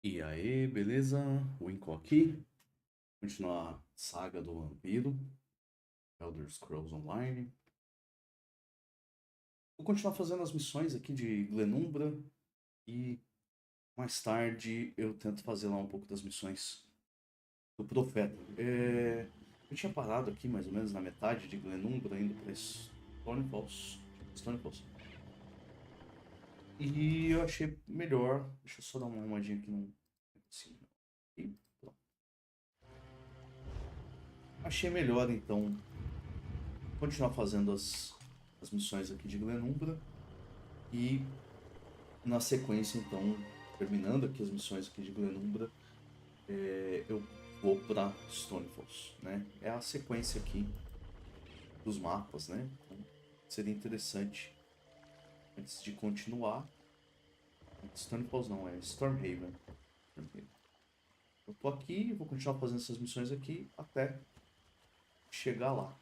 E aí, beleza? Winco aqui. Continuar a saga do vampiro, Elder Scrolls Online. Vou continuar fazendo as missões aqui de Glenumbra e mais tarde eu tento fazer lá um pouco das missões do Profeta. Eu tinha parado aqui mais ou menos na metade de Glenumbra, indo para Stone Falls. E eu achei melhor. Deixa eu só dar uma arrumadinha aqui no. Assim, e pronto. Achei melhor então continuar fazendo as missões aqui de Glenumbra e na sequência então, terminando aqui as missões aqui de Glenumbra, eu vou para Stone Falls, né? É a sequência aqui dos mapas, né? Então, seria interessante antes de continuar. Stone Falls não, é Stormhaven. Eu tô aqui, vou continuar fazendo essas missões aqui até chegar lá.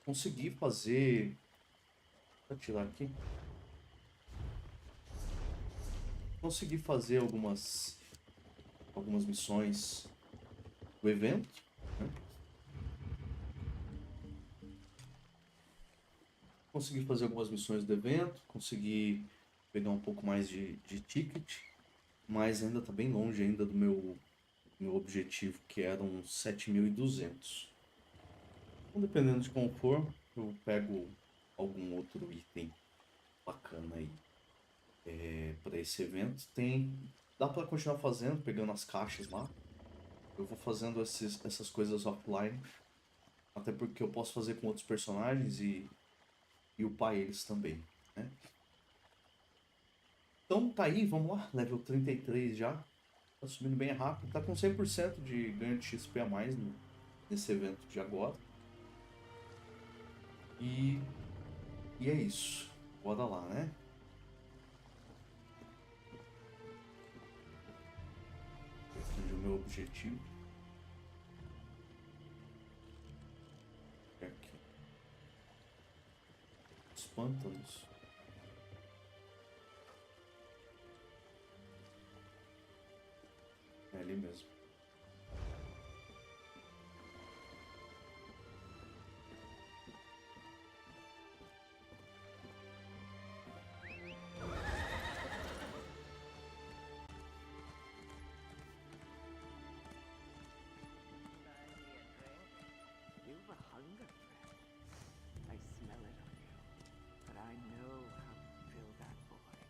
Consegui fazer. Vou tirar aqui. Consegui fazer algumas missões do evento, né? Consegui fazer algumas missões do evento, consegui pegar um pouco mais de ticket, mas ainda está bem longe ainda do meu objetivo, que eram 7.200. Então, dependendo de como for, eu pego algum outro item bacana aí para esse evento. Dá para continuar fazendo, pegando as caixas lá. Eu vou fazendo essas coisas offline, até porque eu posso fazer com outros personagens e upar eles também, né? Então tá aí, vamos lá, level 33 já. Tá subindo bem rápido, tá com 100% de ganho de XP a mais nesse evento de agora. E, e é isso, bora lá, né? Onde o meu objetivo é aqui. Os pântanos. É ali mesmo. You've a hunger, friend. I smell it on you, but I know how to fill that void.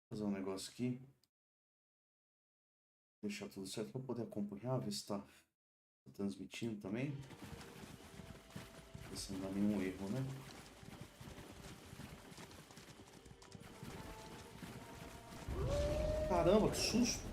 Fazer um negócio aqui. Deixar tudo certo para poder acompanhar, ver se tá transmitindo também. Ver se não dá nenhum erro, né? Caramba, que susto!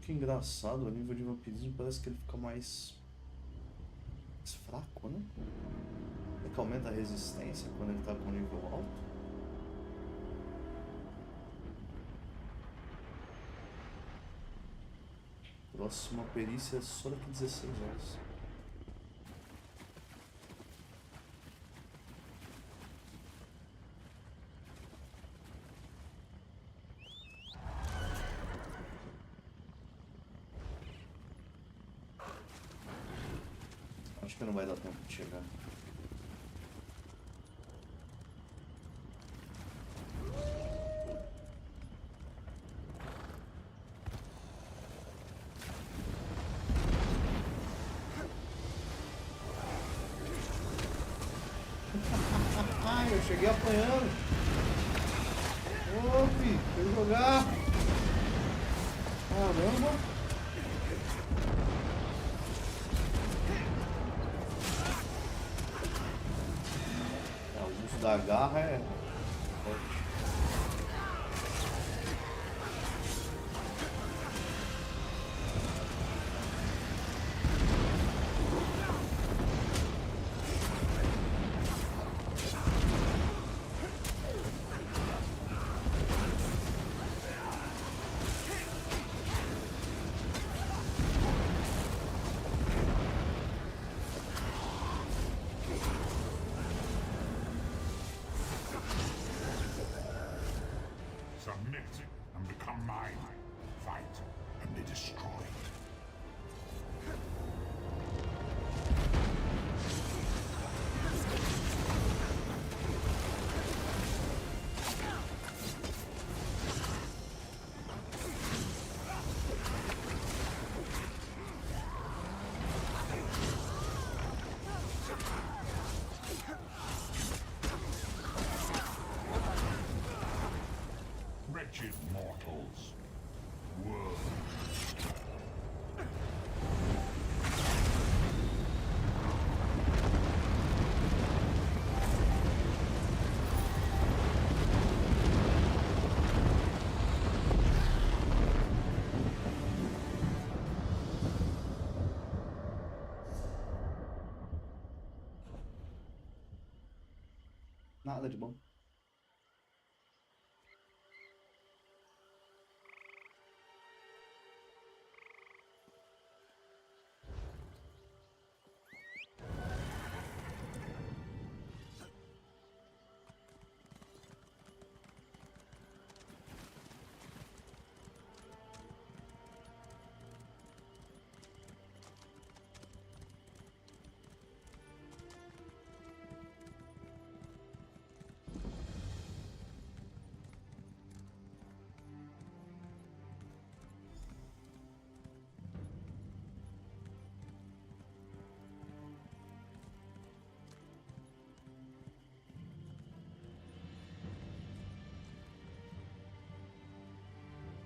Que engraçado, o nível de vampirismo parece que ele fica mais fraco, né? É que aumenta a resistência quando ele tá com nível alto. Próxima perícia é só daqui 16 horas. Acho que não vai dar tempo de chegar. Ai, eu cheguei apanhando. Ô, filho, deixa eu jogar. Caramba. O uso da garra é forte. Submit and become mine. Fight and be destroyed. Wretched mortals. World. Nada de bom.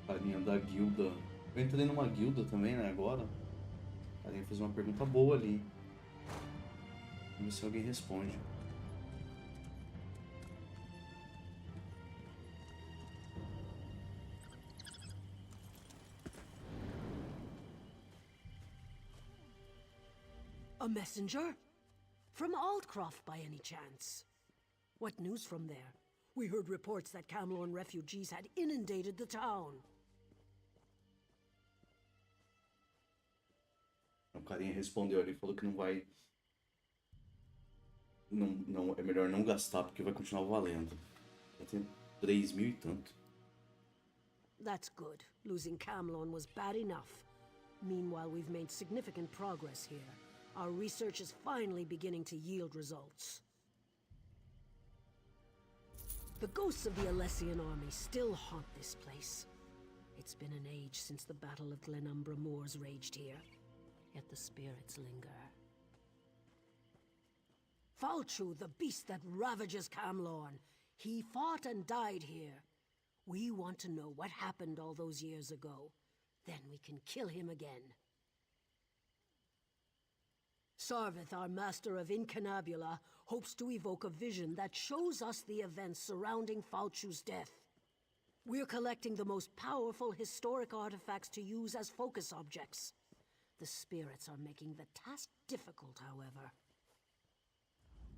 Carinha da guilda. Eu entrei numa guilda também, né, agora. Carinha fez uma pergunta boa ali. Vamos ver se alguém responde. A messenger? From Aldcroft by any chance? What news from there? We heard reports that Camlorn refugees had inundated the town. O carinha respondeu ali, falou que não vai... Não, é melhor não gastar porque vai continuar valendo. Já tem 3.000 e tanto. That's good. Losing Camlorn was bad enough. Meanwhile, we've made significant progress here. Our research is finally beginning to yield results. The ghosts of the Alessian army still haunt this place. It's been an age since the Battle of Glenumbra Moors raged here, yet the spirits linger. Falchu, the beast that ravages Camlorn, he fought and died here. We want to know what happened all those years ago. Then we can kill him again. Sarvith, our master of Incunabula, hopes to evoke a vision that shows us the events surrounding Falchu's death. We're collecting the most powerful historic artifacts to use as focus objects. The spirits are making the task difficult, however.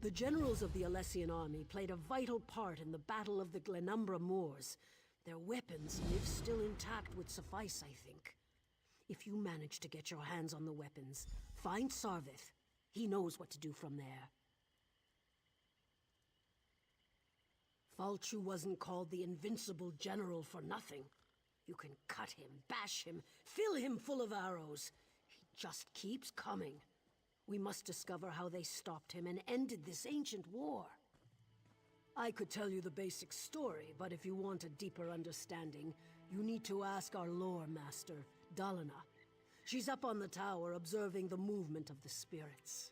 The generals of the Alessian army played a vital part in the Battle of the Glenumbra Moors. Their weapons, if still intact, would suffice, I think. If you manage to get your hands on the weapons, find Sarvith. He knows what to do from there. Falchu wasn't called the Invincible General for nothing. You can cut him, bash him, fill him full of arrows. He just keeps coming. We must discover how they stopped him and ended this ancient war. I could tell you the basic story, but if you want a deeper understanding, you need to ask our lore master, Dalina. She's up on the tower observing the movement of the spirits.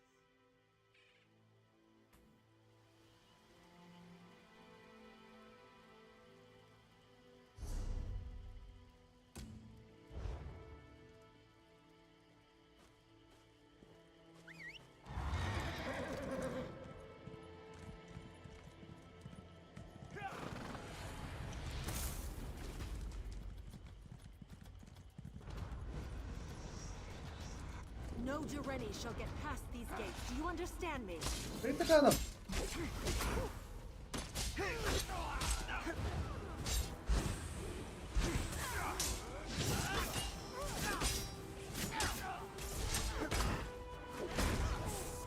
No Dureni shall get past these gates. Do you understand me? Eita, cara!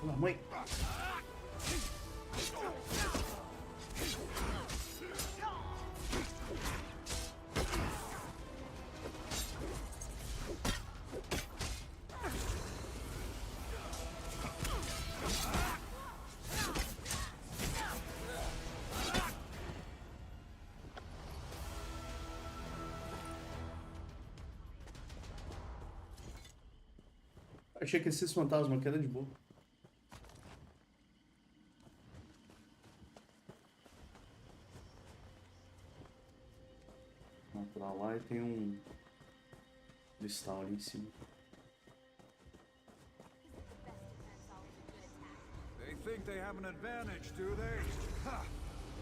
Olha, mãe! Achei que esses fantasmas aqui era de boa. Vamos pra lá e tem um cristal ali em cima. They think they have an advantage, do they? Ha!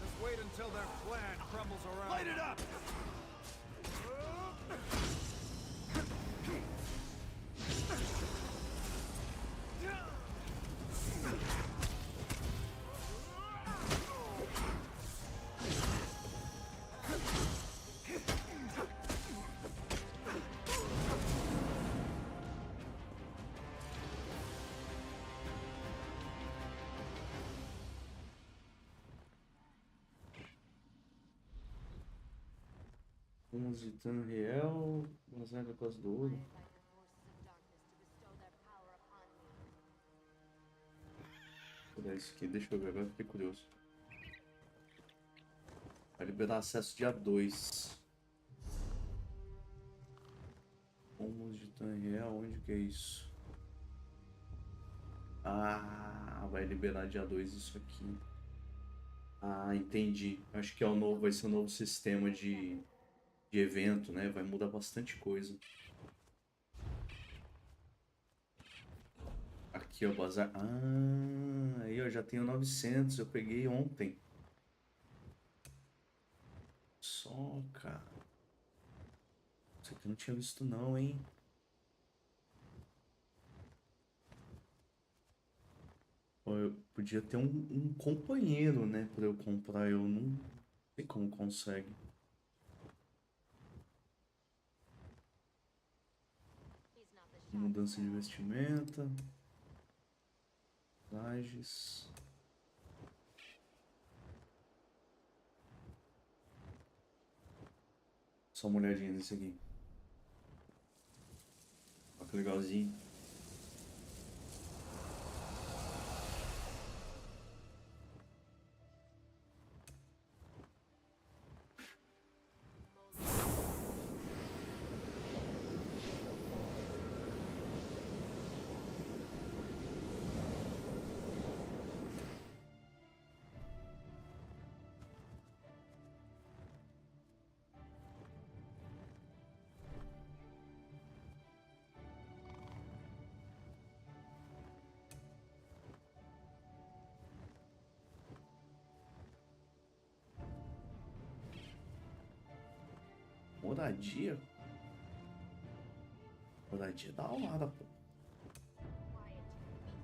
Just wait until their plan crumbles around. Light it up! Umas de Tanriel, umas regras com as do ouro. Vou dar isso aqui, deixa eu ver, agora fiquei curioso. Vai liberar acesso dia 2. Pomos de Tanriel, onde que é isso? Ah, vai liberar dia 2 isso aqui. Ah, entendi. Acho que é o novo, vai ser o novo sistema de evento, né? Vai mudar bastante coisa. Aqui, ó, bazar. Ah, aí eu já tenho 900, eu peguei ontem. Só, cara. Isso aqui eu não tinha visto não, hein? Ó, eu podia ter um companheiro, né? Pra eu comprar, eu não sei como consegue. Mudança de vestimenta. Trajes. Só uma olhadinha nesse aqui. Olha que legalzinho. Moradia? Moradia da hora, pô.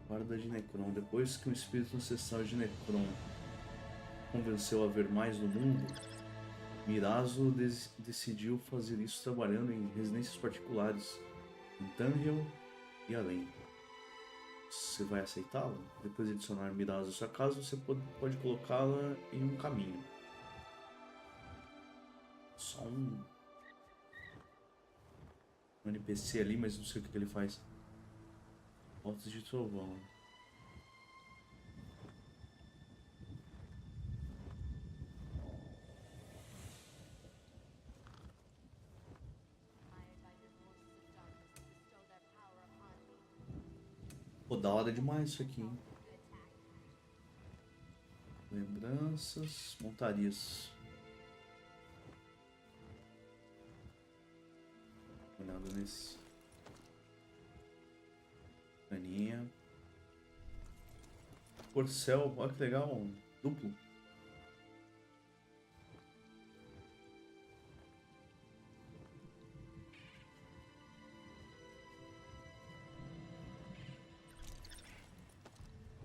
Guarda de Necron. Depois que o espírito ancestral de Necron convenceu a ver mais no mundo, Mirazo decidiu fazer isso trabalhando em residências particulares. em Dunhill e além. Você vai aceitá-la? Depois de adicionar miradas à sua casa, você pode colocá-la em um caminho. Só um NPC ali, mas não sei o que ele faz. Portas de trovão. Pô, da hora demais isso aqui, hein? Lembranças, montarias. Dá uma olhada nesse. Caninha. Corcel, olha que legal, duplo.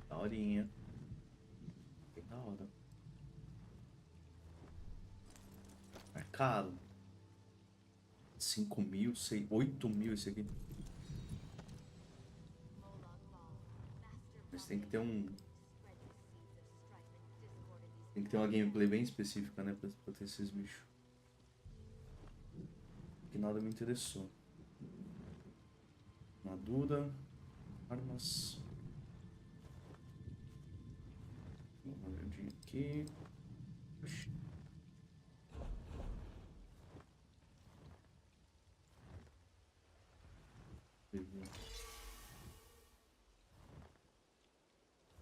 Daorinha. Que da hora. É caro. 5.000, 8.000 esse aqui. Mas tem que ter Tem que ter uma gameplay bem específica, né? Pra ter esses bichos. Que nada me interessou. Armadura. Armas. Dá uma olhadinha aqui. Oxi.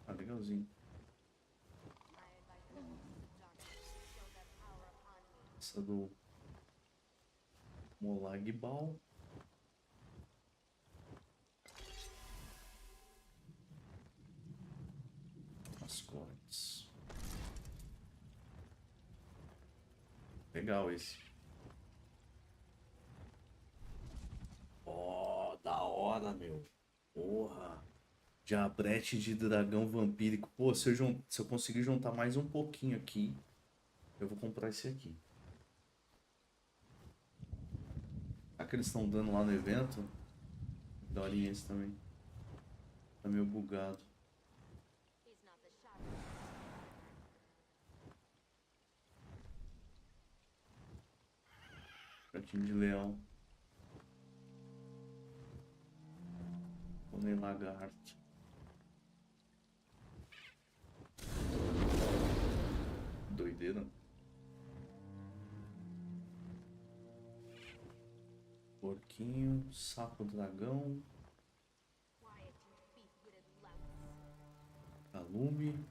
Ah, legalzinho. Essa do Molag Ball. Mascotes. Legal esse. Ó, da hora, meu. Porra. Diabrete de dragão vampírico. Pô, se eu conseguir juntar mais um pouquinho aqui, eu vou comprar esse aqui. Será que eles estão dando lá no evento? Daorinha esse também. Tá meio bugado. Gatinho de leão. Pônei lagarto. Doideira. Porquinho, sapo dragão. Alume.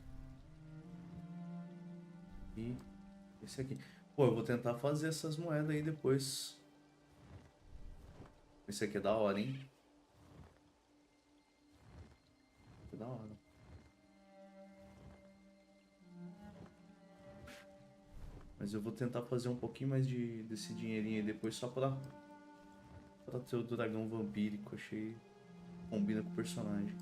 E esse aqui. Pô, eu vou tentar fazer essas moedas aí depois. Esse aqui é da hora, hein? É da hora. Mas eu vou tentar fazer um pouquinho mais desse dinheirinho aí depois só pra ter o dragão vampírico. Achei que combina com o personagem.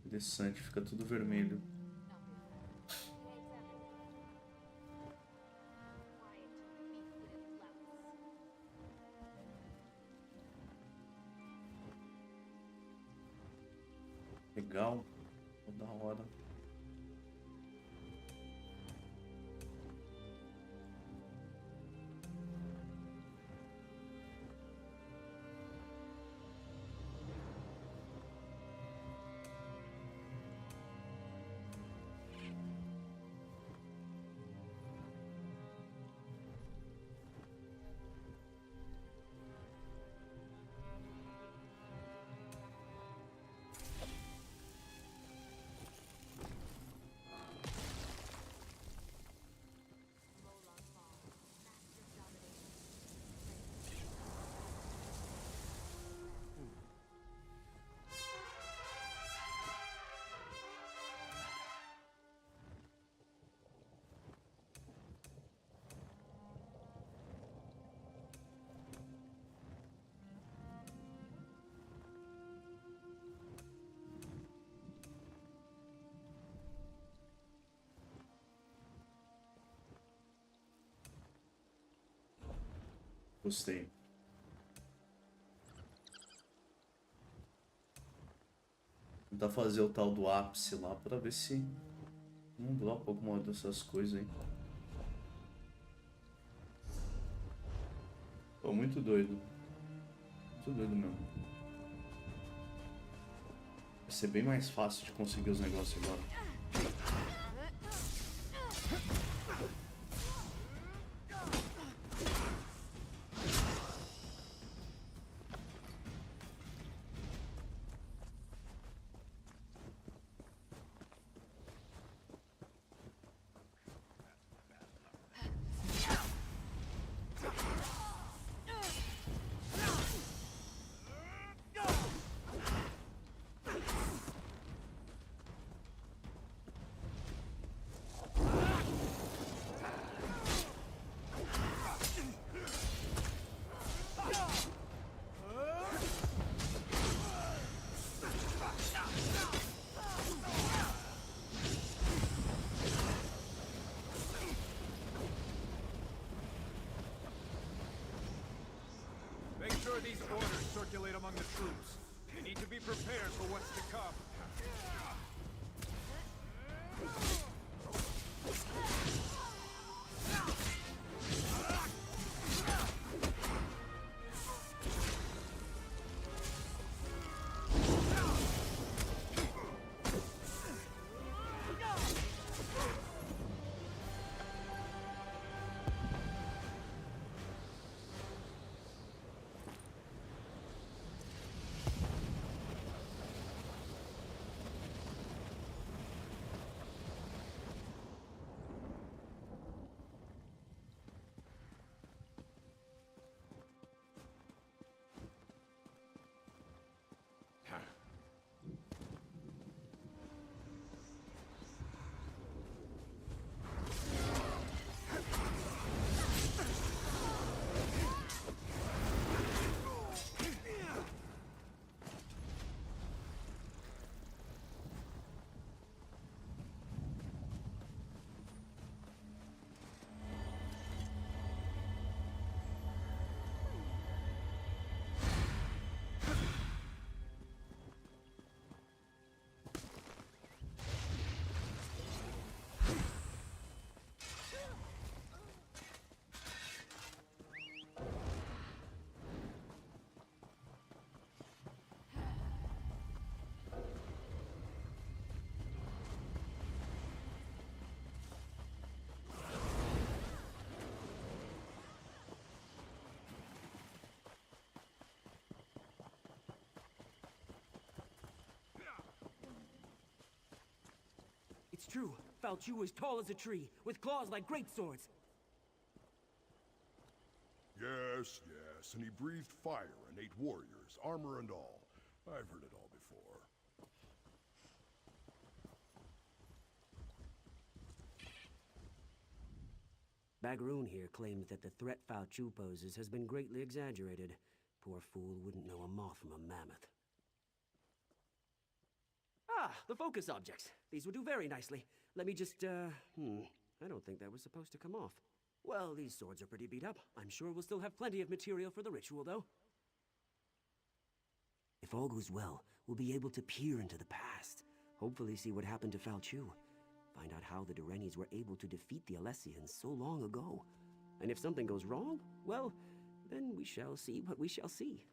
Interessante, fica tudo vermelho. Legal, da hora. Gostei. Tentar fazer o tal do ápice lá pra ver se não dropa alguma dessas coisas aí. Pô, muito doido. Muito doido mesmo. Vai ser bem mais fácil de conseguir os negócios agora. Make sure these orders circulate among the troops. They need to be prepared for what's to come. It's true. Falchu is tall as a tree, with claws like great swords. Yes, yes, and he breathed fire and ate warriors, armor and all. I've heard it all before. Bagroon here claims that the threat Falchu poses has been greatly exaggerated. Poor fool wouldn't know a moth from a mammoth. Ah, the focus objects. These would do very nicely. Let me just, I don't think that was supposed to come off. Well, these swords are pretty beat up. I'm sure we'll still have plenty of material for the ritual, though. If all goes well, we'll be able to peer into the past. Hopefully see what happened to Falchu. Find out how the Durenis were able to defeat the Alessians so long ago. And if something goes wrong, well, then we shall see what we shall see.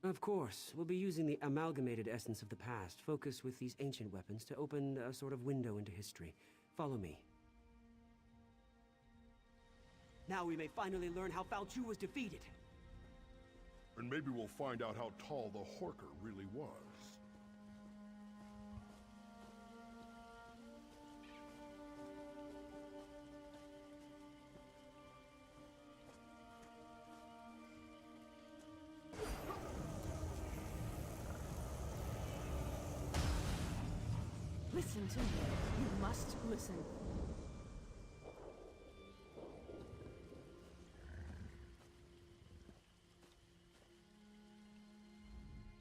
Of course, we'll be using the amalgamated essence of the past, focused with these ancient weapons, to open a sort of window into history. Follow me. Now we may finally learn how Falchu was defeated. And maybe we'll find out how tall the Horker really was. Listen to me. You must listen.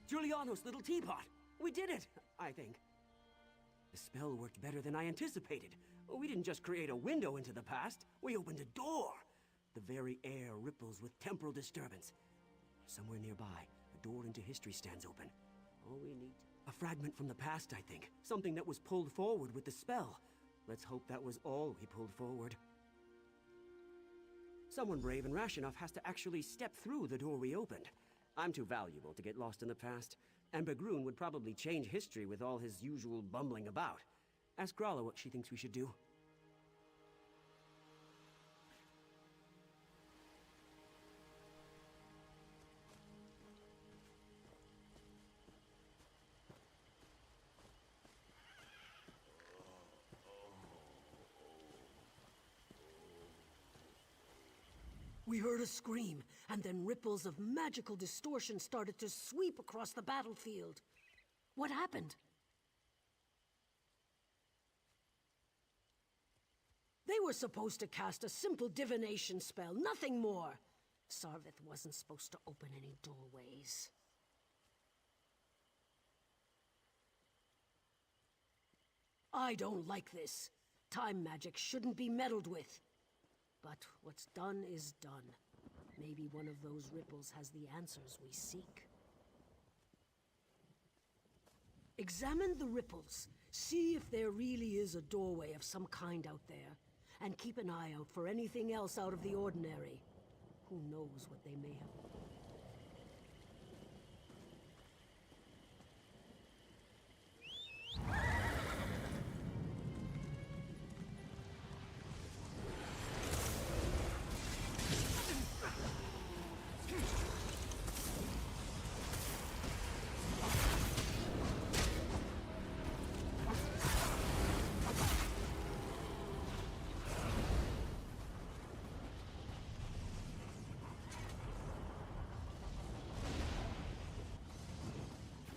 Giuliano's little teapot! We did it, I think. The spell worked better than I anticipated. We didn't just create a window into the past, we opened a door. The very air ripples with temporal disturbance. Somewhere nearby, a door into history stands open. All we need... A fragment from the past, I think. Something that was pulled forward with the spell. Let's hope that was all he pulled forward. Someone brave and rash enough has to actually step through the door we opened. I'm too valuable to get lost in the past, and Begroon would probably change history with all his usual bumbling about. Ask Grala what she thinks we should do. We heard a scream, and then ripples of magical distortion started to sweep across the battlefield. What happened? They were supposed to cast a simple divination spell, nothing more. Sarvith wasn't supposed to open any doorways. I don't like this. Time magic shouldn't be meddled with. But what's done is done. Maybe one of those ripples has the answers we seek. Examine the ripples. See if there really is a doorway of some kind out there. And keep an eye out for anything else out of the ordinary. Who knows what they may have...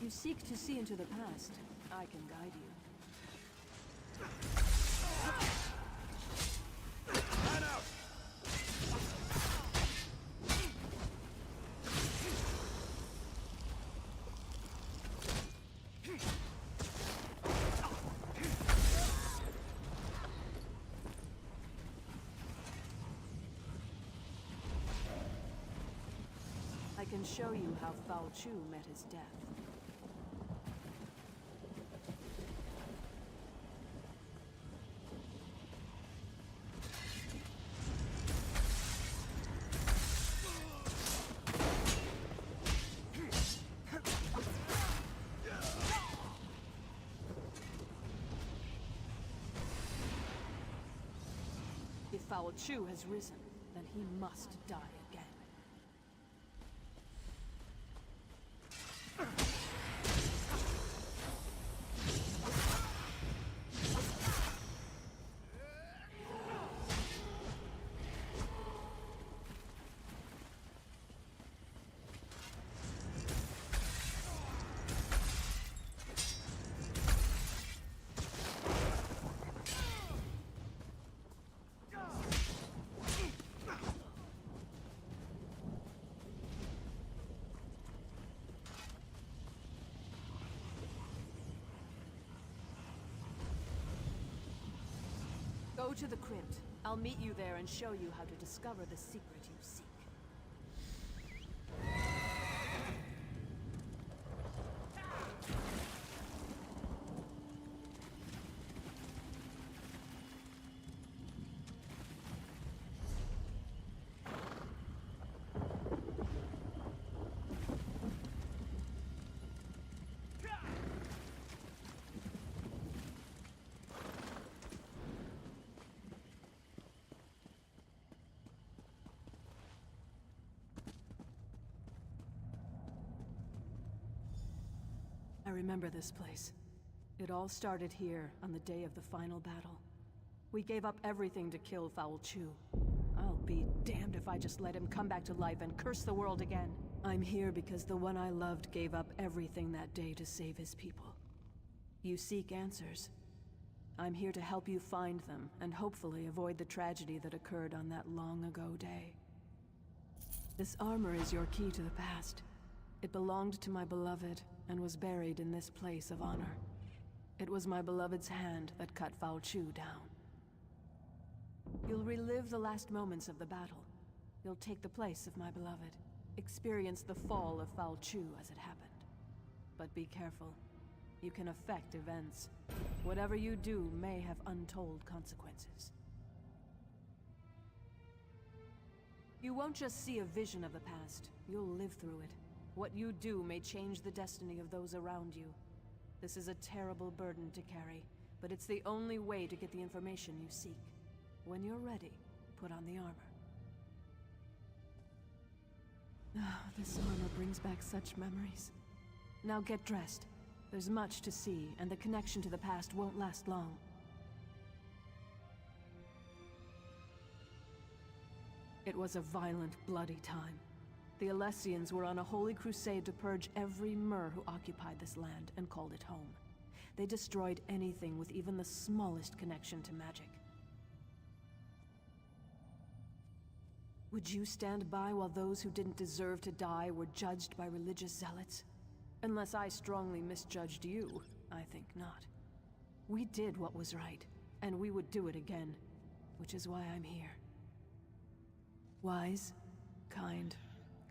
You seek to see into the past. I can guide you. Man out! I can show you how Foul Chu met his death. If Foul Chu has risen, then he must die again. Go to the crypt. I'll meet you there and show you how to discover the secret you seek. I remember this place. It all started here on the day of the final battle. We gave up everything to kill Foul Chu. I'll be damned if I just let him come back to life and curse the world again. I'm here because the one I loved gave up everything that day to save his people. You seek answers. I'm here to help you find them and hopefully avoid the tragedy that occurred on that long ago day. This armor is your key to the past. It belonged to my beloved and was buried in this place of honor. It was my beloved's hand that cut Foul Chu down. You'll relive the last moments of the battle, You'll take the place of my beloved. Experience the fall of Foul Chu as it happened. But be careful. You can affect events. Whatever you do may have untold consequences. You won't just see a vision of the past. You'll live through it. What you do may change the destiny of those around you. This is a terrible burden to carry, but it's the only way to get the information you seek. When you're ready, put on the armor. This armor brings back such memories. Now get dressed. There's much to see, and the connection to the past won't last long. It was a violent, bloody time. The Alessians were on a holy crusade to purge every Mer who occupied this land and called it home. They destroyed anything with even the smallest connection to magic. Would you stand by while those who didn't deserve to die were judged by religious zealots? Unless I strongly misjudged you, I think not. We did what was right, and we would do it again, which is why I'm here. Wise, kind,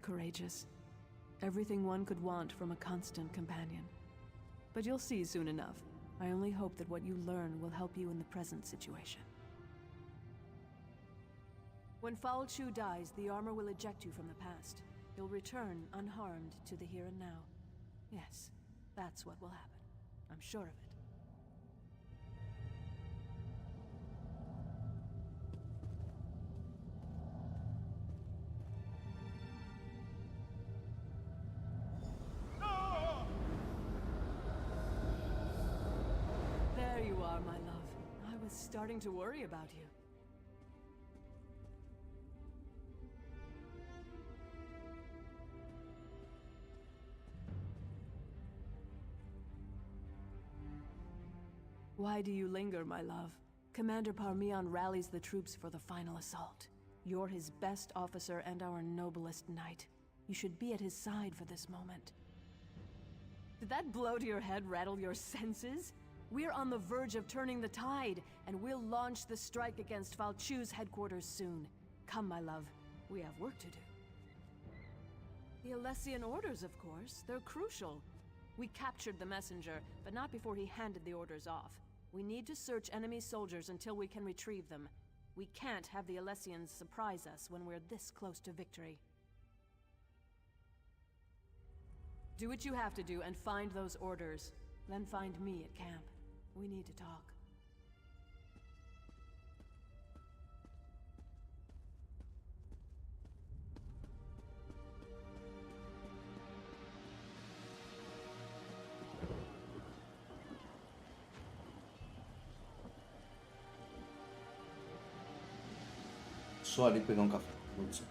courageous. Everything one could want from a constant companion. But you'll see soon enough. I only hope that what you learn will help you in the present situation. When Foul Chu dies, the armor will eject you from the past. You'll return unharmed to the here and now. Yes, that's what will happen. I'm sure of it. There you are, my love. I was starting to worry about you. Why do you linger, my love? Commander Parmeon rallies the troops for the final assault. You're his best officer and our noblest knight. You should be at his side for this moment. Did that blow to your head rattle your senses? We're on the verge of turning the tide, and we'll launch the strike against Foul Chu's headquarters soon. Come, my love. We have work to do. The Alessian orders, of course. They're crucial. We captured the messenger, but not before he handed the orders off. We need to search enemy soldiers until we can retrieve them. We can't have the Alessians surprise us when we're this close to victory. Do what you have to do and find those orders. Then find me at camp. We need to talk. Só ali pegar um café. Produção.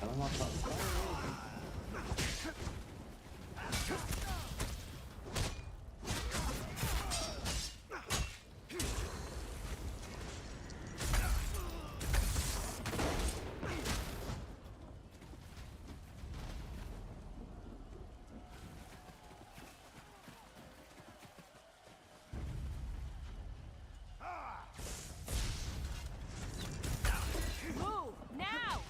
Ela matou. Move now!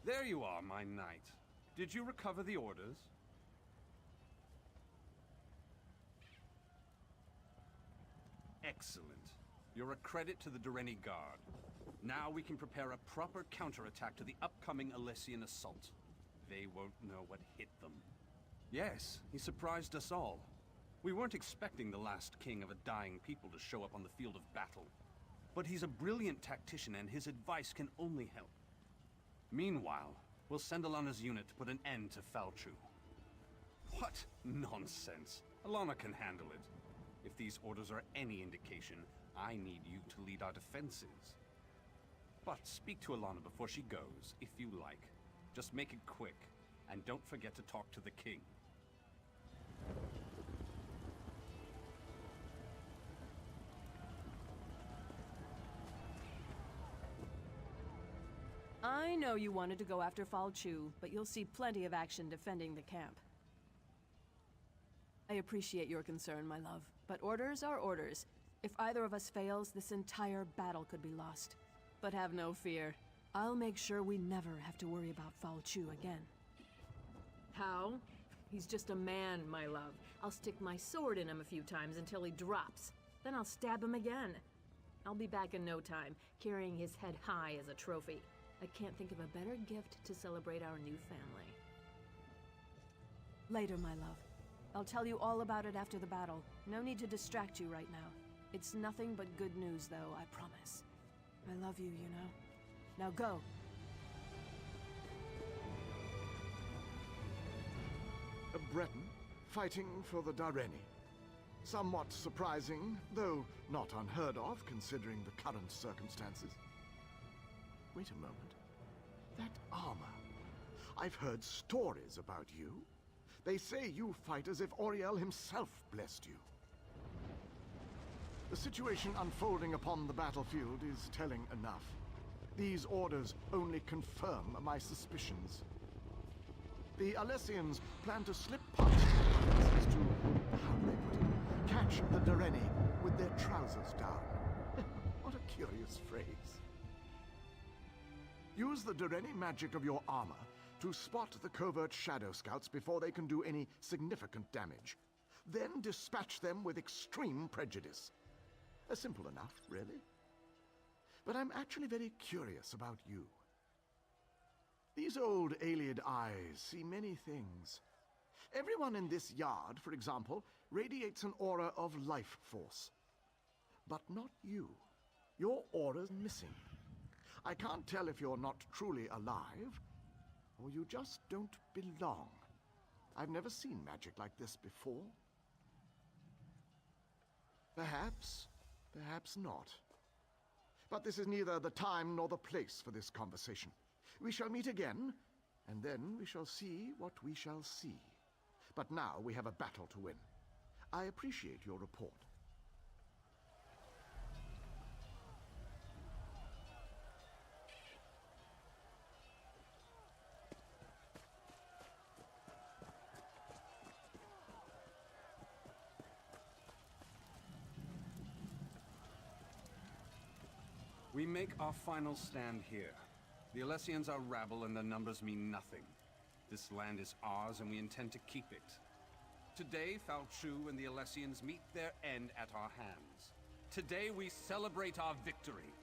There you are, my knight. Did you recover the orders? Excellent. You're a credit to the Durrani Guard. Now we can prepare a proper counterattack to the upcoming Alessian assault. They won't know what hit them. Yes, he surprised us all. We weren't expecting the last king of a dying people to show up on the field of battle. But he's a brilliant tactician and his advice can only help. Meanwhile, we'll send Alana's unit to put an end to Falchu. What nonsense. Alana can handle it. If these orders are any indication, I need you to lead our defenses. But speak to Alana before she goes, if you like. Just make it quick, and don't forget to talk to the king. I know you wanted to go after Falchu, but you'll see plenty of action defending the camp. I appreciate your concern, my love, but orders are orders. If either of us fails, this entire battle could be lost. But have no fear. I'll make sure we never have to worry about Falchu again. How? He's just a man, my love. I'll stick my sword in him a few times until he drops. Then I'll stab him again. I'll be back in no time, carrying his head high as a trophy. I can't think of a better gift to celebrate our new family. Later, my love. I'll tell you all about it after the battle. No need to distract you right now. It's nothing but good news, though, I promise. I love you, you know. Now go. A Breton fighting for the Durrani. Somewhat surprising, though not unheard of considering the current circumstances. Wait a moment. That armor. I've heard stories about you. They say you fight as if Auriel himself blessed you. The situation unfolding upon the battlefield is telling enough. These orders only confirm my suspicions. The Alessians plan to slip past the defenses to, how do they put it, catch the Durrani with their trousers down. What a curious phrase. Use the Durrani magic of your armor to spot the covert shadow scouts before they can do any significant damage. then dispatch them with extreme prejudice. Simple enough, really. But I'm actually very curious about you. These old Aeliad eyes see many things. Everyone in this yard, for example, radiates an aura of life force. But not you. Your aura's missing. I can't tell if you're not truly alive, or you just don't belong. I've never seen magic like this before. Perhaps, perhaps not. But this is neither the time nor the place for this conversation. We shall meet again, and then we shall see what we shall see. But now we have a battle to win. I appreciate your report. We make our final stand here. The Alessians are rabble and their numbers mean nothing. This land is ours and we intend to keep it. Today, Falchu and the Alessians meet their end at our hands. Today we celebrate our victory.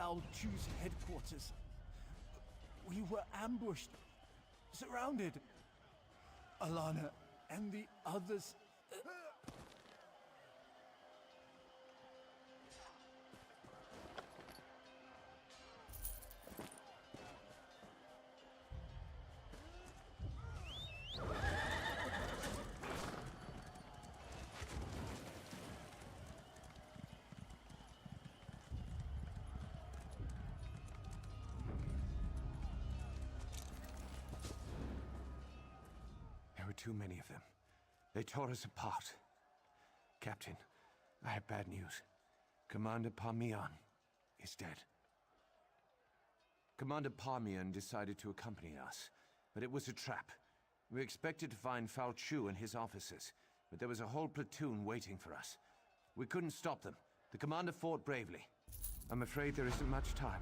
Foul Chew's headquarters. We were ambushed, surrounded. Alana and the others. There were too many of them. They tore us apart. Captain, I have bad news. Commander Parmian is dead. Commander Parmian decided to accompany us, but it was a trap. We expected to find Foul Chew and his officers, but there was a whole platoon waiting for us. We couldn't stop them. The commander fought bravely. I'm afraid there isn't much time.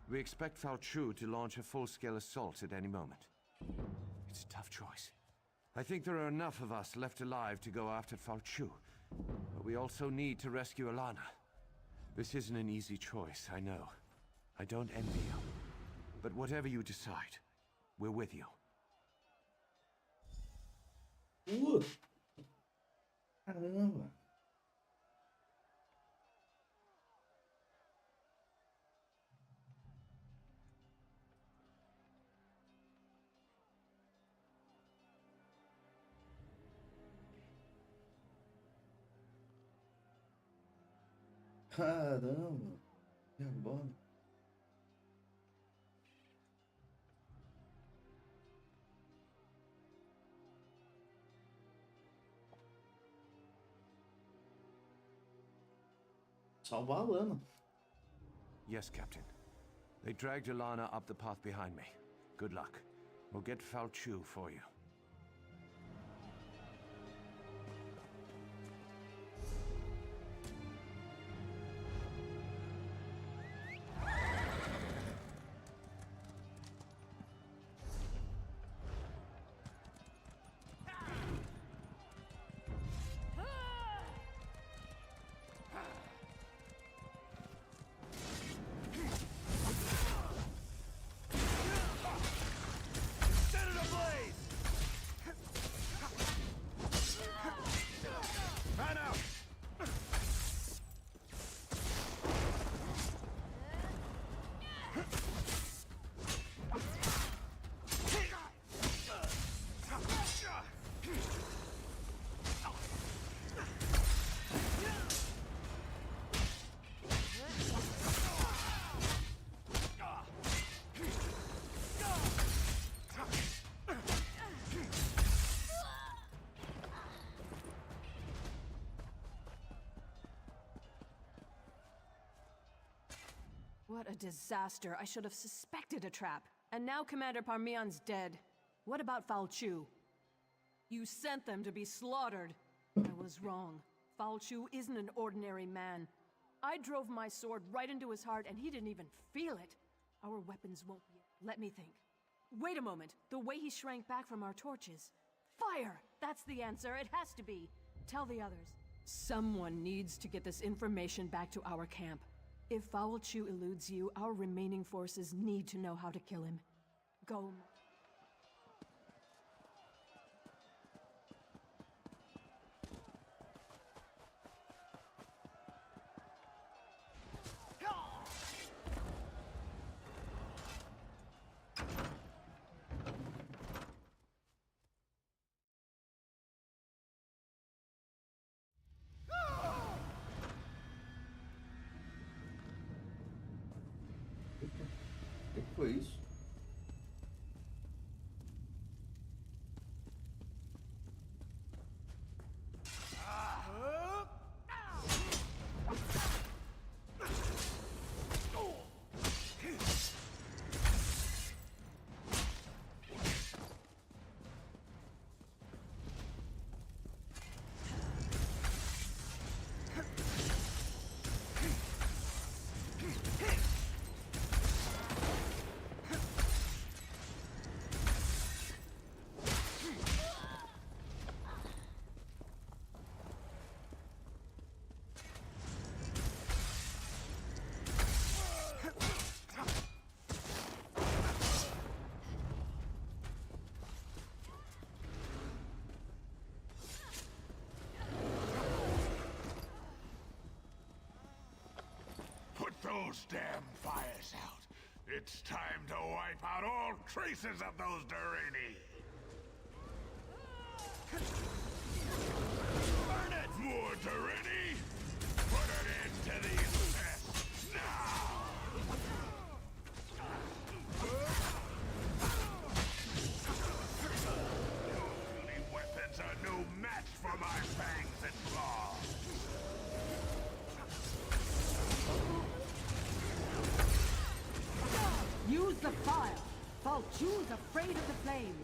We expect Foul Chew to launch a full-scale assault at any moment. It's a tough choice. I think there are enough of us left alive to go after Foul Chew, but we also need to rescue Alana. This isn't an easy choice, I know. I don't envy you. But whatever you decide, we're with you. Caramba. Caramba. E agora? Salvar a Lana. Yes, Captain. They dragged Alana up the path behind me. Good luck. We'll get Foul Chew for you. What a disaster. I should have suspected a trap. And now Commander Parmian's dead. What about Foul Chew? You sent them to be slaughtered. I was wrong. Foul Chew isn't an ordinary man. I drove my sword right into his heart and he didn't even feel it. Our weapons won't be... Let me think. Wait a moment. The way he shrank back from our torches. Fire! That's the answer. It has to be. Tell the others. Someone needs to get this information back to our camp. If Foul Chew eludes you, our remaining forces need to know how to kill him. Go. O que foi isso? those damn fires out. It's time to wipe out all traces of those Durrani. Burn it! More Durrani! Put an end to these pests now! Your puny weapons are no match for my fangs and claws. Use the fire! Falchu's afraid of the flames!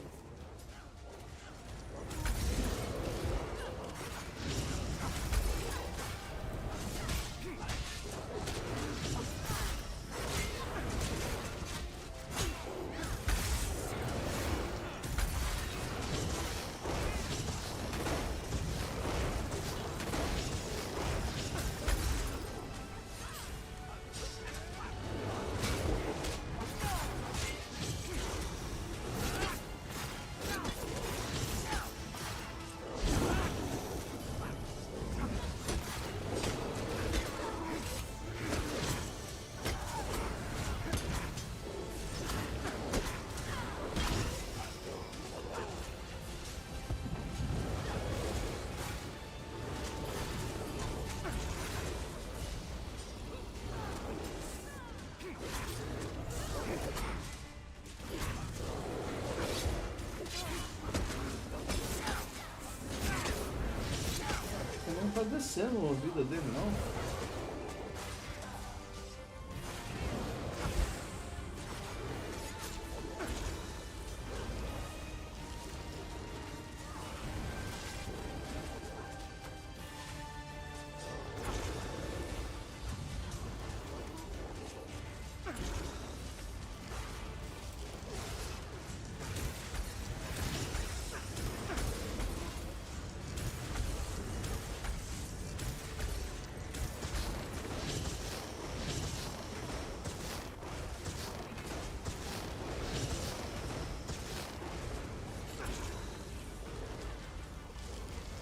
Não tá descendo a vida dele, não.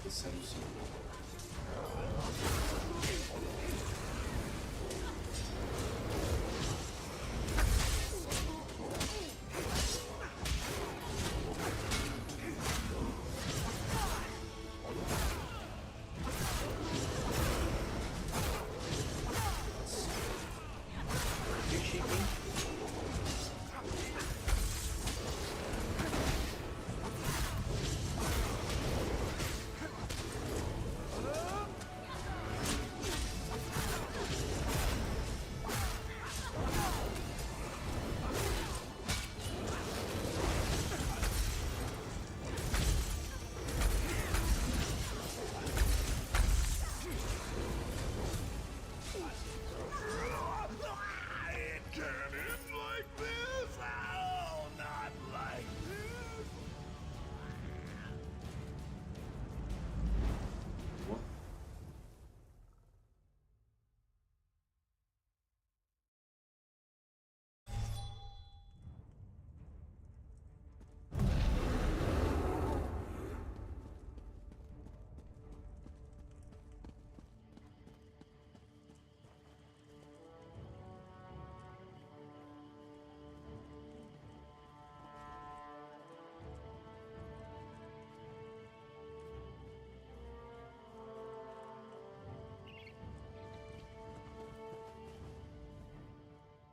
Descendo sim. Que chique, hein?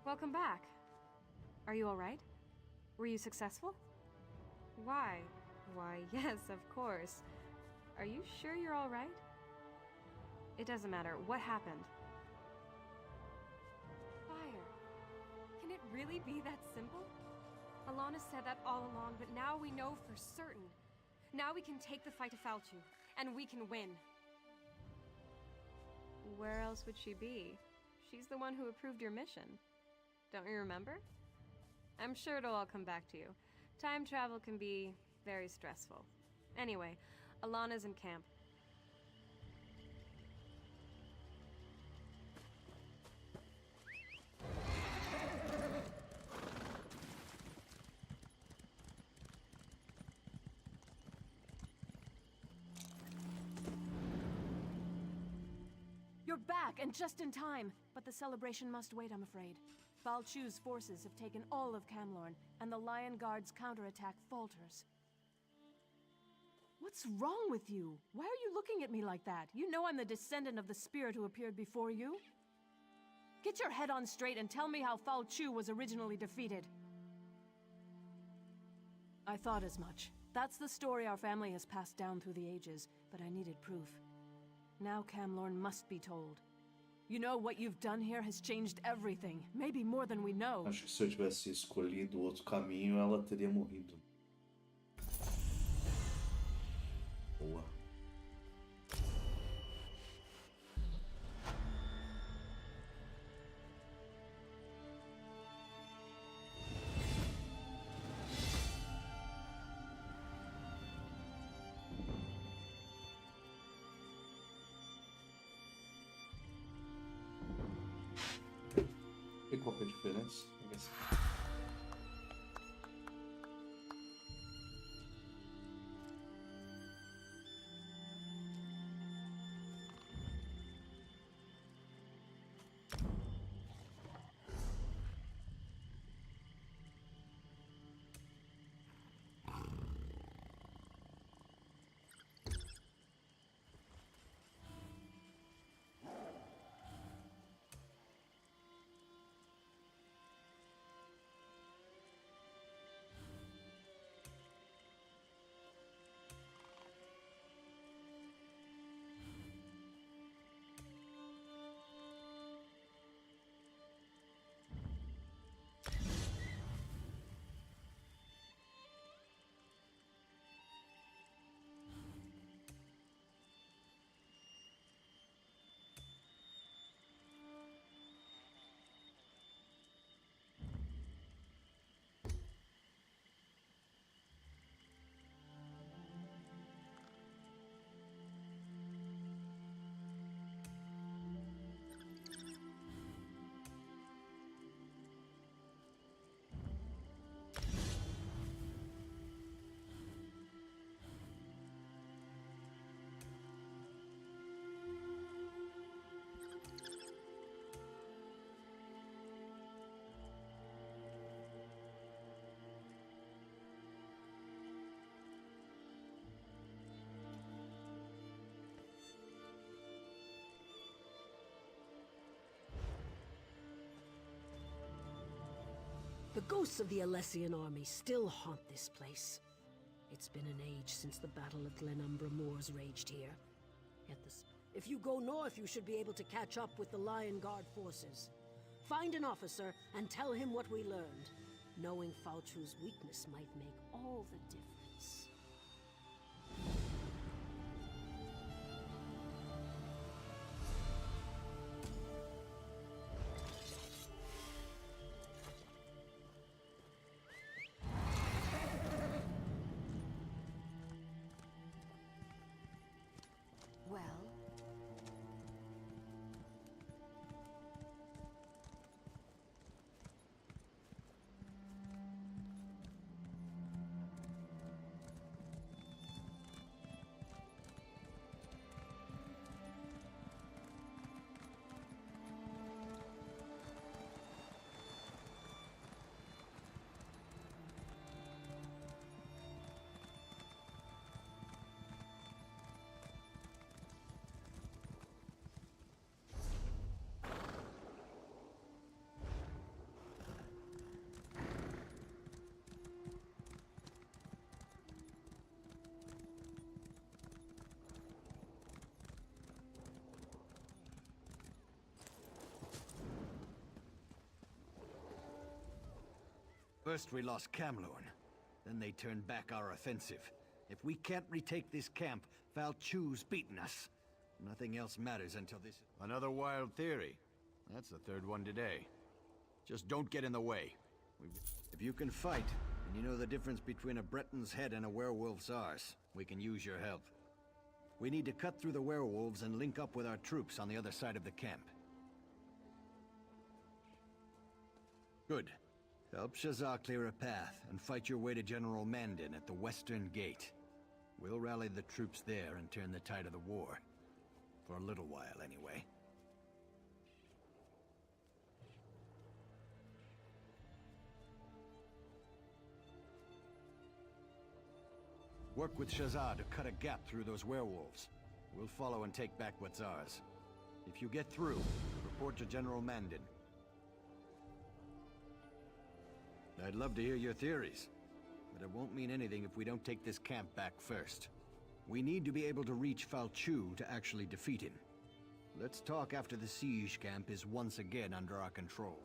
Welcome back. Are you all right? Were you successful? Why? Why, yes, of course. Are you sure you're all right? It doesn't matter. What happened? Fire. Can it really be that simple? Alana said that all along, but now we know for certain. Now we can take the fight to Falchu, and we can win. Where else would she be? She's the one who approved your mission. Don't you remember? I'm sure it'll all come back to you. Time travel can be very stressful. Anyway, Alana's in camp. You're You're back, and just in time. But the celebration must wait, I'm afraid. Falchu's forces have taken all of Camlorn, and the Lion Guard's counterattack falters. What's wrong with you? Why are you looking at me like that? You know I'm the descendant of the spirit who appeared before you. Get your head on straight and tell me how Falchu was originally defeated. I thought as much. That's the story our family has passed down through the ages, but I needed proof. Now Camlorn must be told. You know, what you've done here has changed everything, maybe more than we know. Acho que se eu tivesse escolhido outro caminho, ela teria morrido. Boa. E qual que é a diferença? Vamos ver se- The ghosts of the Alessian army still haunt this place. It's been an age since the Battle of Glenumbra Moors raged here. Yet if you go north, you should be able to catch up with the Lion Guard forces. Find an officer and tell him what we learned. Knowing Falchu's weakness might make all the difference. Well, First we lost Camlorn, then they turned back our offensive. If we can't retake this camp, Falchu's beaten us. Nothing else matters until this... Another wild theory. That's the third one today. Just don't get in the way. If you can fight, and you know the difference between a Breton's head and a werewolf's arse, we can use your help. We need to cut through the werewolves and link up with our troops on the other side of the camp. Good. Help Shazar clear a path, and fight your way to General Mandin at the Western Gate. We'll rally the troops there and turn the tide of the war. For a little while, anyway. Work with Shazad to cut a gap through those werewolves. We'll follow and take back what's ours. If you get through, report to General Mandin. I'd love to hear your theories, but it won't mean anything if we don't take this camp back first. We need to be able to reach Falchu to actually defeat him. Let's talk after the siege camp is once again under our control.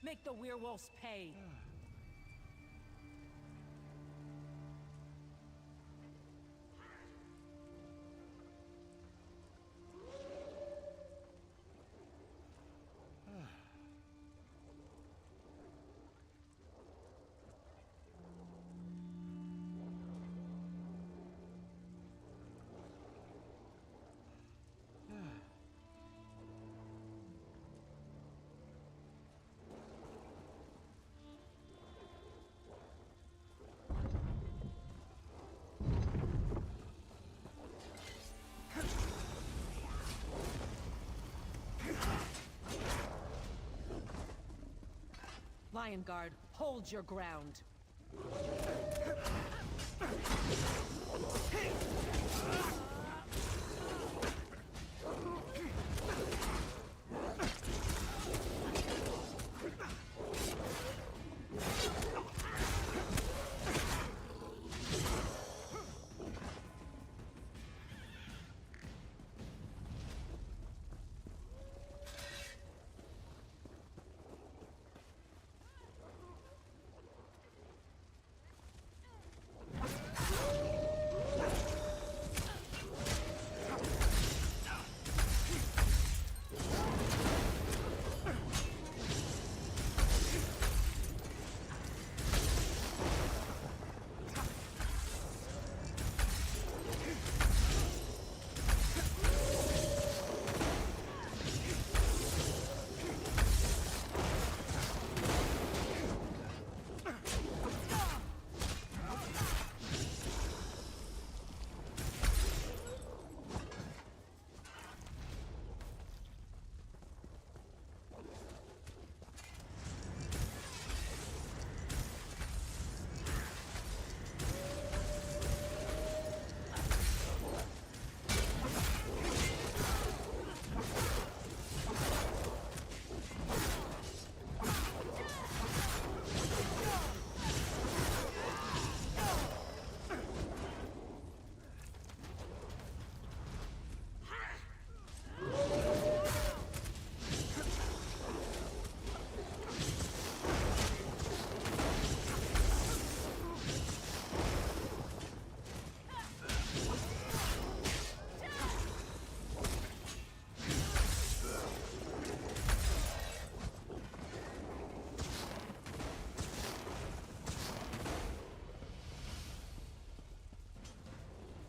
Make the werewolves pay. Lion Guard, hold your ground.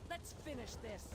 Let's finish this.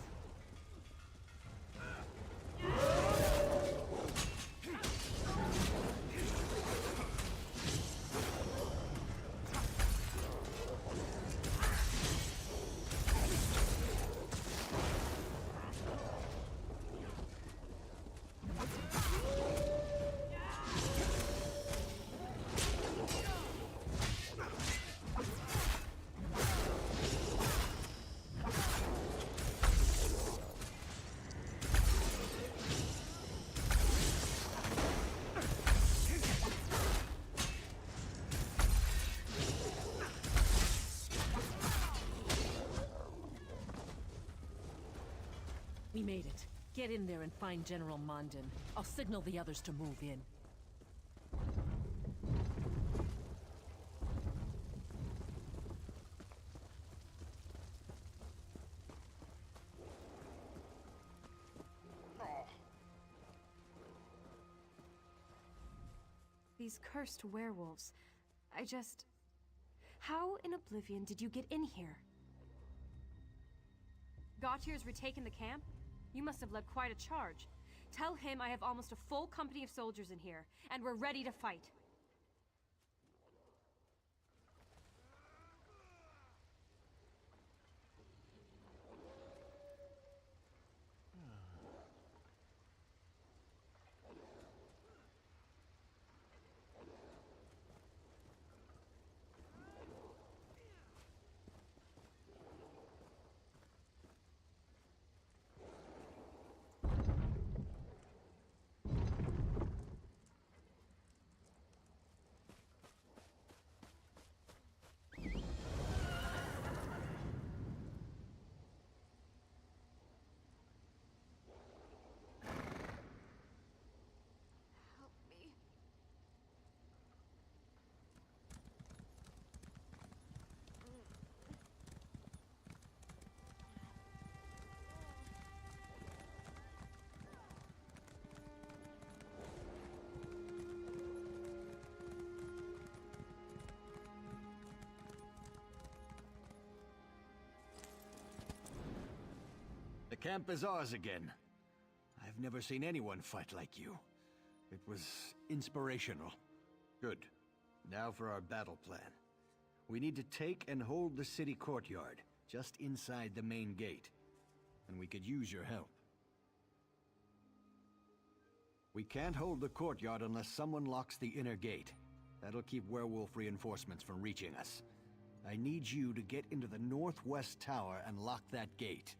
We made it. Get in there and find General Mondin. I'll signal the others to move in. These cursed werewolves. I just... How in Oblivion did you get in here? Gautier's retaken the camp? You must have led quite a charge. Tell him I have almost a full company of soldiers in here, and we're ready to fight. The camp is ours again. I've never seen anyone fight like you. It was inspirational. Good. Now for our battle plan. We need to take and hold the city courtyard, just inside the main gate. And we could use your help. We can't hold the courtyard unless someone locks the inner gate. That'll keep werewolf reinforcements from reaching us. I need you to get into the northwest tower and lock that gate.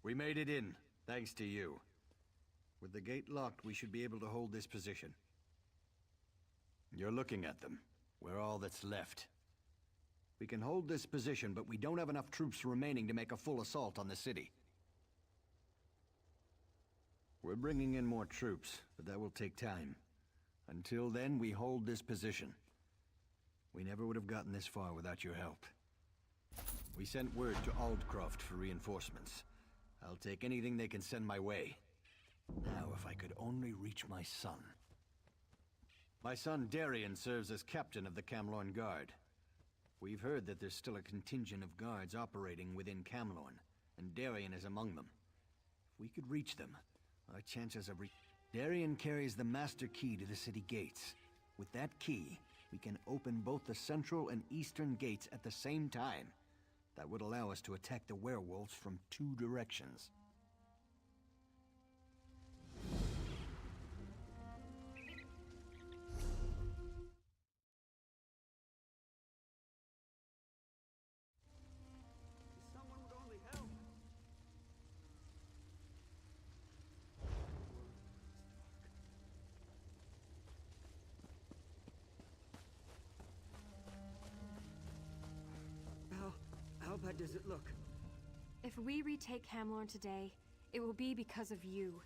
We made it in, thanks to you. With the gate locked, we should be able to hold this position. You're looking at them. We're all that's left. We can hold this position, but we don't have enough troops remaining to make a full assault on the city. We're bringing in more troops, but that will take time. Until then, we hold this position. We never would have gotten this far without your help. We sent word to Aldcroft for reinforcements. I'll take anything they can send my way. Now, if I could only reach my son. My son Darian serves as captain of the Camlorn Guard. We've heard that there's still a contingent of guards operating within Camlorn, and Darian is among them. If we could reach them, our chances of Darian carries the master key to the city gates. With that key, we can open both the central and eastern gates at the same time. That would allow us to attack the werewolves from 2 directions. Someone would only help. How bad does it look? If we retake Hamlorn today, it will be because of you.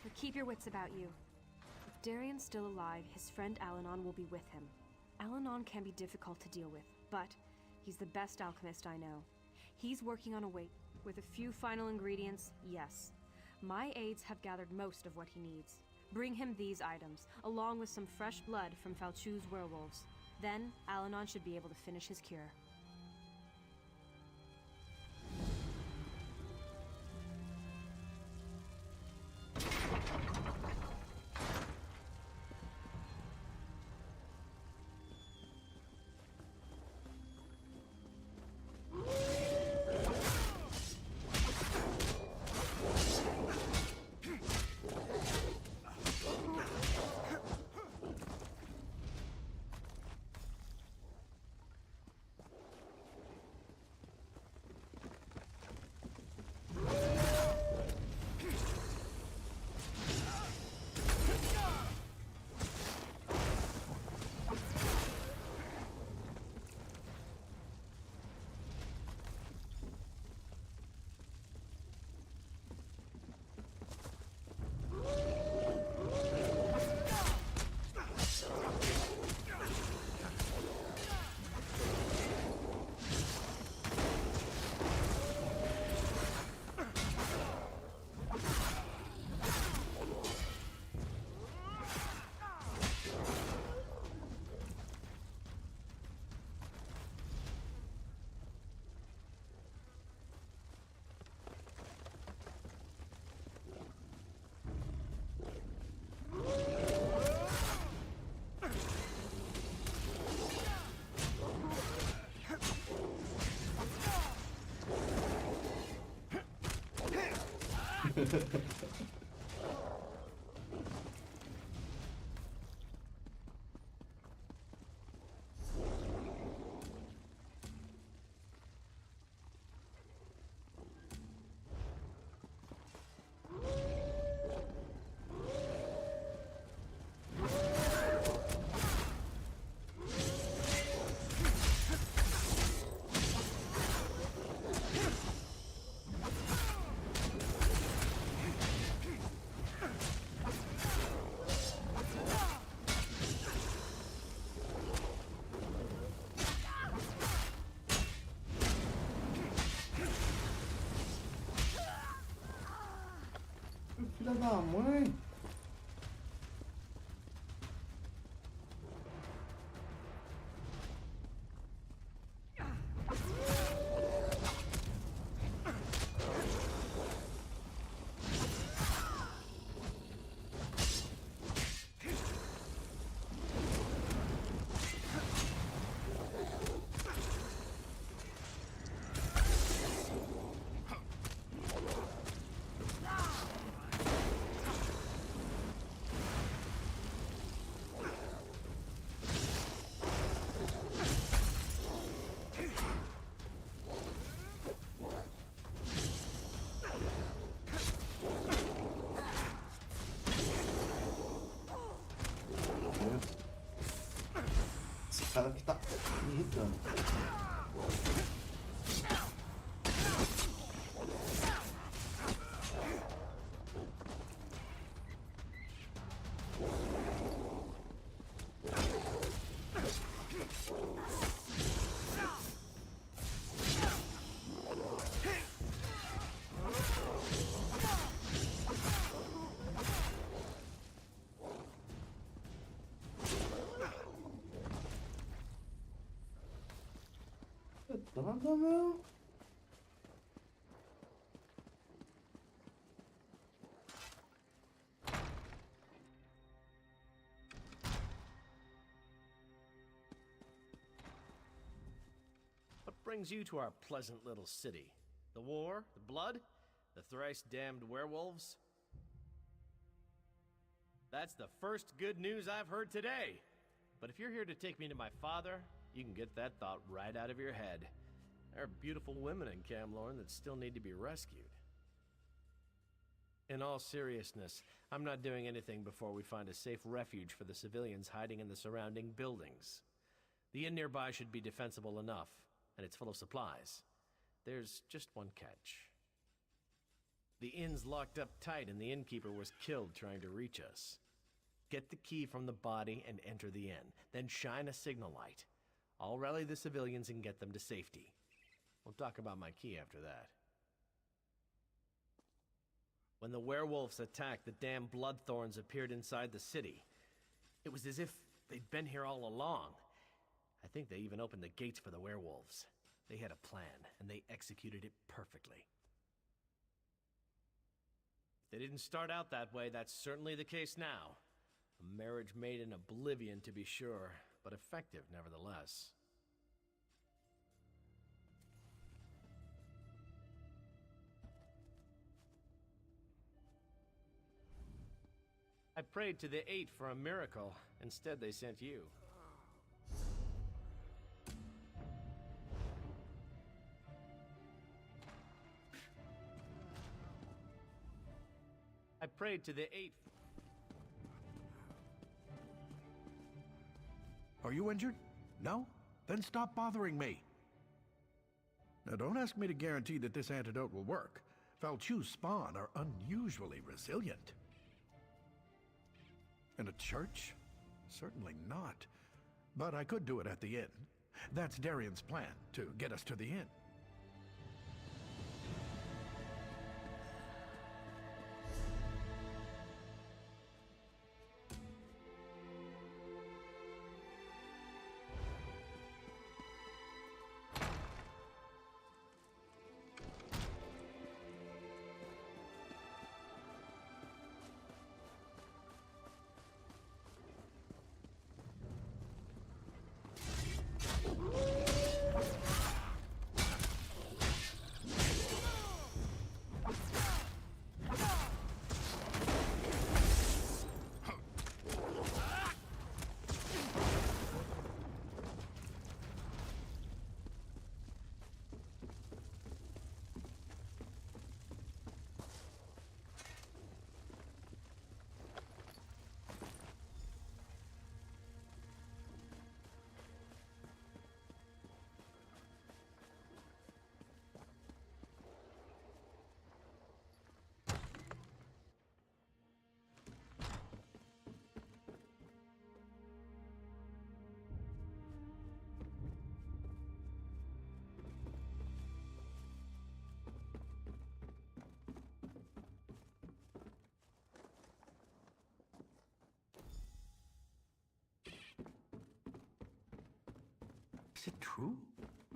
But keep your wits about you. If Darian's still alive, his friend Alanon will be with him. Alanon can be difficult to deal with, but he's the best alchemist I know. He's working on a wait. With a few final ingredients, yes. My aides have gathered most of what he needs. Bring him these items, along with some fresh blood from Falchu's werewolves. Then, Alanon should be able to finish his cure. Filha da mãe! Esse cara que tá me irritando. Nada, meu. brings you to our pleasant little city? The war? The blood? The thrice-damned werewolves? That's the first good news I've heard today. But if you're here to take me to my father, you can get that thought right out of your head. There are beautiful women in Camlorn that still need to be rescued. In all seriousness, I'm not doing anything before we find a safe refuge for the civilians hiding in the surrounding buildings. The inn nearby should be defensible enough, and it's full of supplies. There's just one catch. The inn's locked up tight, and the innkeeper was killed trying to reach us. Get the key from the body and enter the inn, then shine a signal light. I'll rally the civilians and get them to safety. We'll talk about my key after that. When the werewolves attacked, the damn bloodthorns appeared inside the city. It was as if they'd been here all along. I think they even opened the gates for the werewolves. They had a plan, and they executed it perfectly. If they didn't start out that way, that's certainly the case now. A marriage made in oblivion, to be sure, but effective nevertheless. I prayed to the Eight for a miracle. Instead, they sent you. I prayed to the Eight. Are you injured? No? Then stop bothering me. Now, don't ask me to guarantee that this antidote will work. Falchu's spawn are unusually resilient. In a church? Certainly not. But I could do it at the inn. That's Darian's plan, to get us to the inn. Is it true?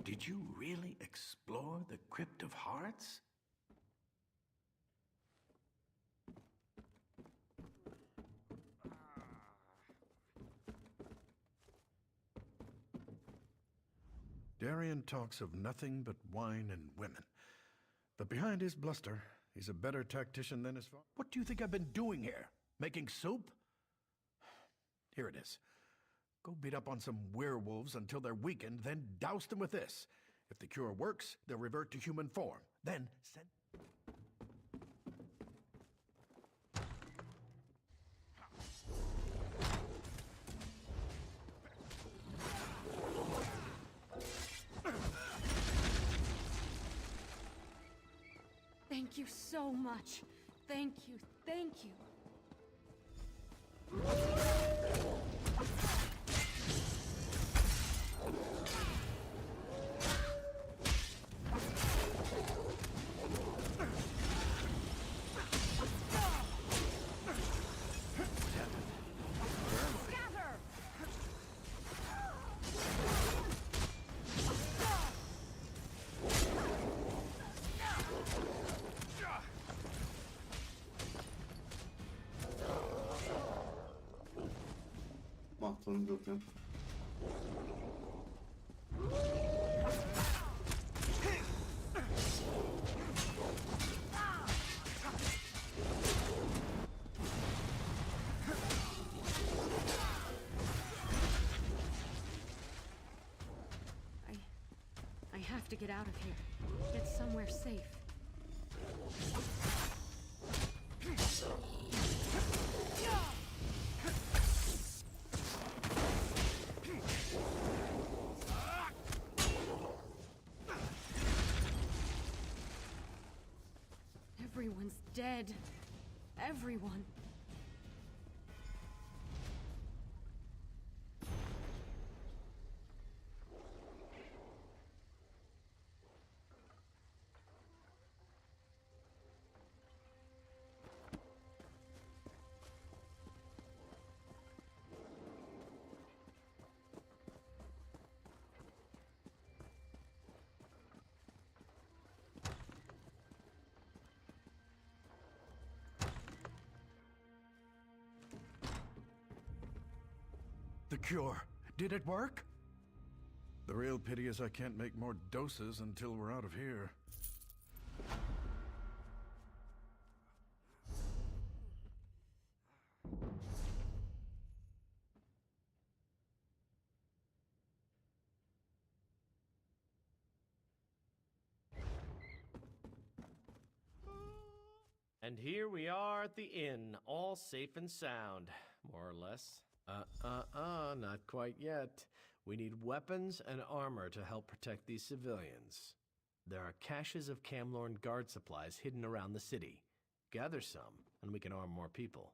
Did you really explore the Crypt of Hearts? Darian talks of nothing but wine and women. But behind his bluster, he's a better tactician than his father. What do you think I've been doing here? Making soup? Here it is. Go beat up on some werewolves until they're weakened, then douse them with this. If the cure works, they'll revert to human form. Then send... Thank you so much. Thank you, thank you. Matou, não deu tempo. have to get out of here. Get somewhere safe. Everyone's dead. Everyone. The cure. Did it work? The real pity is I can't make more doses until we're out of here. And here we are at the inn, all safe and sound, more or less. Not quite yet. We need weapons and armor to help protect these civilians. There are caches of Camlorn guard supplies hidden around the city. Gather some, and we can arm more people.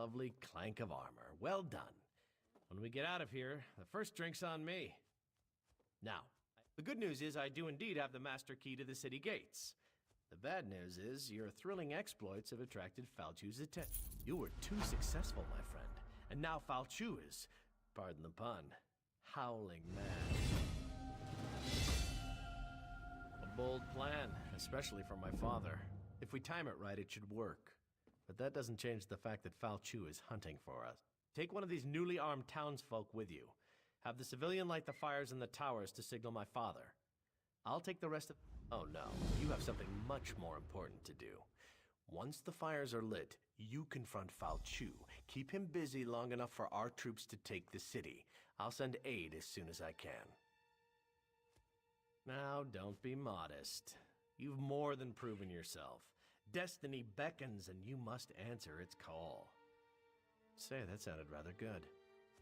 lovely clank of armor. Well done. When we get out of here, the first drink's on me. Now, the good news is I do indeed have the master key to the city gates. The bad news is your thrilling exploits have attracted Falchu's attention. You were too successful, my friend. And now Falchu is, pardon the pun, howling mad. A bold plan, especially for my father. If we time it right, it should work. But that doesn't change the fact that Falchu is hunting for us. Take one of these newly armed townsfolk with you. Have the civilian light the fires in the towers to signal my father. I'll take the rest of... Oh no, you have something much more important to do. Once the fires are lit, you confront Falchu. Keep him busy long enough for our troops to take the city. I'll send aid as soon as I can. Now, don't be modest. You've more than proven yourself. Destiny beckons and you must answer its call. Say, that sounded rather good.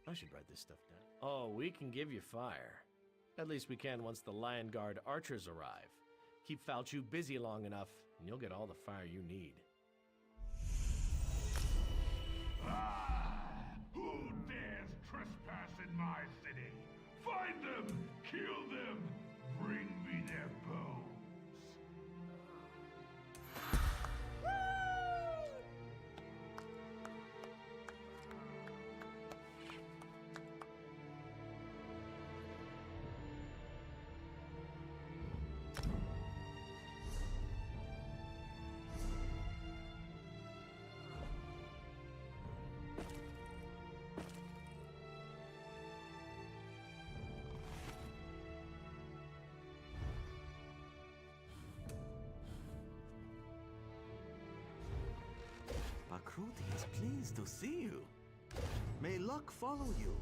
I should write this stuff down. Oh, we can give you fire. At least we can once the Lion Guard archers arrive. Keep Falchu busy long enough, and you'll get all the fire you need. Who dares trespass in my city? Find them! Kill them! Bring me their bones! Bakruti is pleased to see you. May luck follow you.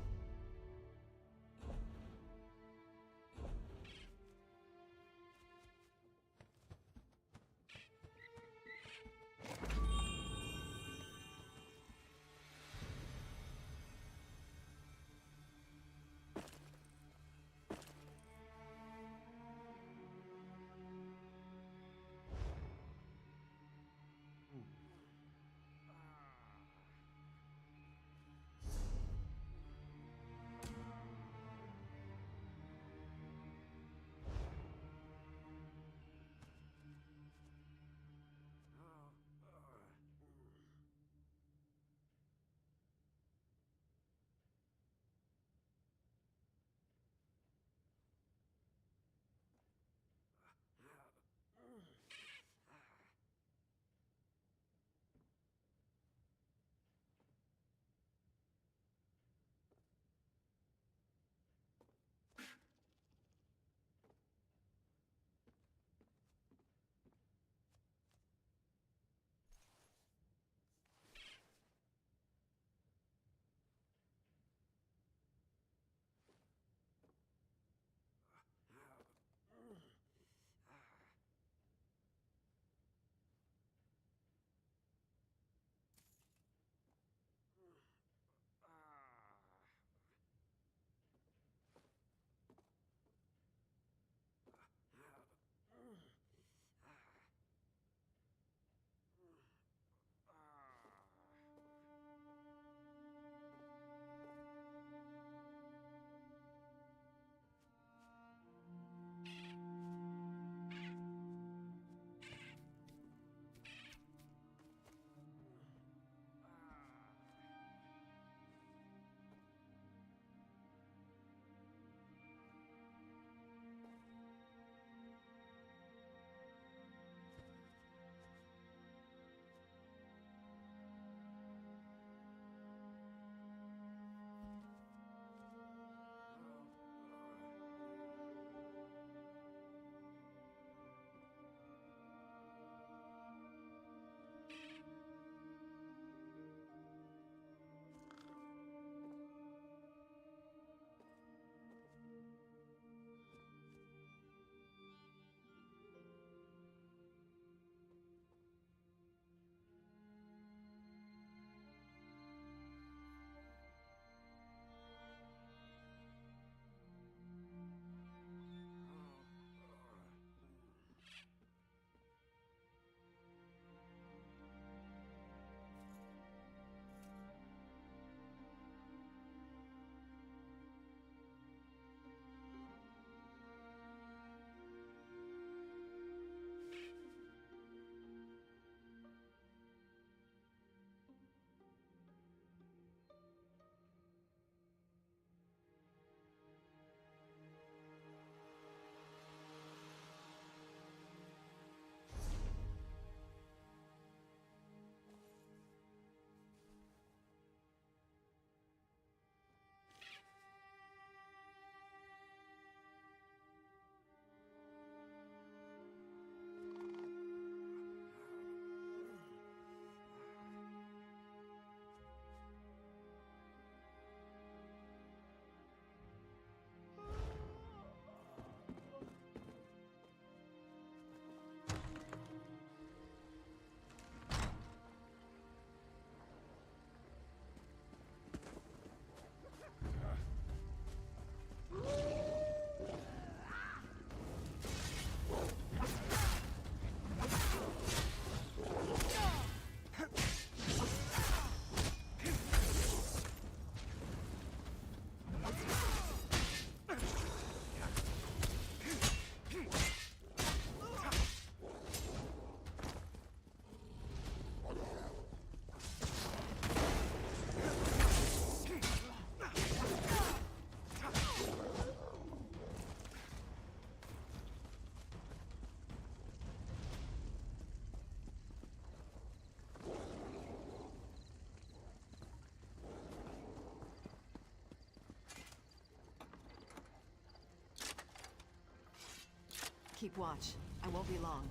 Keep watch. I won't be long.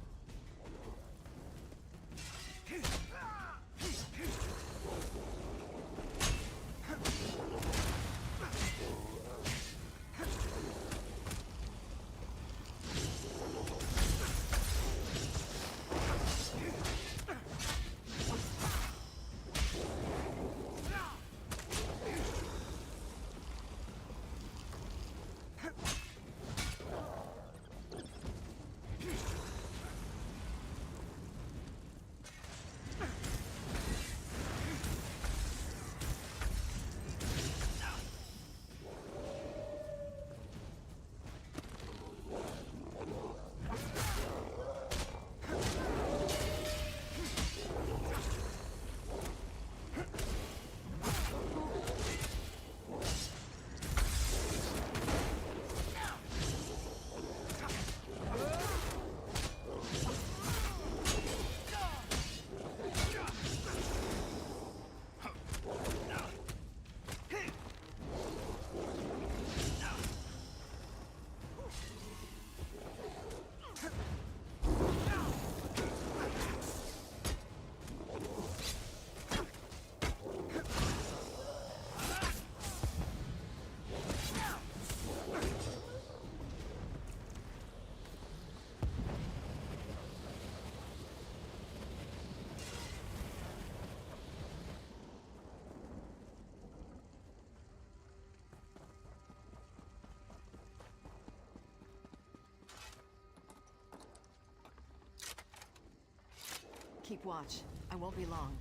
Keep watch. I won't be long.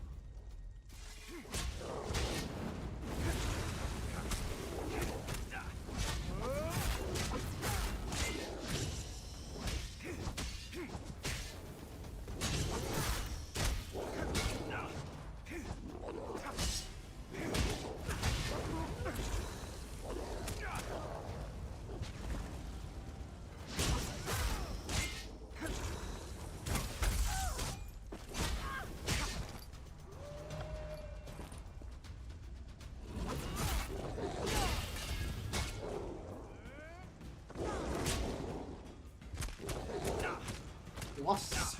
Nossa!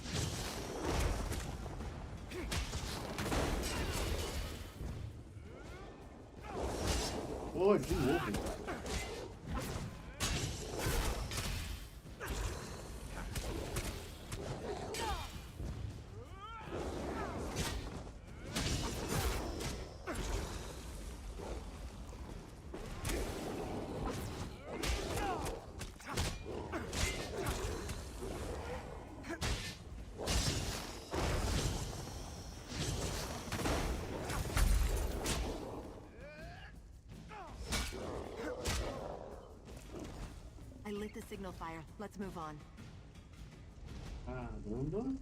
Pô, de novo. I lit the signal fire. Let's move on. Caramba.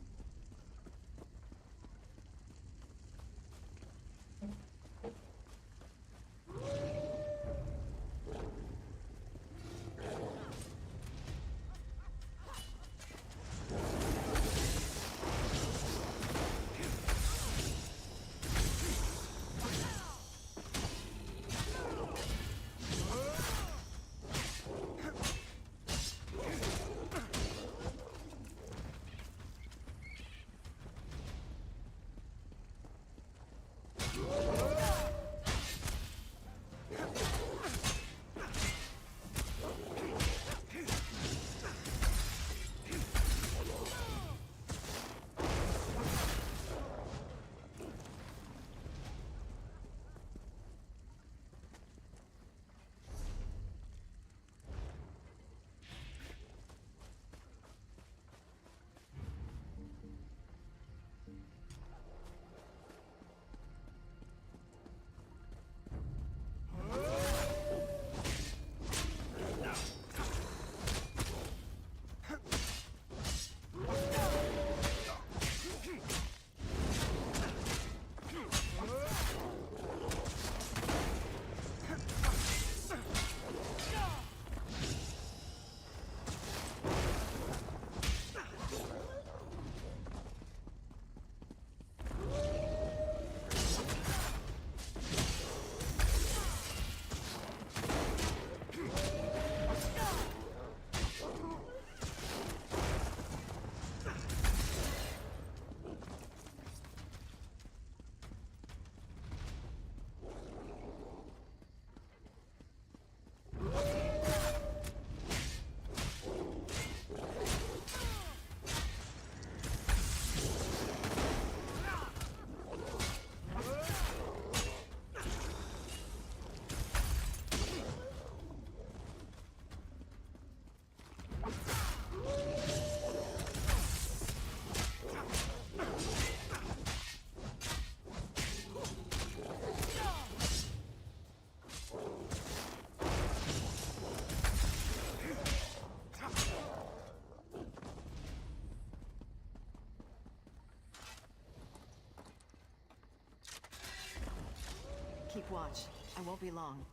watch. I won't be long.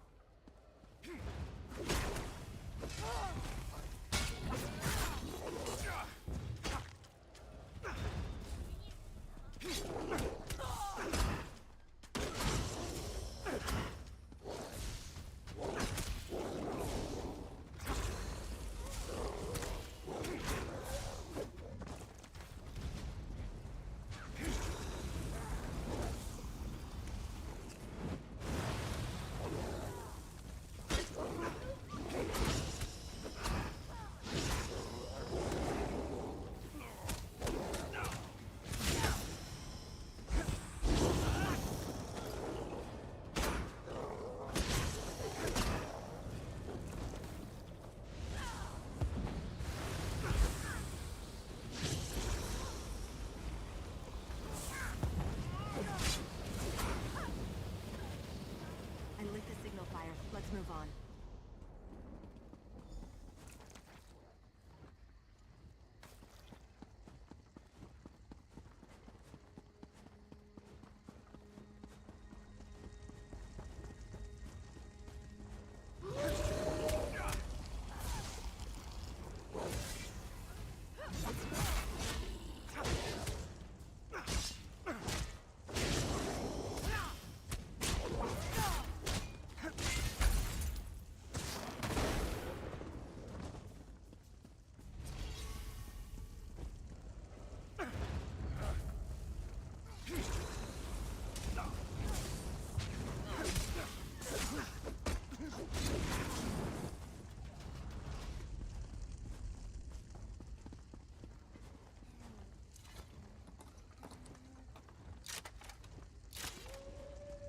Let's move on.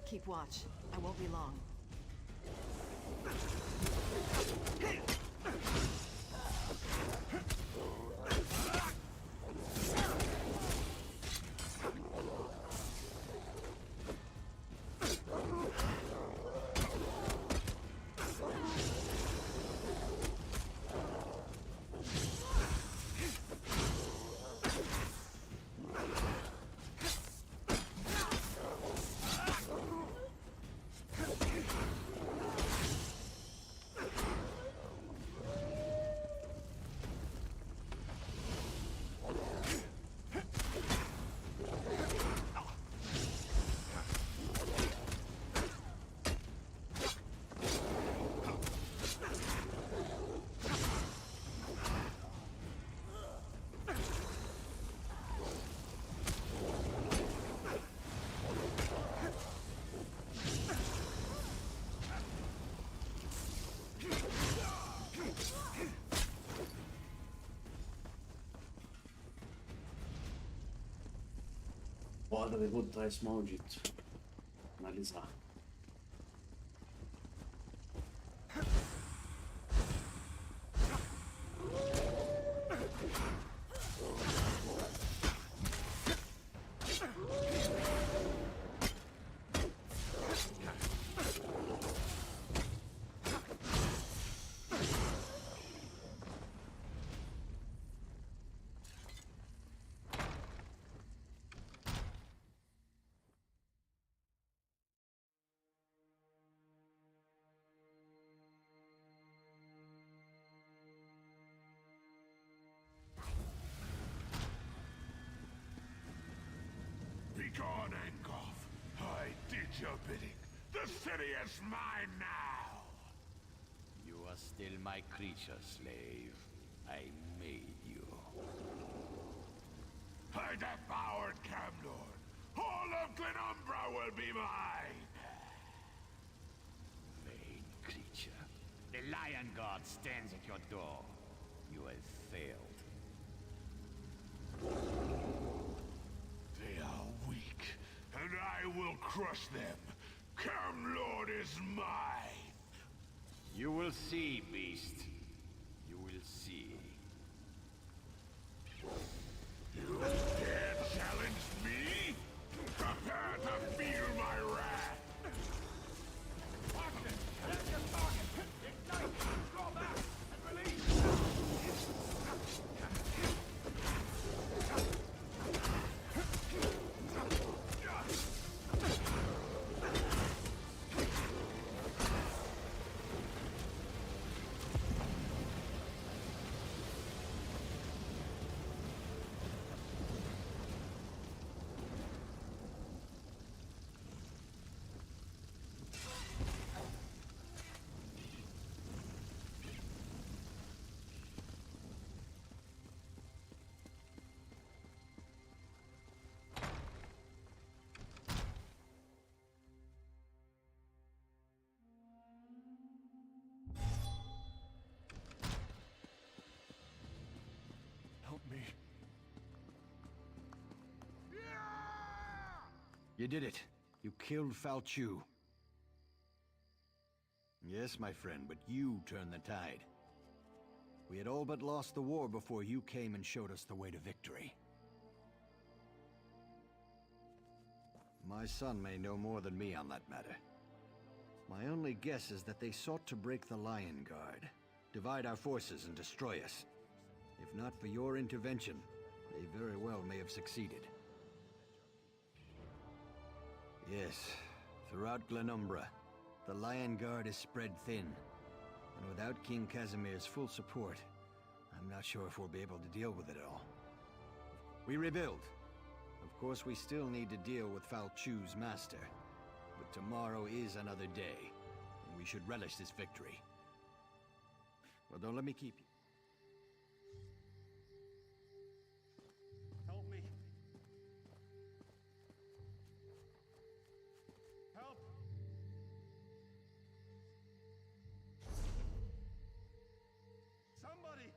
Keep watch. I won't be long. Bora derrotar esse maldito. Analisar. Begone, Angoff. I did your bidding. The city is mine now. You are still my creature, slave. I made you. I devoured Camlord. All of Glenumbra will be mine. Vain creature. The Lion God stands at your door. You have failed. They are weak, and I will crush them. Camlord is mine. You will see, beast. You will see. You dare challenge me? Prepare to feel my wrath. Watch it! That's your target! Ignite! Draw back! And release! You did it. You killed Falchu. Yes, my friend, but you turned the tide. We had all but lost the war before you came and showed us the way to victory. My son may know more than me on that matter. My only guess is that they sought to break the Lion Guard, divide our forces and destroy us. If not for your intervention, they very well may have succeeded. Yes, throughout Glenumbra, the Lion Guard is spread thin. And without King Casimir's full support, I'm not sure if we'll be able to deal with it all. We rebuild. Of course, we still need to deal with Falchu's master. But tomorrow is another day, and we should relish this victory. Well, don't let me keep you. Help me. Help! Somebody!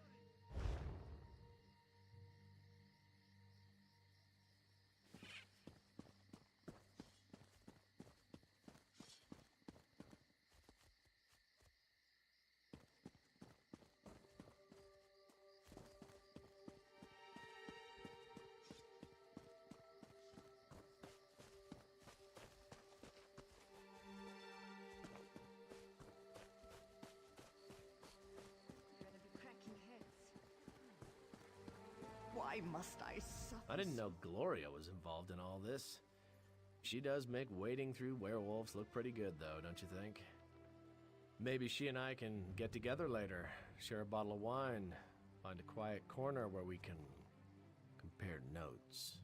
Why must I suffer? I didn't know Gloria was involved in all this. She does make wading through werewolves look pretty good, though, don't you think? Maybe she and I can get together later, share a bottle of wine, find a quiet corner where we can compare notes.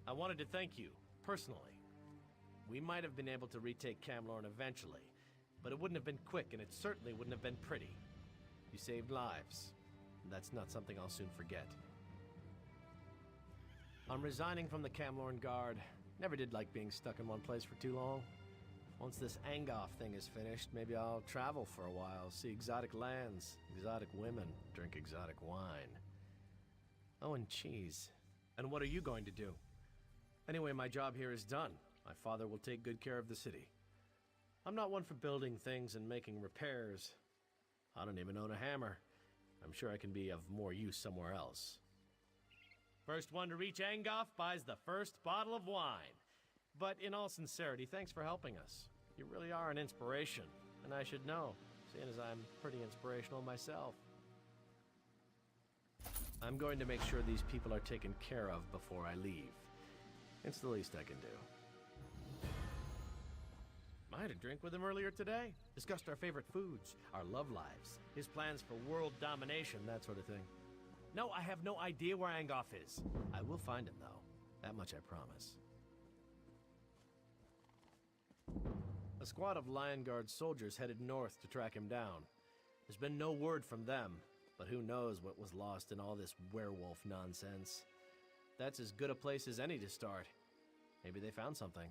I wanted to thank you, personally. We might have been able to retake Camlorn eventually, but it wouldn't have been quick, and it certainly wouldn't have been pretty. You saved lives. That's not something I'll soon forget. I'm resigning from the Camlorn Guard. Never did like being stuck in one place for too long. Once this Angoff thing is finished, maybe I'll travel for a while, see exotic lands, exotic women, drink exotic wine. Oh, and cheese. And what are you going to do? Anyway, my job here is done. My father will take good care of the city. I'm not one for building things and making repairs. I don't even own a hammer. I'm sure I can be of more use somewhere else. First one to reach Angoff buys the first bottle of wine. But in all sincerity, thanks for helping us. You really are an inspiration, and I should know, seeing as I'm pretty inspirational myself. I'm going to make sure these people are taken care of before I leave. It's the least I can do. I had a drink with him earlier today. Discussed our favorite foods, our love lives, his plans for world domination, that sort of thing. No, I have no idea where Angoff is. I will find him, though. That much I promise. A squad of Lion Guard soldiers headed north to track him down. There's been no word from them, but who knows what was lost in all this werewolf nonsense. That's as good a place as any to start. Maybe they found something.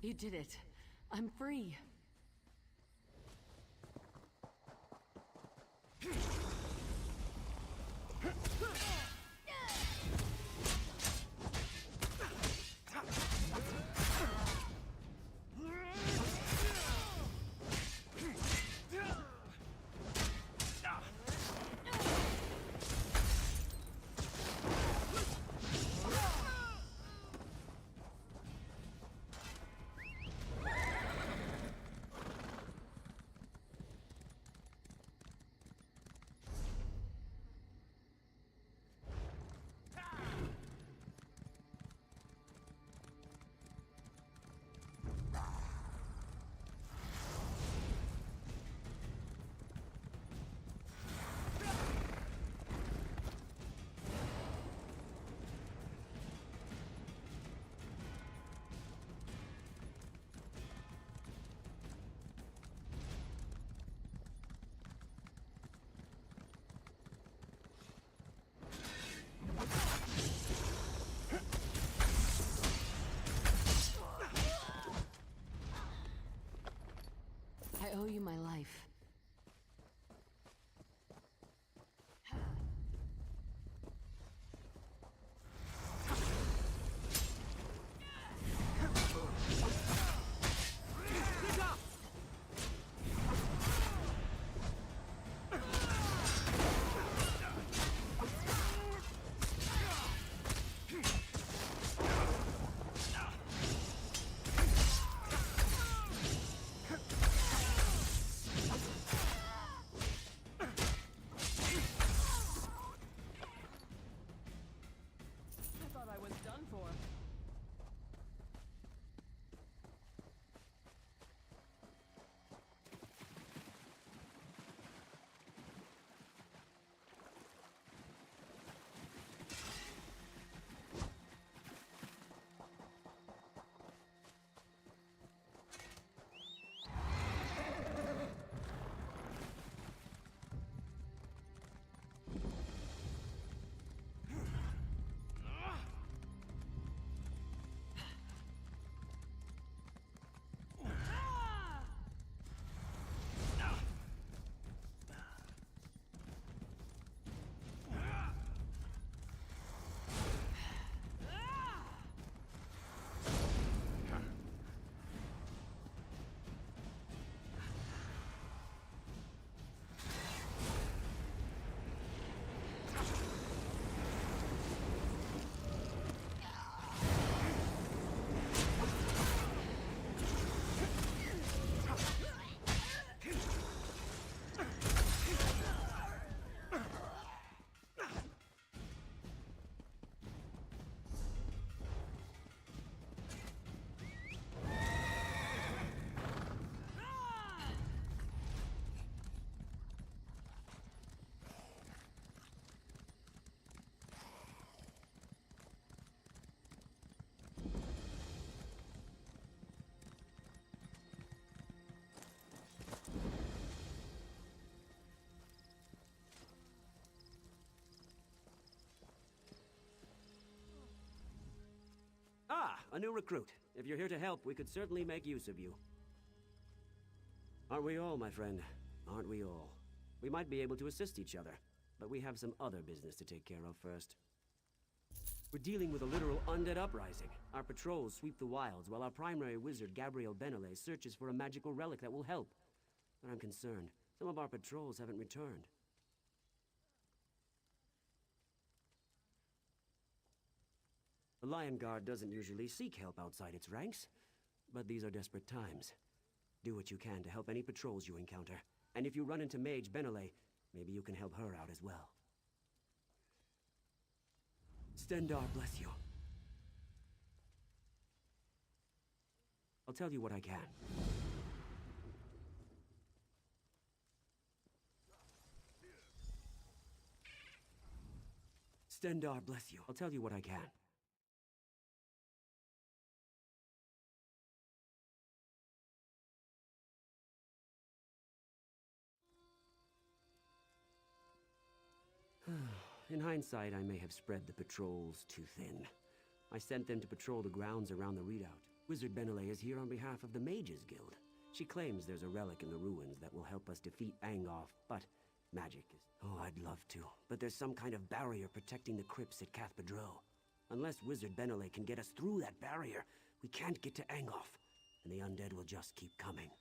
You did it. I'm free. I owe you my life. Ah, a new recruit. If you're here to help, we could certainly make use of you. Aren't we all, my friend? Aren't we all? We might be able to assist each other, but we have some other business to take care of first. We're dealing with a literal undead uprising. Our patrols sweep the wilds, while our primary wizard, Gabriel Benele, searches for a magical relic that will help. But I'm concerned. Some of our patrols haven't returned. The Lion Guard doesn't usually seek help outside its ranks, but these are desperate times. Do what you can to help any patrols you encounter. And if you run into Mage Benele, maybe you can help her out as well. Stendar bless you. I'll tell you what I can. Stendar bless you. I'll tell you what I can. In hindsight, I may have spread the patrols too thin. I sent them to patrol the grounds around the redoubt. Wizard Benelay is here on behalf of the Mages Guild. She claims there's a relic in the ruins that will help us defeat Angoff, but magic is... Oh, I'd love to, but there's some kind of barrier protecting the crypts at Cathedral. Unless Wizard Benelay can get us through that barrier, we can't get to Angoff, and the undead will just keep coming.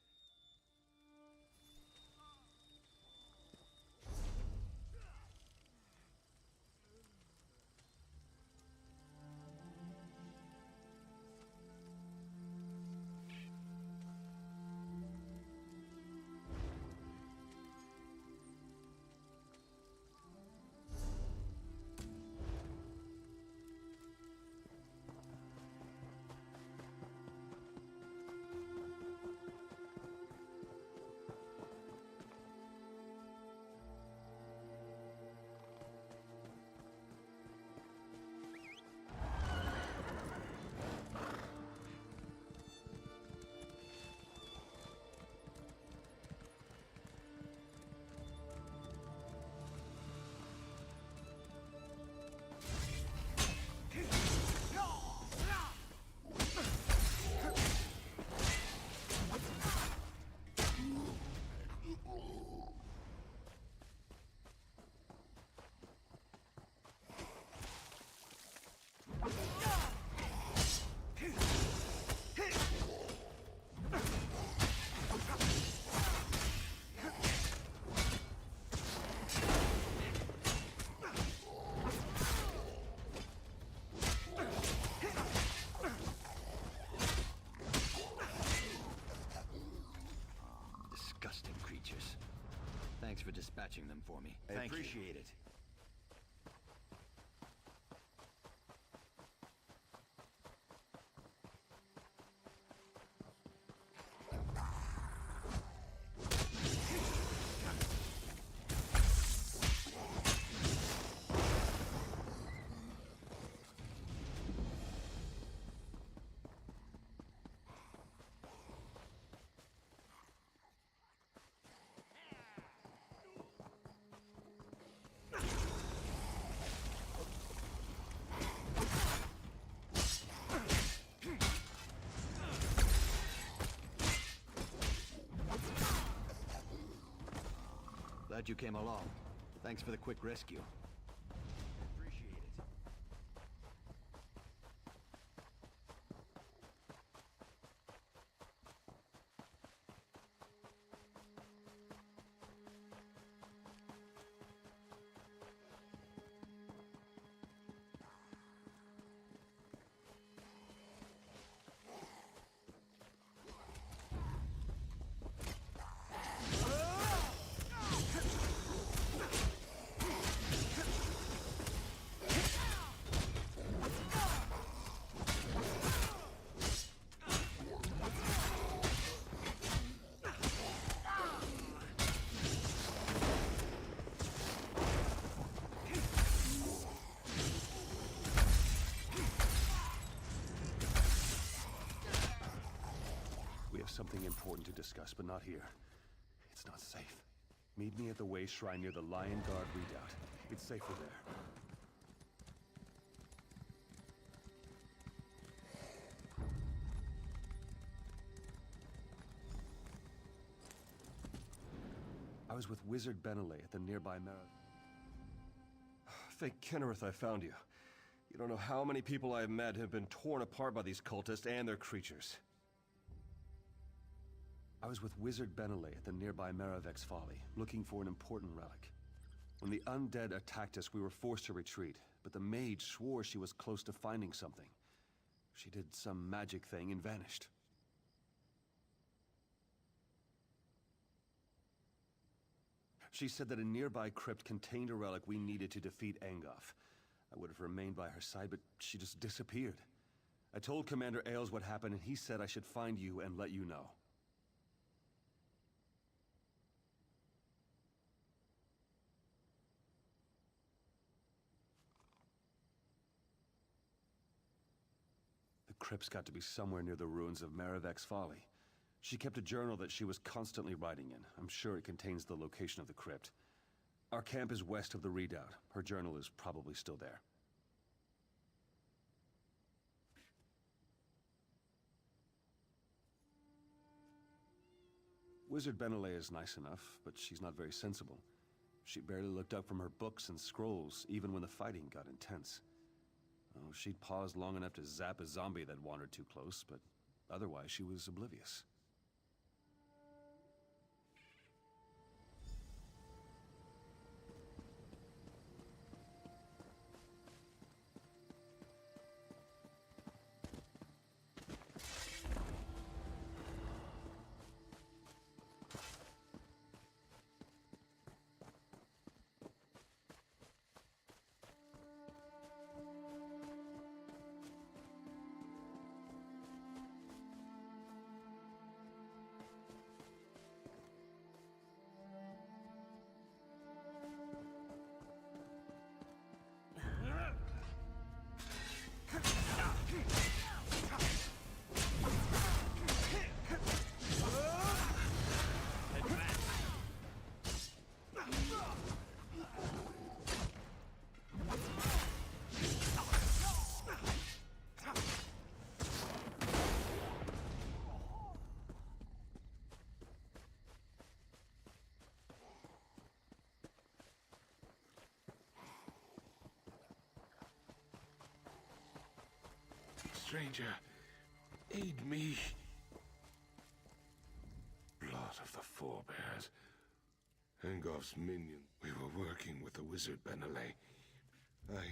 Thanks for dispatching them for me. I appreciate it. Glad you came along. Thanks for the quick rescue. Appreciate it. Something important to discuss, but not here. It's not safe. Meet me at the Way Shrine near the Lion Guard redoubt. It's safer there. I was with Wizard Benelay at the nearby Mara. Thank Kennereth I found you. You don't know how many people I've met have been torn apart by these cultists and their creatures. I was with Wizard Benelay at the nearby Maravex Folly, looking for an important relic. When the undead attacked us, we were forced to retreat, but the mage swore she was close to finding something. She did some magic thing and vanished. She said that a nearby crypt contained a relic we needed to defeat Angoff. I would have remained by her side, but she just disappeared. I told Commander Ailes what happened, and he said I should find you and let you know. The crypt's got to be somewhere near the ruins of Maravex Folly. She kept a journal that she was constantly writing in. I'm sure it contains the location of the crypt. Our camp is west of the redoubt. Her journal is probably still there. Wizard Benelay is nice enough, but she's not very sensible. She barely looked up from her books and scrolls, even when the fighting got intense. Oh, she'd paused long enough to zap a zombie that wandered too close, but otherwise she was oblivious. Stranger, aid me. Blood of the forebears. Engolf's minion. We were working with the wizard Benelay. I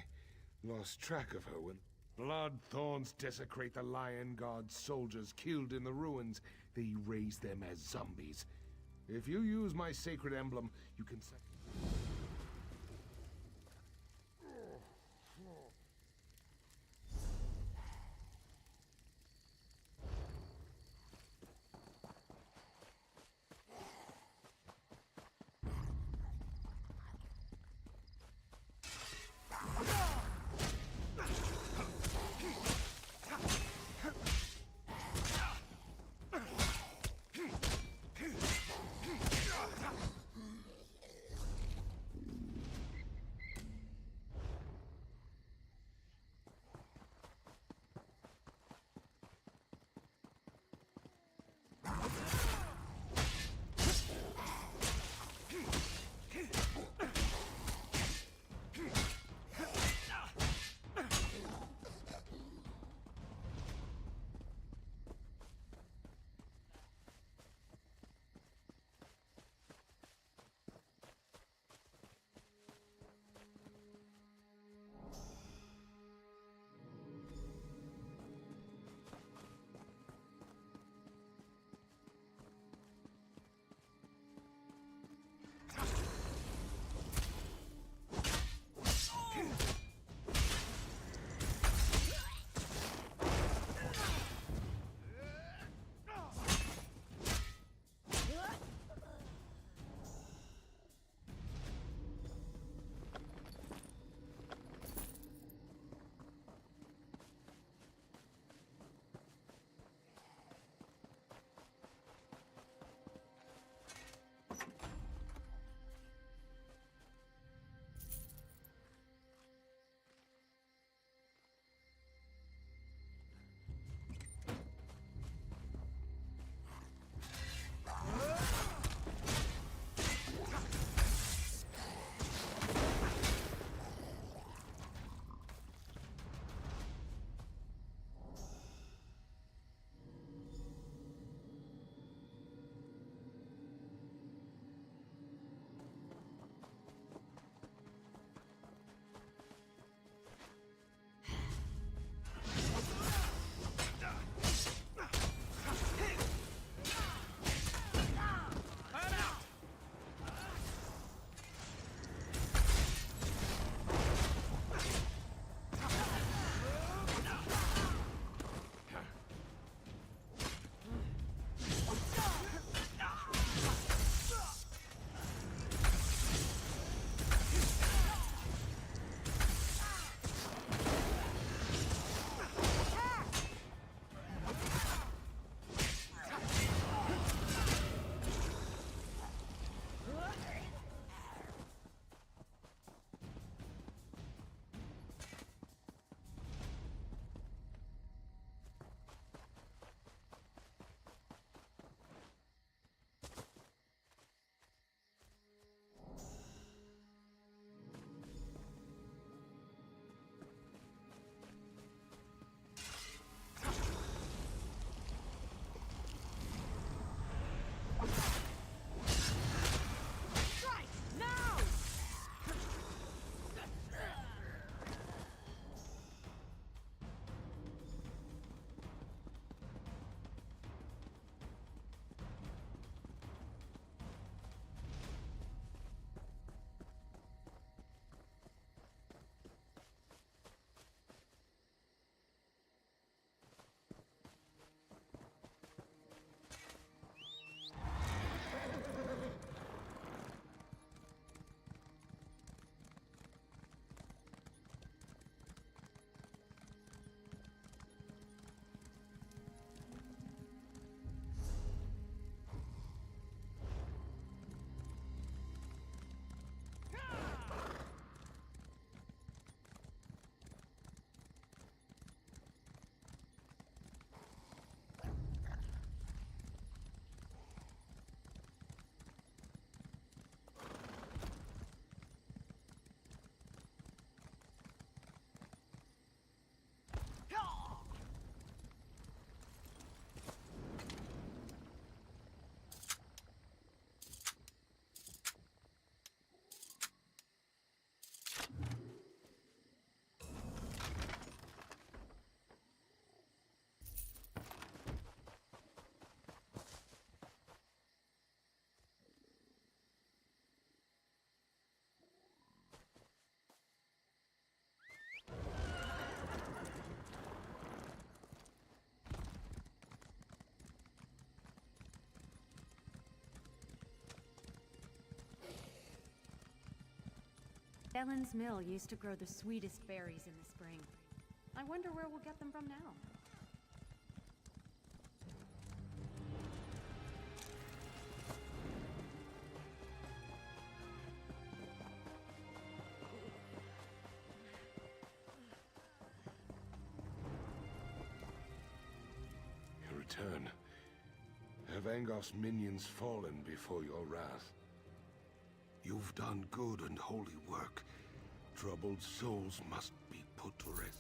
lost track of her when blood thorns desecrate the Lion God's soldiers killed in the ruins. They raise them as zombies. If you use my sacred emblem, you can set... Ellen's mill used to grow the sweetest berries in the spring. I wonder where we'll get them from now. You return. Have Angof's minions fallen before your wrath? You've done good and holy work. Troubled souls must be put to rest.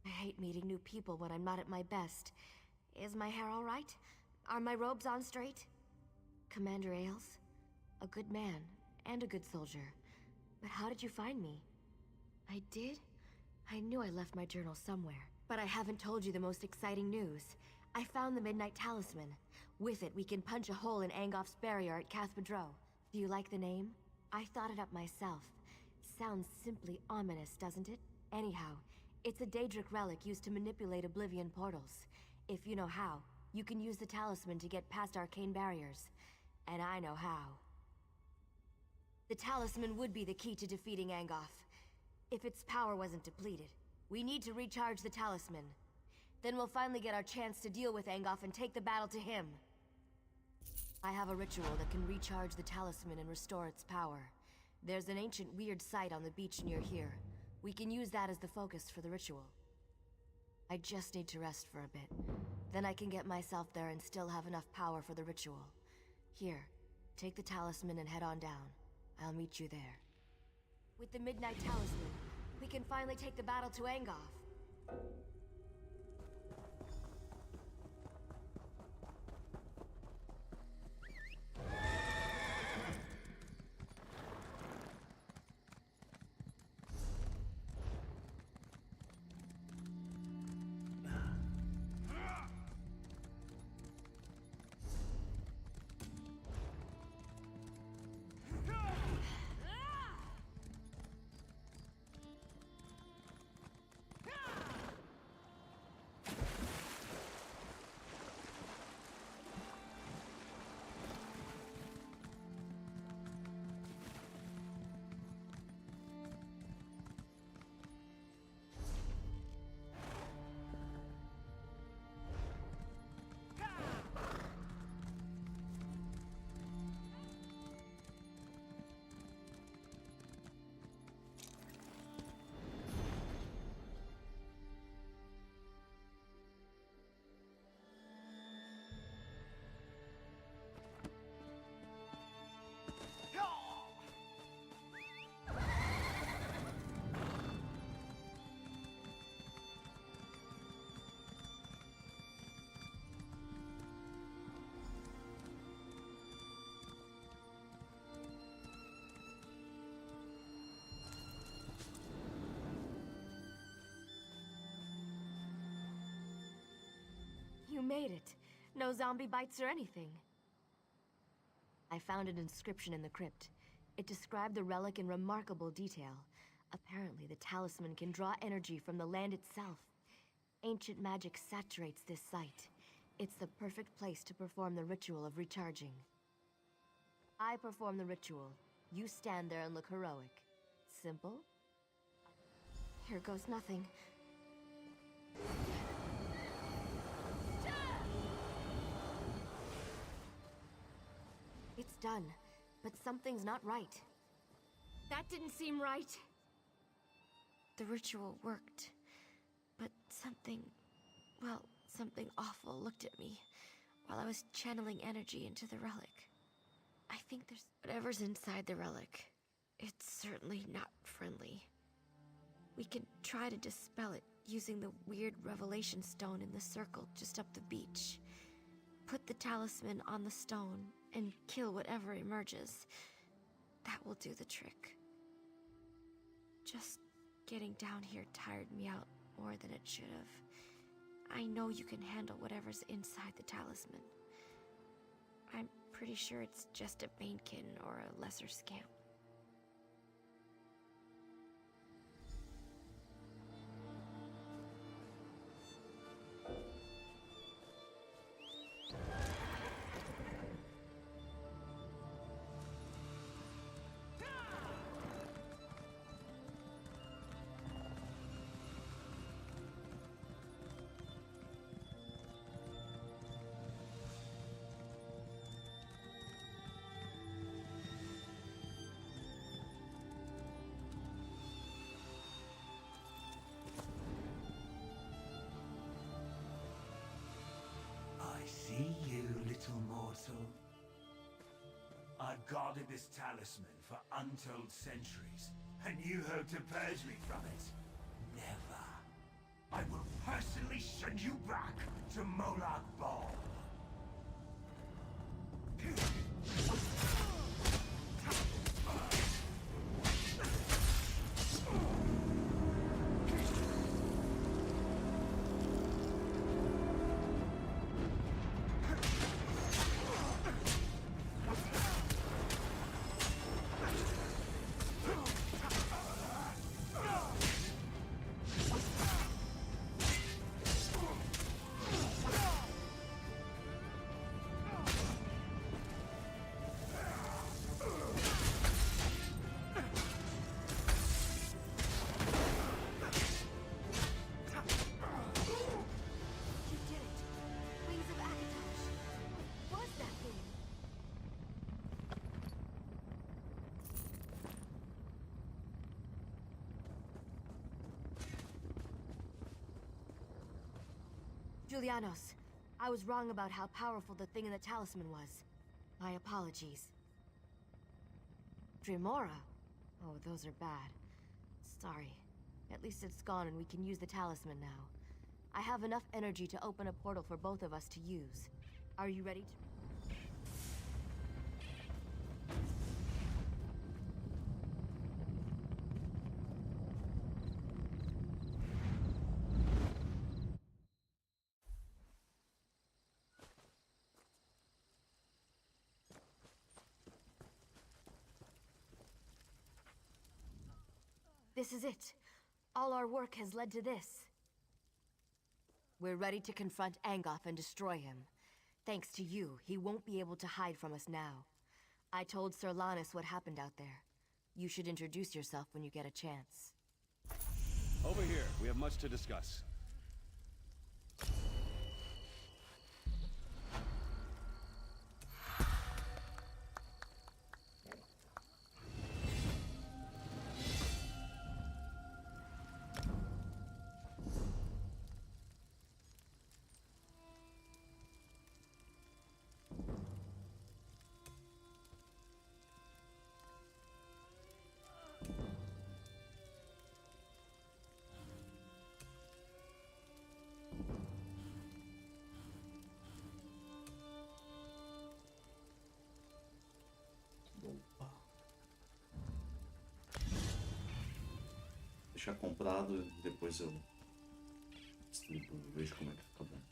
I hate meeting new people when I'm not at my best. Is my hair all right? Are my robes on straight? Commander Ailes? A good man, and a good soldier. But how did you find me? I did? I knew I left my journal somewhere. But I haven't told you the most exciting news. I found the Midnight Talisman. With it, we can punch a hole in Angof's barrier at Cathedral. Do you like the name? I thought it up myself. Sounds simply ominous, doesn't it? Anyhow, it's a Daedric relic used to manipulate Oblivion portals. If you know how, you can use the talisman to get past arcane barriers. And I know how. The talisman would be the key to defeating Angof. If its power wasn't depleted. We need to recharge the talisman. Then we'll finally get our chance to deal with Angof and take the battle to him. I have a ritual that can recharge the talisman and restore its power. There's an ancient weird site on the beach near here. We can use that as the focus for the ritual. I just need to rest for a bit. Then I can get myself there and still have enough power for the ritual. Here, take the talisman and head on down. I'll meet you there. With the Midnight Talisman, we can finally take the battle to Angof. You made it. No zombie bites or anything. I found an inscription in the crypt. It described the relic in remarkable detail. Apparently, the talisman can draw energy from the land itself. Ancient magic saturates this site. It's the perfect place to perform the ritual of recharging. I perform the ritual. You stand there and look heroic. Simple? Here goes nothing. It's done, but something's not right. That didn't seem right. The ritual worked, but something awful looked at me while I was channeling energy into the relic. I think there's whatever's inside the relic. It's certainly not friendly. We can try to dispel it using the weird revelation stone in the circle just up the beach. Put the talisman on the stone and kill whatever emerges. That will do the trick. Just getting down here tired me out more than it should have. I know you can handle whatever's inside the talisman. I'm pretty sure it's just a Banekin or a lesser scamp. I see you, little mortal. I've guarded this talisman for untold centuries, and you hope to purge me from it? Never. I will personally send you back to Molag Bal. Julianos, I was wrong about how powerful the thing in the talisman was. My apologies. Dremora? Oh, those are bad. Sorry. At least it's gone and we can use the talisman now. I have enough energy to open a portal for both of us to use. Are you ready to... This is it. All our work has led to this. We're ready to confront Angoth and destroy him. Thanks to you, he won't be able to hide from us now. I told Sir Lannis what happened out there. You should introduce yourself when you get a chance. Over here, we have much to discuss. Deixar comprado e depois eu vejo como é que fica bom.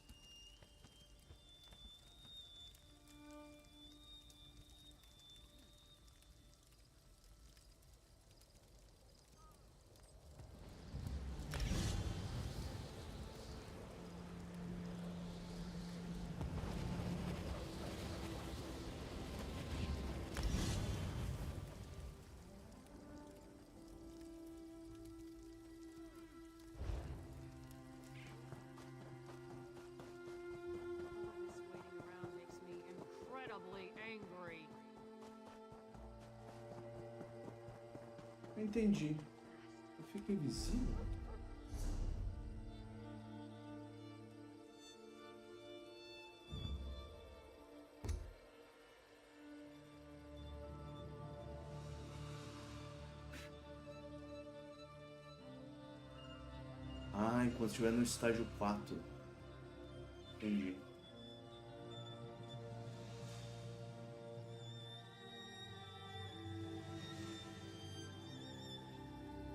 Angry. Entendi. Eu fico invisível? Ah, enquanto estiver no estágio 4. Entendi.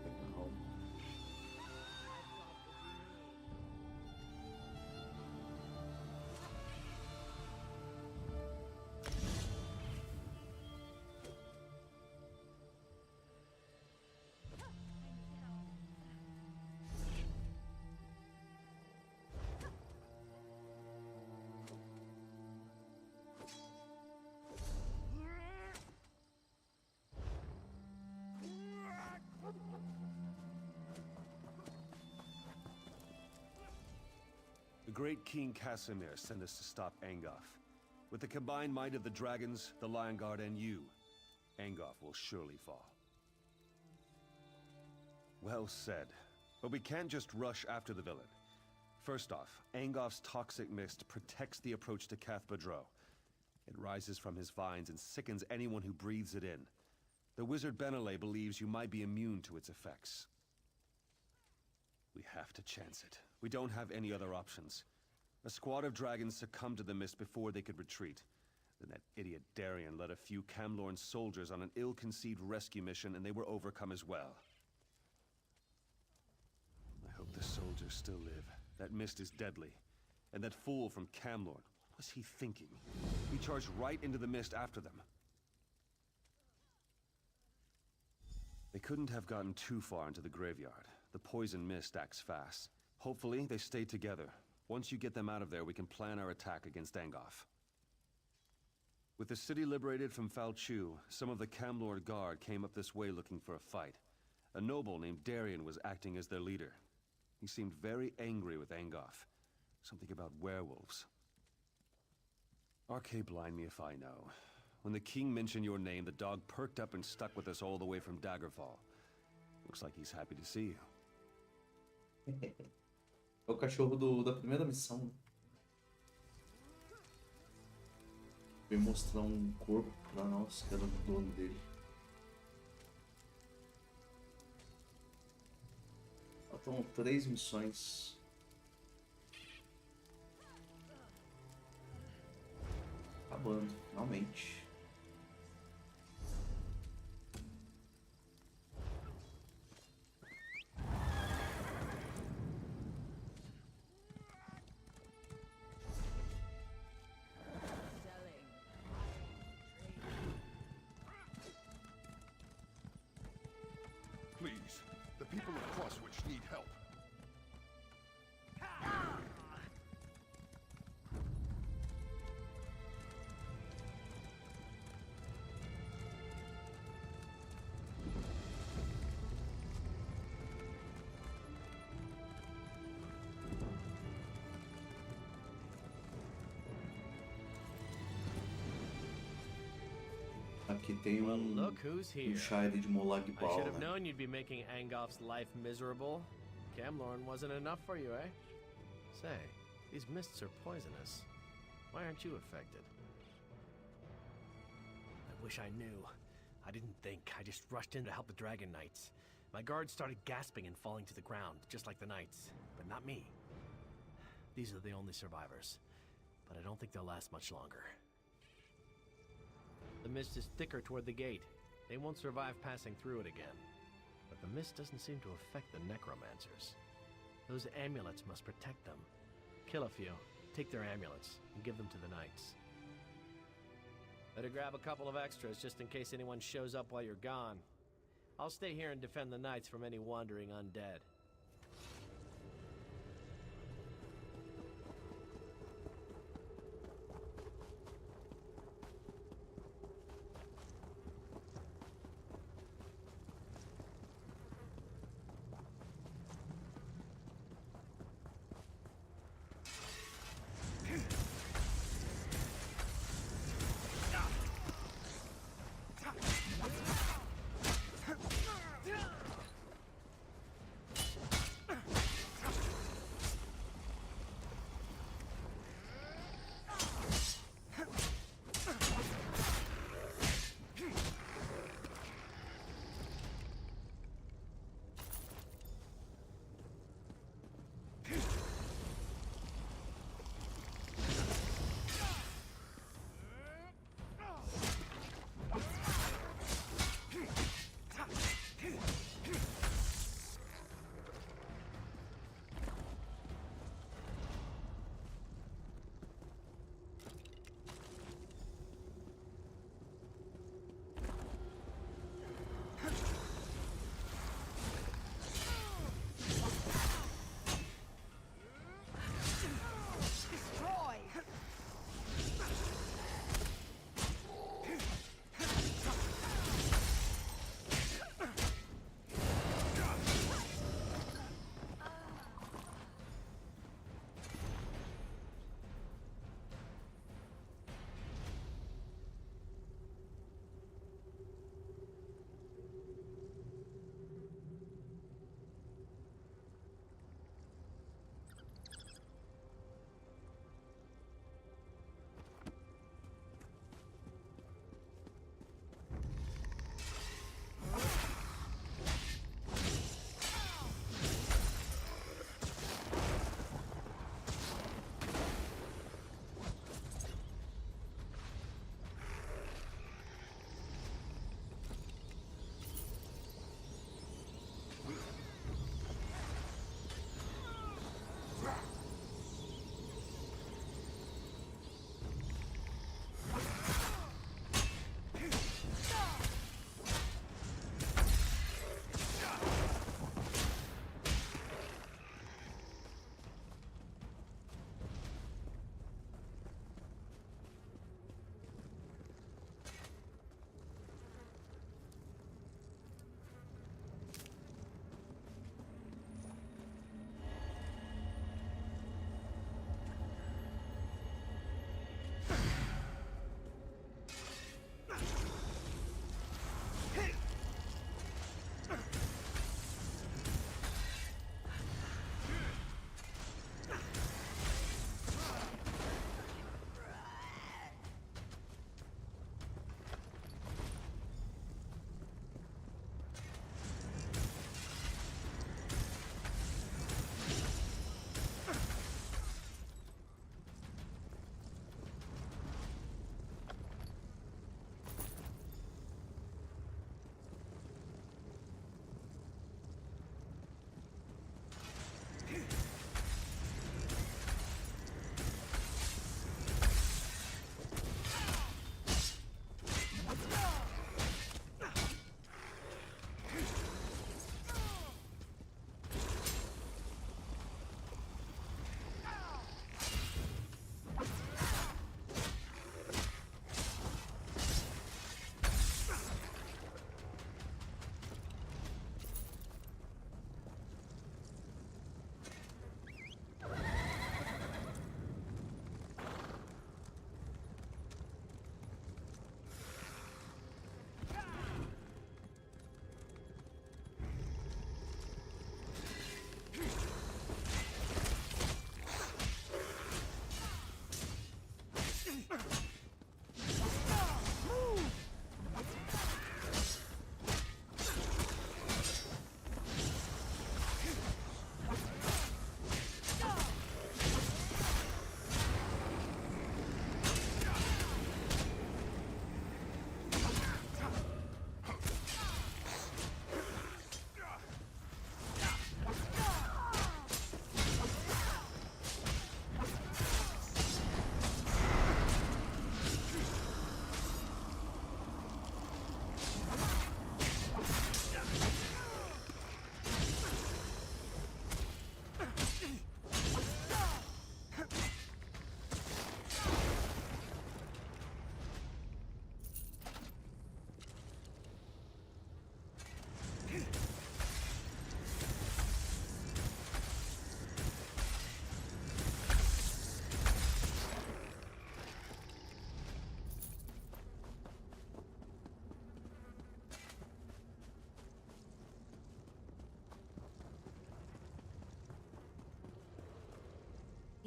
Legal. The great King Casimir sent us to stop Angoff. With the combined might of the dragons, the Lion Guard, and you, Angoff will surely fall. Well said. But we can't just rush after the villain. First off, Angoff's toxic mist protects the approach to Cath Badro. It rises from his vines and sickens anyone who breathes it in. The wizard Benelay believes you might be immune to its effects. We have to chance it. We don't have any other options. A squad of dragons succumbed to the mist before they could retreat. Then that idiot Darien led a few Camlorn soldiers on an ill-conceived rescue mission, and they were overcome as well. I hope the soldiers still live. That mist is deadly. And that fool from Camlorn, what was he thinking? He charged right into the mist after them. They couldn't have gotten too far into the graveyard. The poison mist acts fast. Hopefully, they stay together. Once you get them out of there, we can plan our attack against Angoff. With the city liberated from Falchu, some of the Camlord Guard came up this way looking for a fight. A noble named Darien was acting as their leader. He seemed very angry with Angoff. Something about werewolves. Arcade blind me if I know. When the king mentioned your name, the dog perked up and stuck with us all the way from Daggerfall. Looks like he's happy to see you. É o cachorro da primeira missão, né? Veio mostrar um corpo pra nós, que era do dono dele. Faltam 3 missões. Acabando, finalmente. Please, the people of Crosswitch need help. Aqui tem Look who's here. Shire de Molag I Bal, should have né? known you'd be making Angoff's life miserable. Camlorn wasn't enough for you, eh? Say, these mists are poisonous. Why aren't you affected? I wish I knew. I didn't think. I just rushed in to help the Dragon Knights. My guards started gasping and falling to the ground, just like the Knights. But not me. These are the only survivors. But I don't think they'll last much longer. The mist is thicker toward the gate. They won't survive passing through it again. But the mist doesn't seem to affect the necromancers. Those amulets must protect them. Kill a few, take their amulets, and give them to the knights. Better grab a couple of extras just in case anyone shows up while you're gone. I'll stay here and defend the knights from any wandering undead.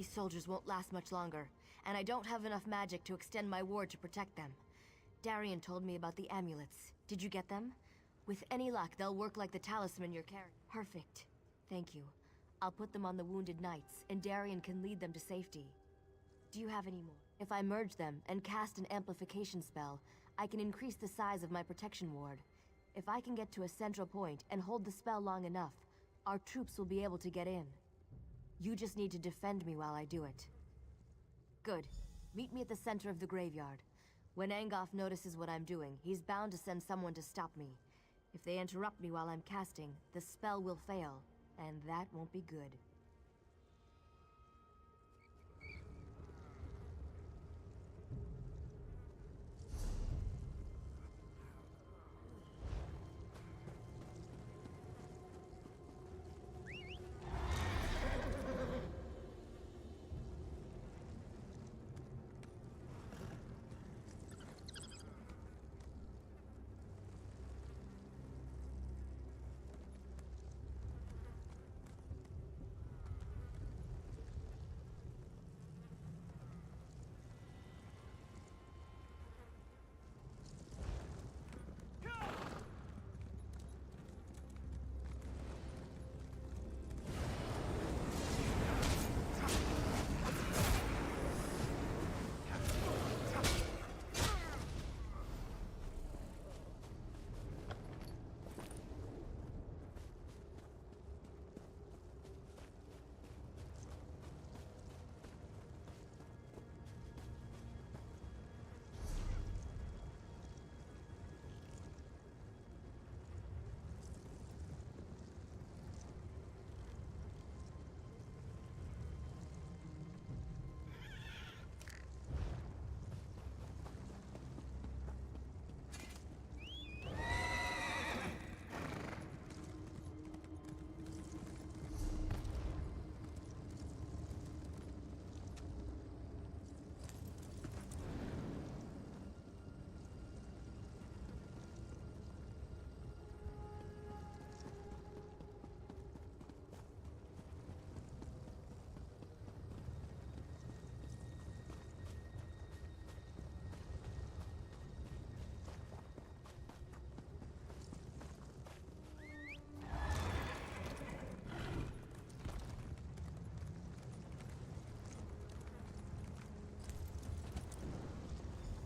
These soldiers won't last much longer, and I don't have enough magic to extend my ward to protect them. Darian told me about the amulets. Did you get them? With any luck, they'll work like the talisman you're carrying. Perfect. Thank you. I'll put them on the wounded knights, and Darian can lead them to safety. Do you have any more? If I merge them and cast an amplification spell, I can increase the size of my protection ward. If I can get to a central point and hold the spell long enough, our troops will be able to get in. You just need to defend me while I do it. Good. Meet me at the center of the graveyard. When Angoff notices what I'm doing, he's bound to send someone to stop me. If they interrupt me while I'm casting, the spell will fail, and that won't be good.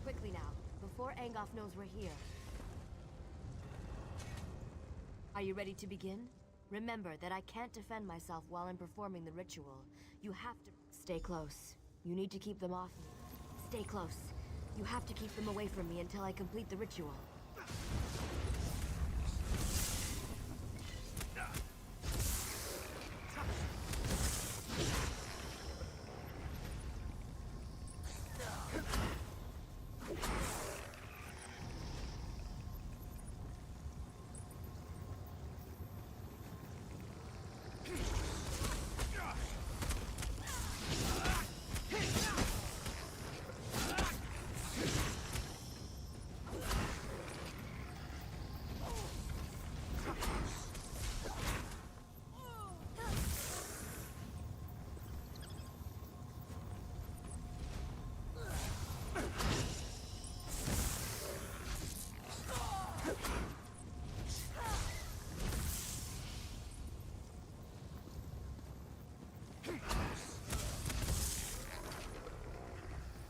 Quickly now, before Angoff knows we're here. Are you ready to begin? Remember that I can't defend myself while I'm performing the ritual. You have to... Stay close. You need to keep them off me. Stay close. You have to keep them away from me until I complete the ritual.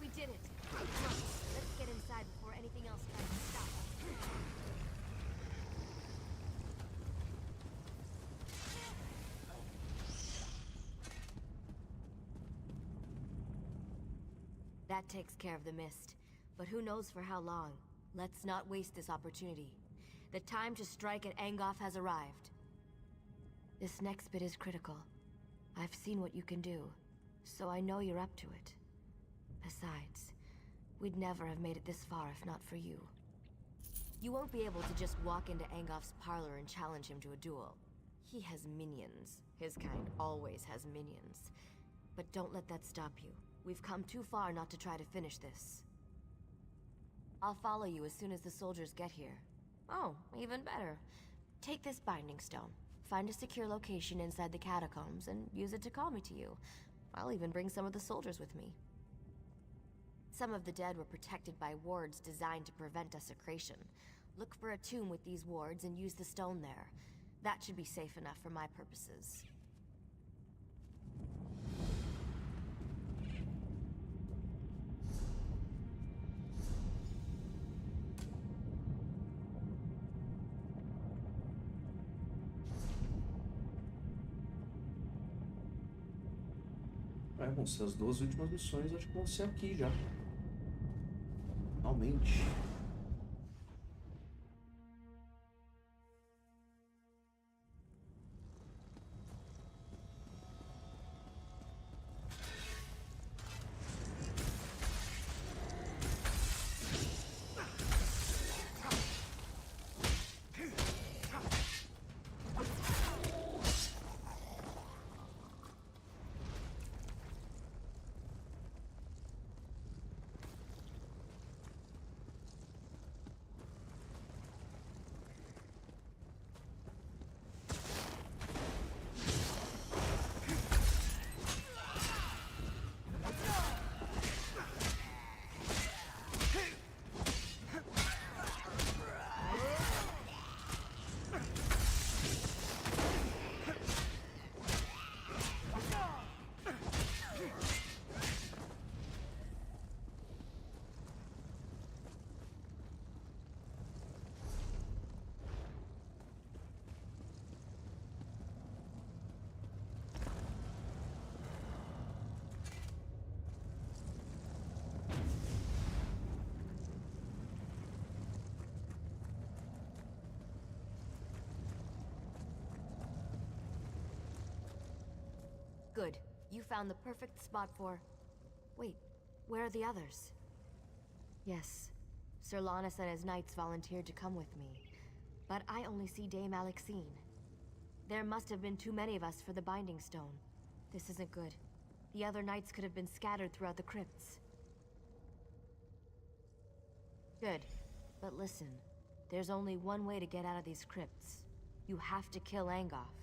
We did it! Come on, let's get inside before anything else tries to stop us. That takes care of the mist. But who knows for how long? Let's not waste this opportunity. The time to strike at Angoff has arrived. This next bit is critical. I've seen what you can do, so I know you're up to it. Besides, we'd never have made it this far if not for you. You won't be able to just walk into Angoff's parlor and challenge him to a duel. He has minions. His kind always has minions. But don't let that stop you. We've come too far not to try to finish this. I'll follow you as soon as the soldiers get here. Oh, even better. Take this binding stone. Find a secure location inside the catacombs and use it to call me to you. I'll even bring some of the soldiers with me. Some of the dead were protected by wards designed to prevent desecration. Look for a tomb with these wards and use the stone there. That should be safe enough for my purposes. Vão ser as duas últimas missões, acho que vão ser aqui já. Finalmente. Good. You found the perfect spot for... Wait, where are the others? Yes, Sir Lannis and his knights volunteered to come with me. But I only see Dame Alexine. There must have been too many of us for the Binding Stone. This isn't good. The other knights could have been scattered throughout the crypts. Good. But listen, there's only one way to get out of these crypts. You have to kill Angoff.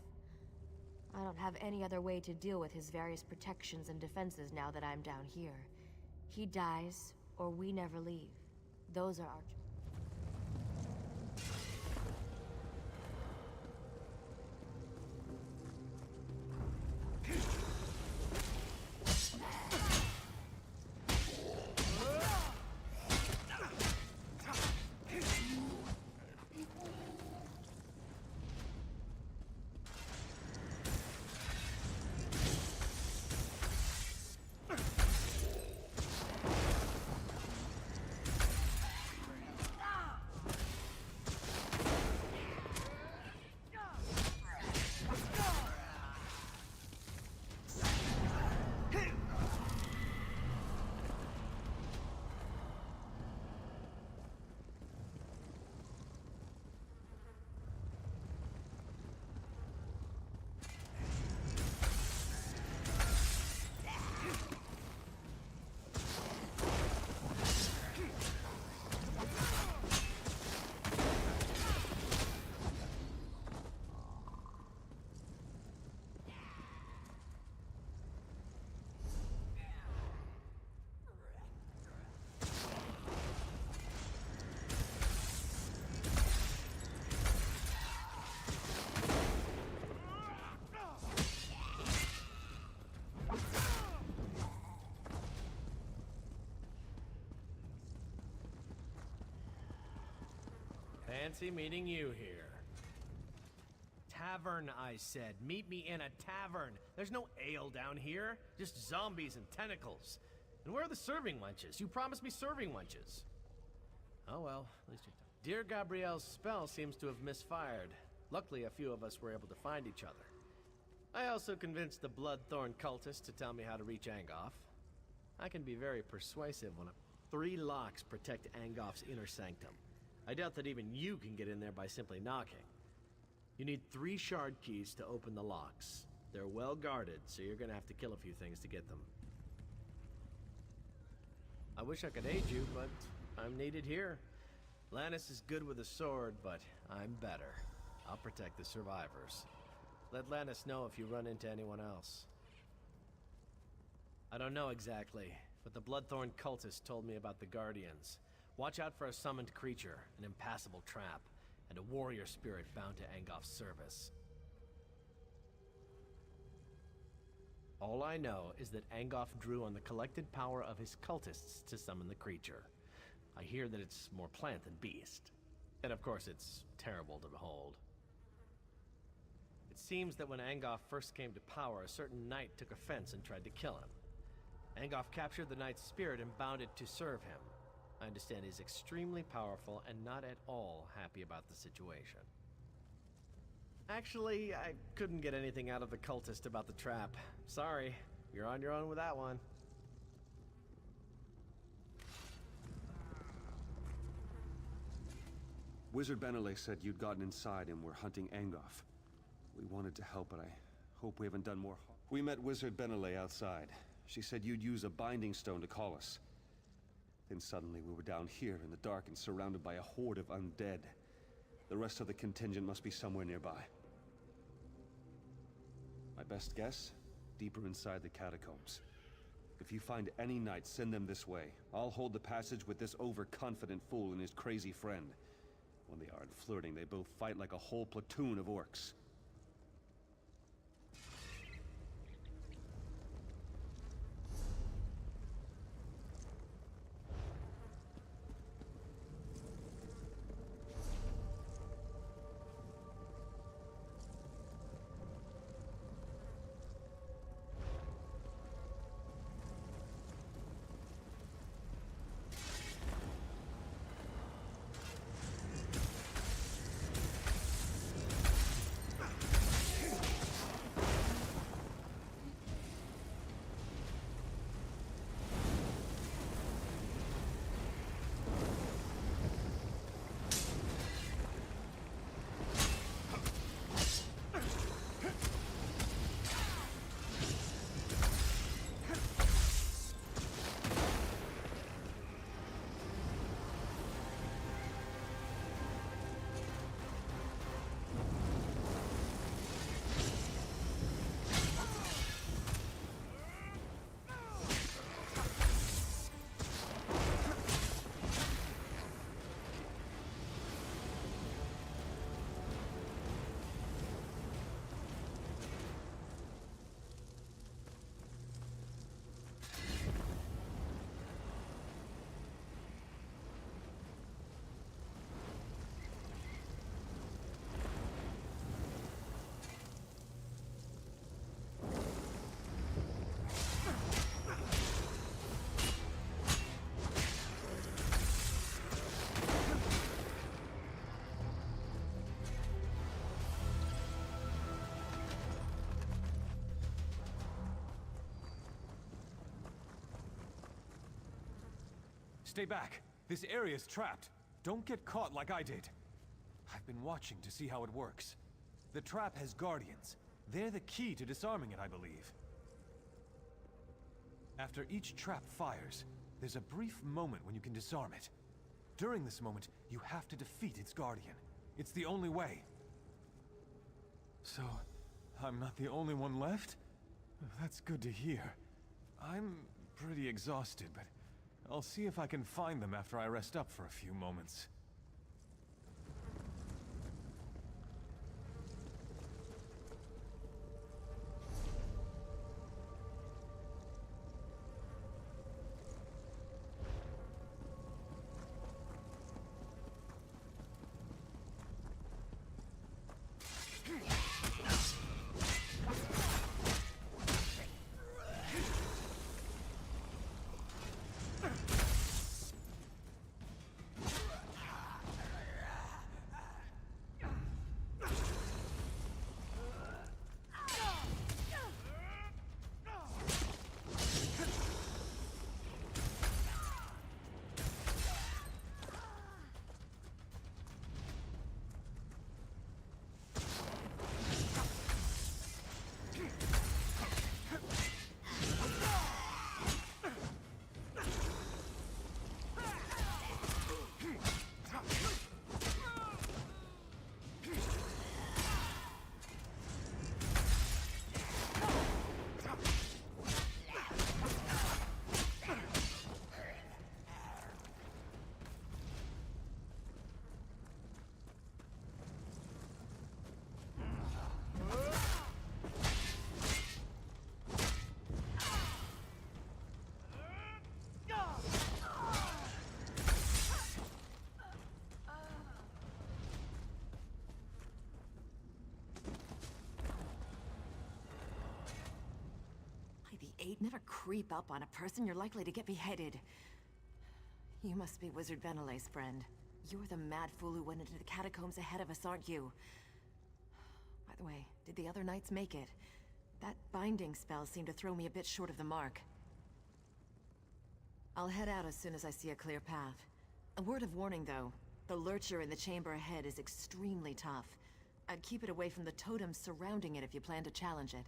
I don't have any other way to deal with his various protections and defenses now that I'm down here. He dies, or we never leave. Those are our... Fancy meeting you here. Tavern, I said. Meet me in a tavern. There's no ale down here. Just zombies and tentacles. And where are the serving wenches? You promised me serving wenches. Oh well, at least you... Dear Gabrielle's spell seems to have misfired. Luckily, a few of us were able to find each other. I also convinced the Bloodthorn cultist to tell me how to reach Angoff. I can be very persuasive when 3 locks protect Angoff's inner sanctum. I doubt that even you can get in there by simply knocking. You need 3 shard keys to open the locks. They're well guarded, so you're gonna have to kill a few things to get them. I wish I could aid you, but I'm needed here. Lannis is good with a sword, but I'm better. I'll protect the survivors. Let Lannis know if you run into anyone else. I don't know exactly, but the Bloodthorn cultist told me about the Guardians. Watch out for a summoned creature, an impassable trap, and a warrior spirit bound to Angof's service. All I know is that Angof drew on the collected power of his cultists to summon the creature. I hear that it's more plant than beast. And of course, it's terrible to behold. It seems that when Angof first came to power, a certain knight took offense and tried to kill him. Angof captured the knight's spirit and bound it to serve him. I understand he's extremely powerful and not at all happy about the situation. Actually, I couldn't get anything out of the cultist about the trap. Sorry, you're on your own with that one. Wizard Benelay said you'd gotten inside and were hunting Angof. We wanted to help, but I hope we haven't done more harm. We met Wizard Benelay outside. She said you'd use a binding stone to call us. Then suddenly we were down here in the dark and surrounded by a horde of undead. The rest of the contingent must be somewhere nearby. My best guess? Deeper inside the catacombs. If you find any knights, send them this way. I'll hold the passage with this overconfident fool and his crazy friend. When they aren't flirting, they both fight like a whole platoon of orcs. Stay back. This area's trapped. Don't get caught like I did. I've been watching to see how it works. The trap has guardians. They're the key to disarming it, I believe. After each trap fires, there's a brief moment when you can disarm it. During this moment, you have to defeat its guardian. It's the only way. So, I'm not the only one left? That's good to hear. I'm pretty exhausted, but I'll see if I can find them after I rest up for a few moments. Never creep up on a person, you're likely to get beheaded. You must be Wizard Benele's friend. You're the mad fool who went into the catacombs ahead of us, aren't you? By the way, did the other knights make it? That binding spell seemed to throw me a bit short of the mark. I'll head out as soon as I see a clear path. A word of warning, though. The lurcher in the chamber ahead is extremely tough. I'd keep it away from the totems surrounding it if you plan to challenge it.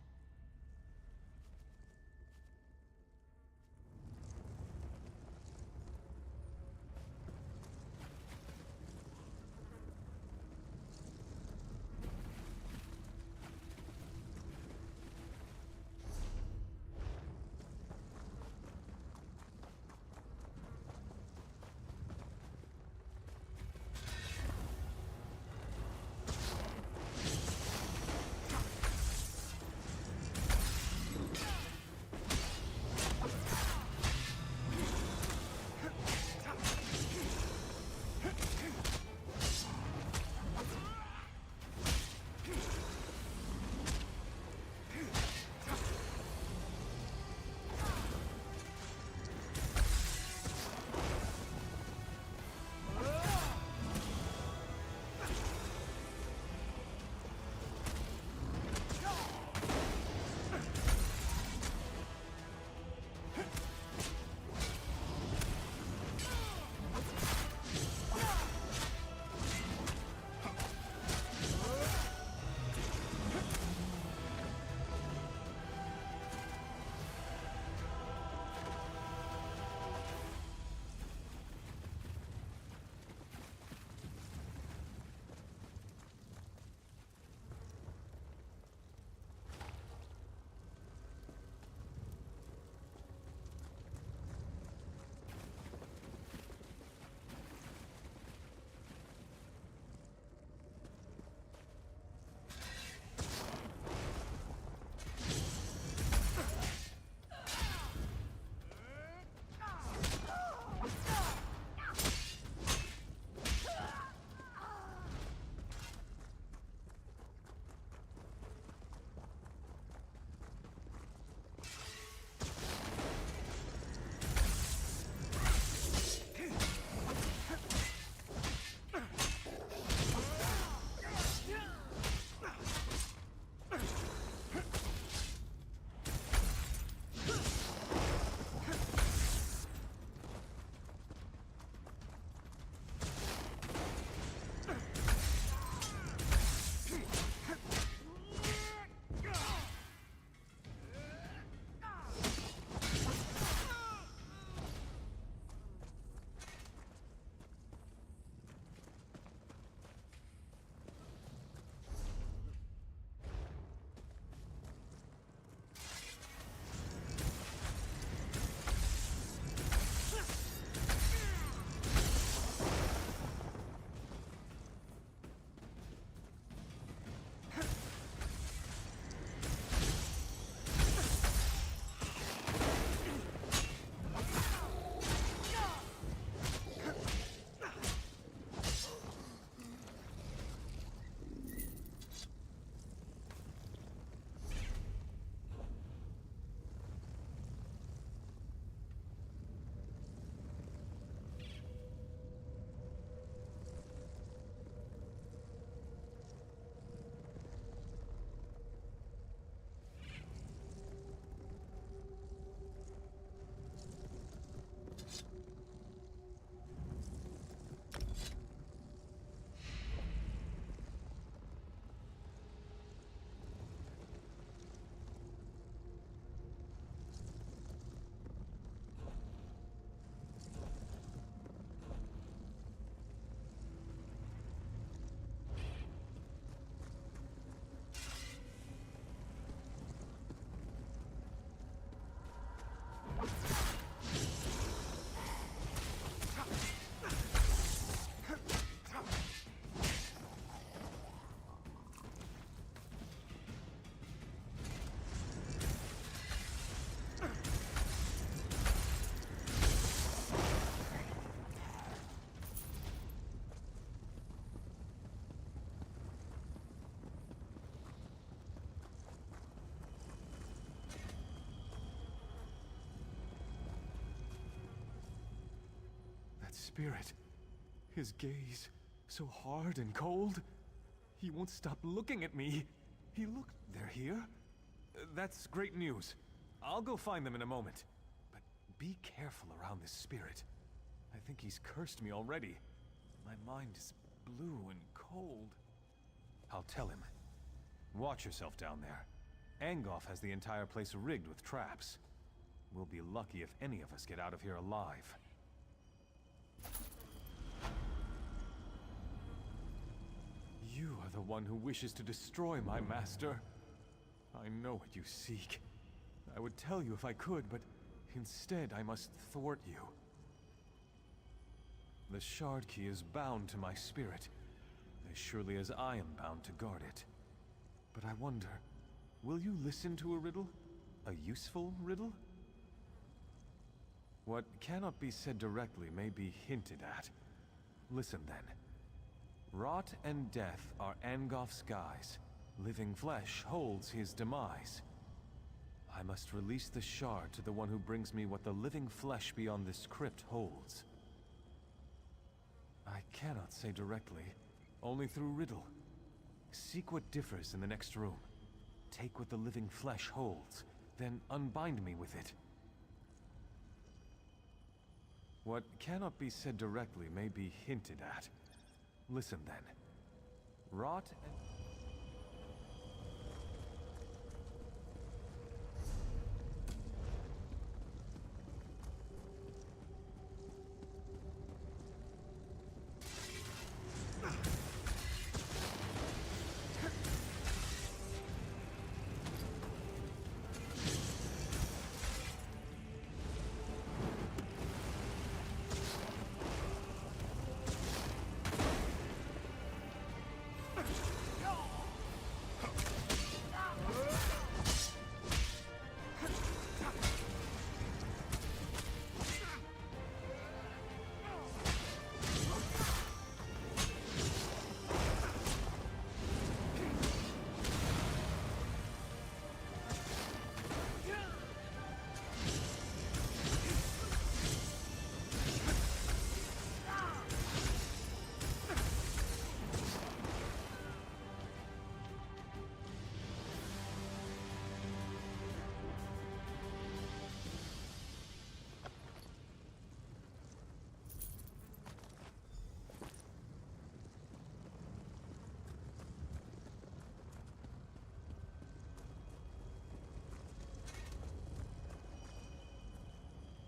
spirit. His gaze, so hard and cold. He won't stop looking at me. They're here? That's great news. I'll go find them in a moment. But be careful around this spirit. I think he's cursed me already. My mind is blue and cold. I'll tell him. Watch yourself down there. Angoff has the entire place rigged with traps. We'll be lucky if any of us get out of here alive. You are the one who wishes to destroy my master. I know what you seek. I would tell you if I could, but instead I must thwart you. The Shard Key is bound to my spirit, as surely as I am bound to guard it. But I wonder, will you listen to a riddle? A useful riddle? What cannot be said directly may be hinted at. Listen then. Rot and death are Angoff's guise. Living flesh holds his demise. I must release the shard to the one who brings me what the living flesh beyond this crypt holds. I cannot say directly, only through riddle. Seek what differs in the next room. Take what the living flesh holds, then unbind me with it. What cannot be said directly may be hinted at. Listen then. Rot and...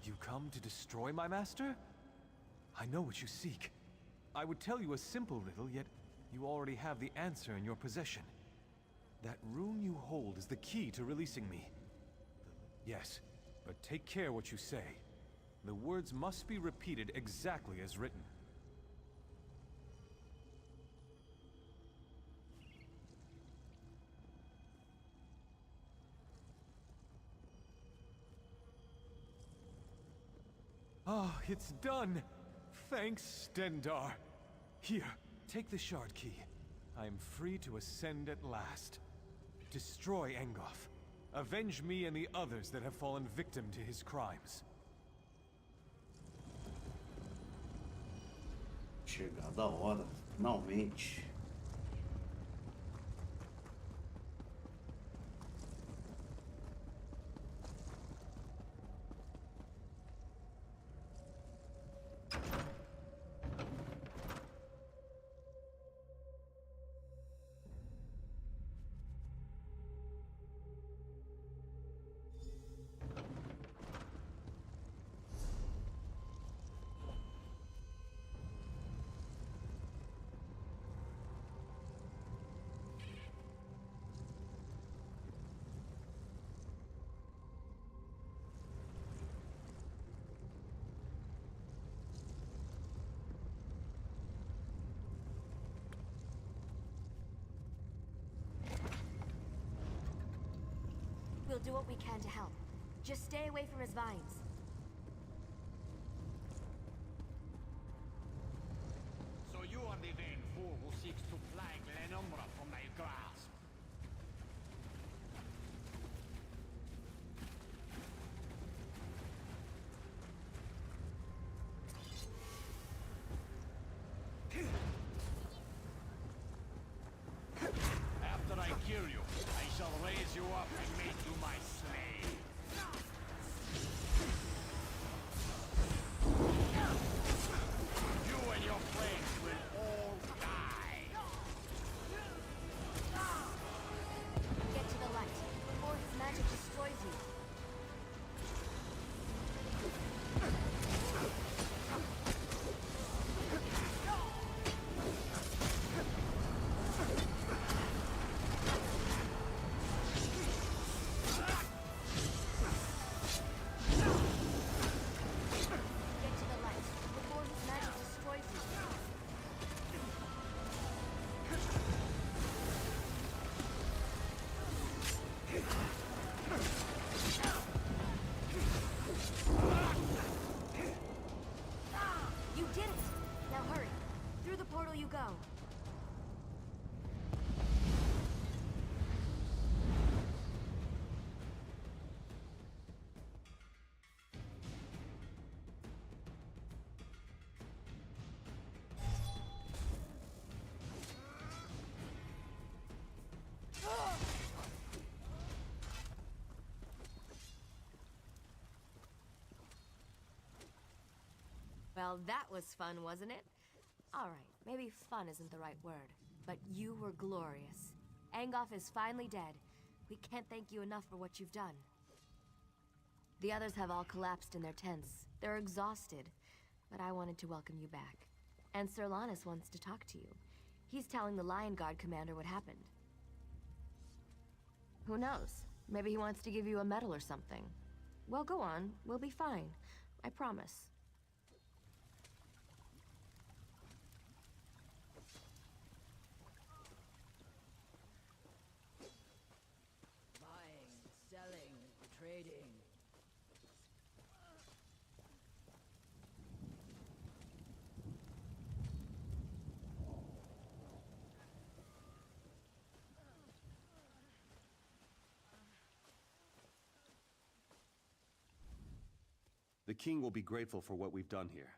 You come to destroy my master? I know what you seek. I would tell you a simple riddle, yet you already have the answer in your possession. That rune you hold is the key to releasing me. Yes, but take care what you say. The words must be repeated exactly as written. Ah, it's done! Thanks, Stendar. Here, take the Shard Key. I am free to ascend at last. Destroy Angoff. Avenge me and the others that have fallen victim to his crimes. Chegada a hora, finalmente. We'll do what we can to help. Just stay away from his vines. So you are the vain fool who seeks to plague Lenumbra from thy grasp. Hurry! Through the portal you go. Well, that was fun, wasn't it? Alright, maybe fun isn't the right word, but you were glorious. Angoff is finally dead. We can't thank you enough for what you've done. The others have all collapsed in their tents. They're exhausted, but I wanted to welcome you back. And Sir Lannis wants to talk to you. He's telling the Lion Guard commander what happened. Who knows? Maybe he wants to give you a medal or something. Well, go on. We'll be fine. I promise. Trading. The king will be grateful for what we've done here.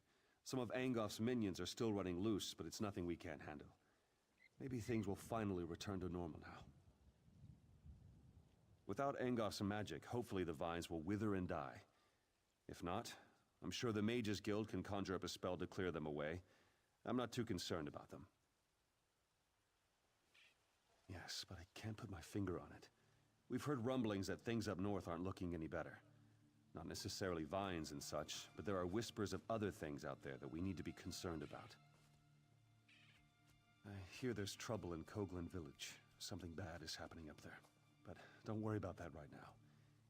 Some of Angoff's minions are still running loose, but it's nothing we can't handle. Maybe things will finally return to normal now. Without Angoff's magic, hopefully the vines will wither and die. If not, I'm sure the Mages Guild can conjure up a spell to clear them away. I'm not too concerned about them. Yes, but I can't put my finger on it. We've heard rumblings that things up north aren't looking any better. Not necessarily vines and such, but there are whispers of other things out there that we need to be concerned about. I hear there's trouble in Koglin Village. Something bad is happening up there. But don't worry about that right now.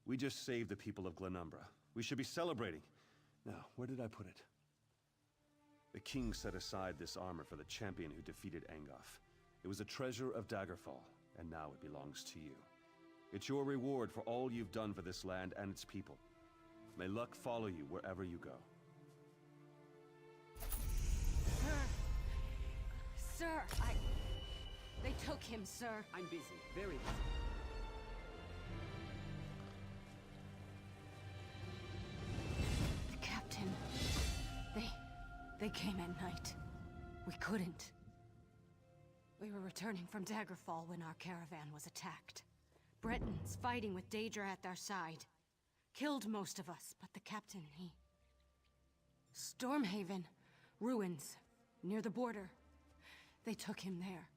We just saved the people of Glenumbra. We should be celebrating. Now, where did I put it? The king set aside this armor for the champion who defeated Angoff. It was a treasure of Daggerfall, and now it belongs to you. It's your reward for all you've done for this land and its people. May luck follow you wherever you go. Sir, They took him, sir. I'm busy, very busy. The captain. They came at night. We couldn't. We were returning from Daggerfall when our caravan was attacked. Bretons fighting with Daedra at their side. Killed most of us, but the captain, he... Stormhaven. Ruins. Near the border. They took him there.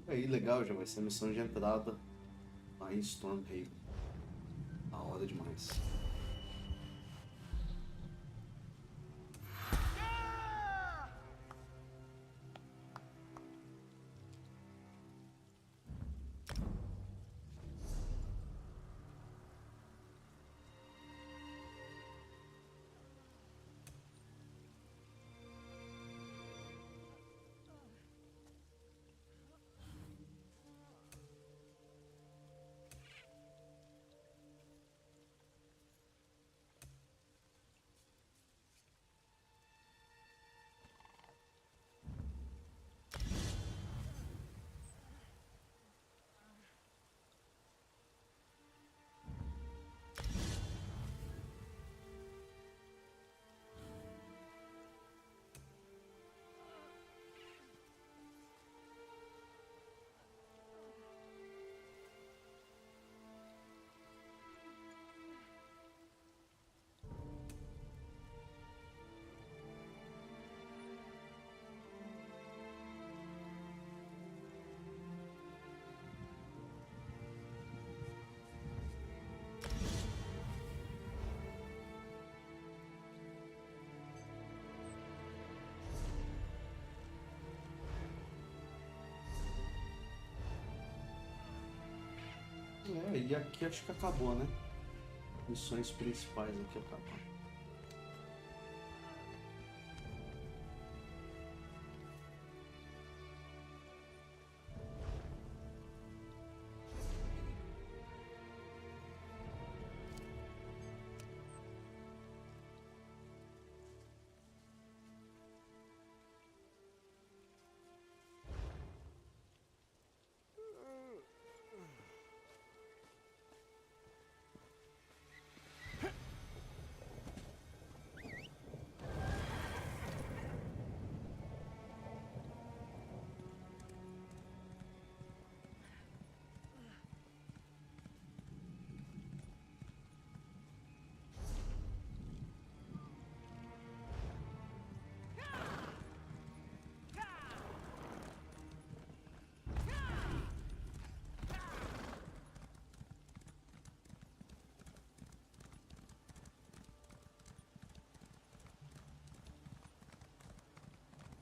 Aí, legal, já vai ser a missão de entrada lá em Stormhaven. Da hora demais. É, e aqui acho que acabou, né? Missões principais aqui acabaram.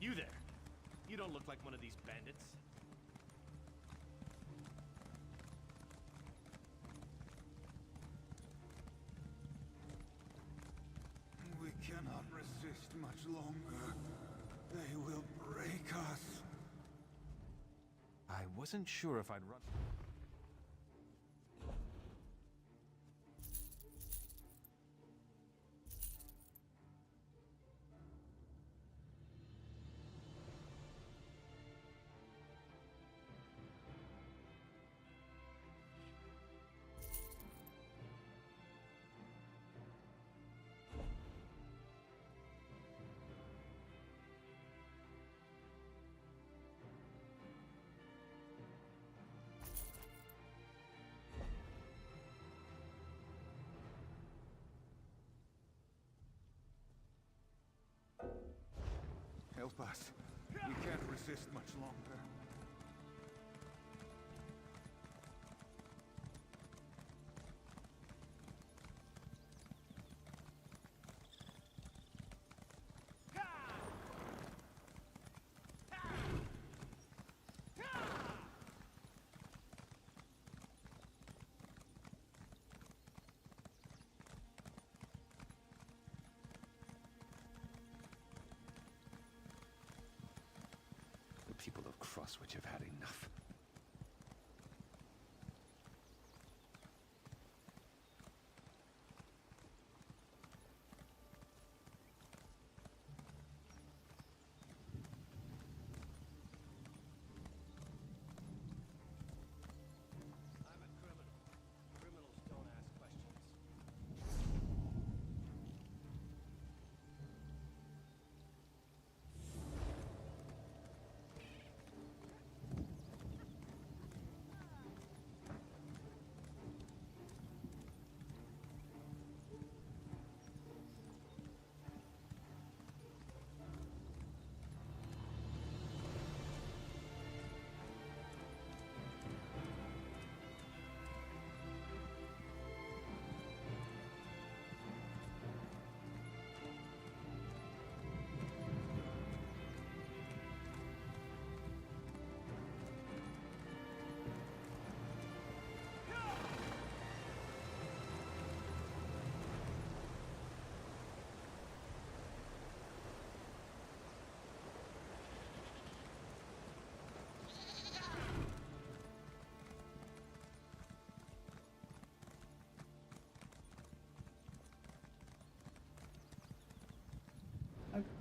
You there. You don't look like one of these bandits. We cannot resist much longer. They will break us. I wasn't sure if I'd run... Help us. We can't resist much longer. The people of Crosswich have had enough. I'm a criminal. Criminals don't ask questions.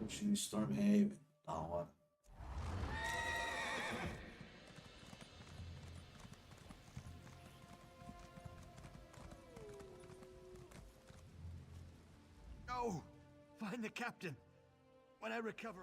Pushing Stormhaven. Da hora. Go! Find the captain. When I recover...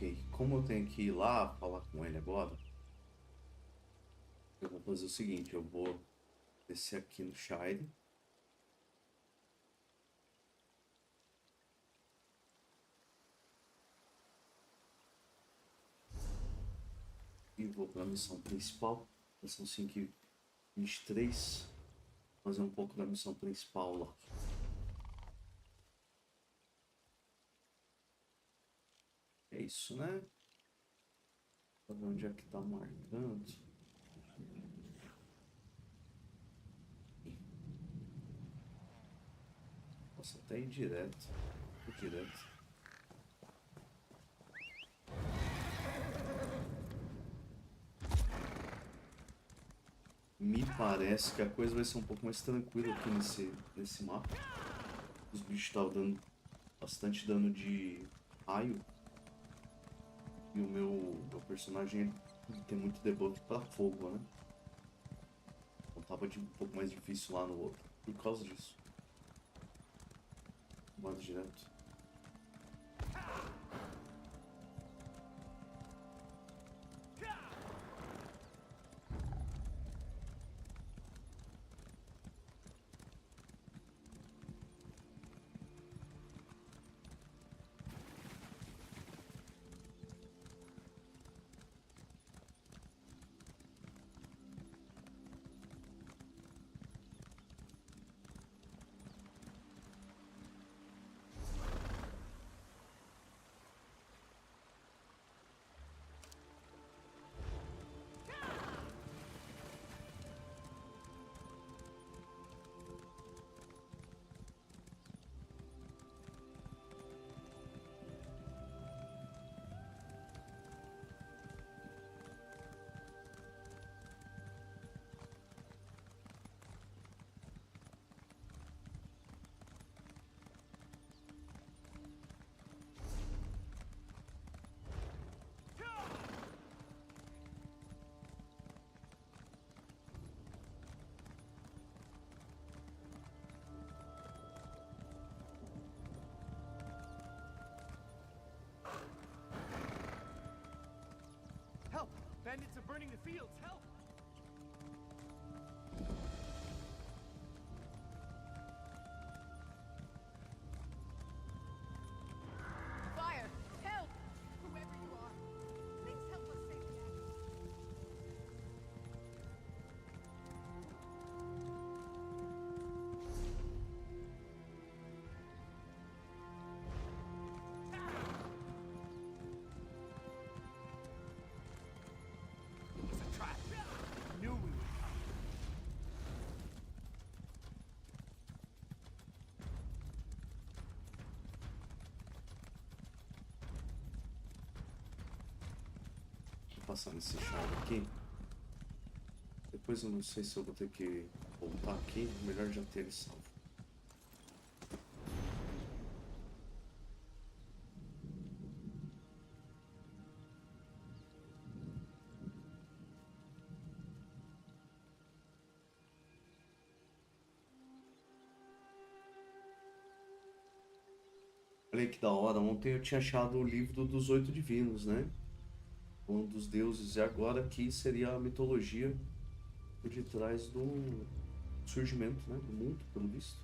Ok, como eu tenho que ir lá falar com ele agora, eu vou fazer o seguinte, eu vou descer aqui no Shire. E vou para a missão principal, missão 5:23, fazer um pouco da missão principal lá. É isso, né? Pra ver onde é que tá marcando. Posso até ir direto. Ir direto. Me parece que a coisa vai ser um pouco mais tranquila aqui nesse mapa. Os bichos estavam dando bastante dano de raio. E o meu personagem tem muito debuff para fogo, né? Então tava um pouco mais difícil lá no outro. Por causa disso. Bora direto. Help! Bandits are burning the fields! Help! Fire! Help! Whoever you are, please help us save the abbey. It's a trap! I knew we would come. Vou passar nesse chave aqui. Depois eu não sei se eu vou ter que voltar aqui. Melhor já ter ele salvo. Olha que da hora. Ontem eu tinha achado o livro dos 8 divinos, né? Um dos deuses. E agora aqui seria a mitologia por detrás do surgimento, né, do mundo, pelo visto.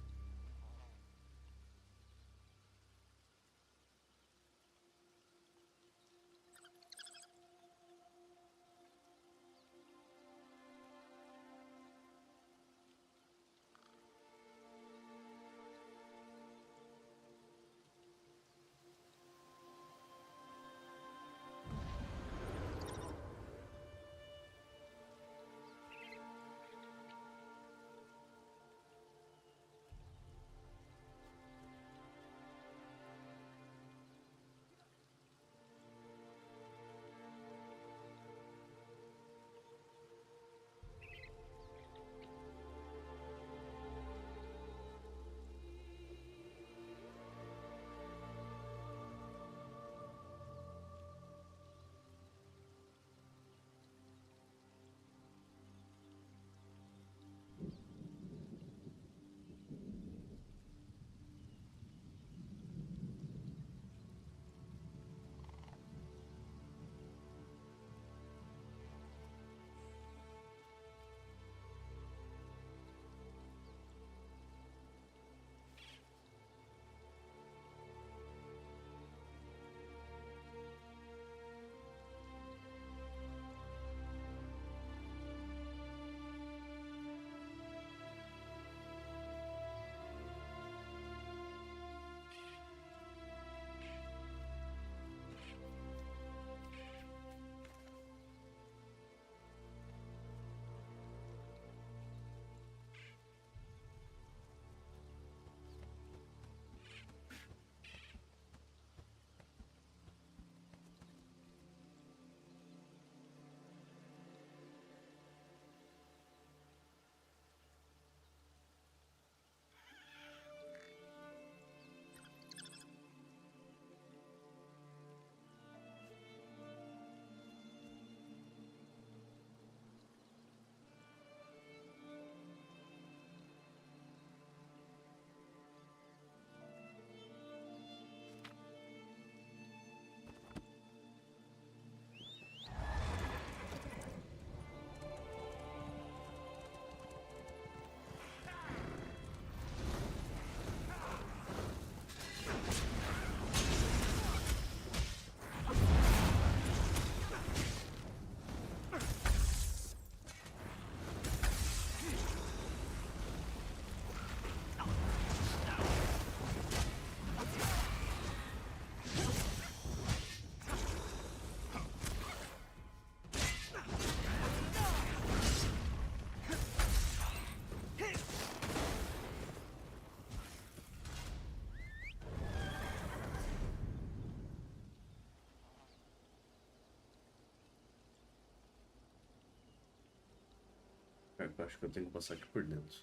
eu acho que eu tenho que passar aqui por dentro.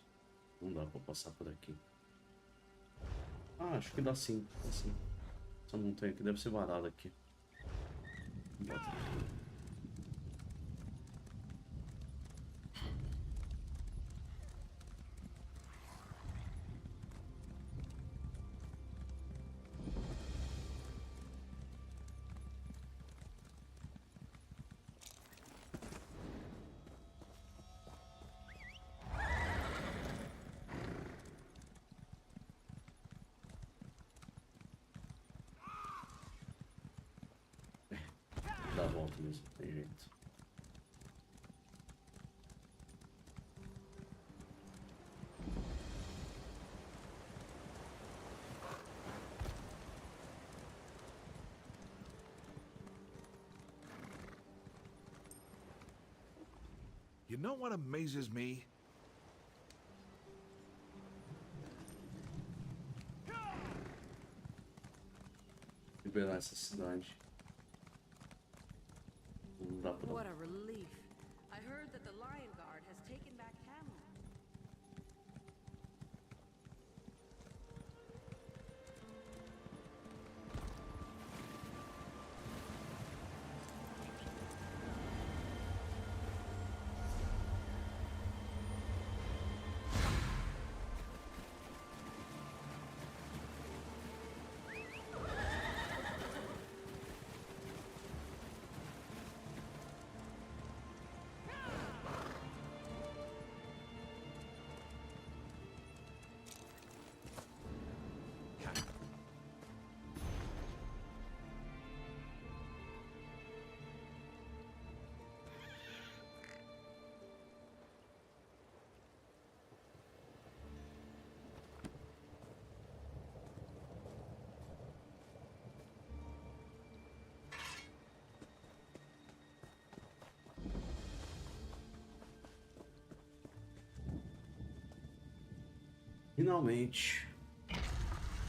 Não dá pra passar por aqui. Ah, acho que dá sim. Dá sim. Essa montanha aqui deve ser varada aqui. Bota aqui. Dá a volta mesmo, tem jeito. You know what amazes me? Liberar essa cidade. Não dá pra... What a relief. I heard that the Lion Guard has taken back Hamlet. Finalmente.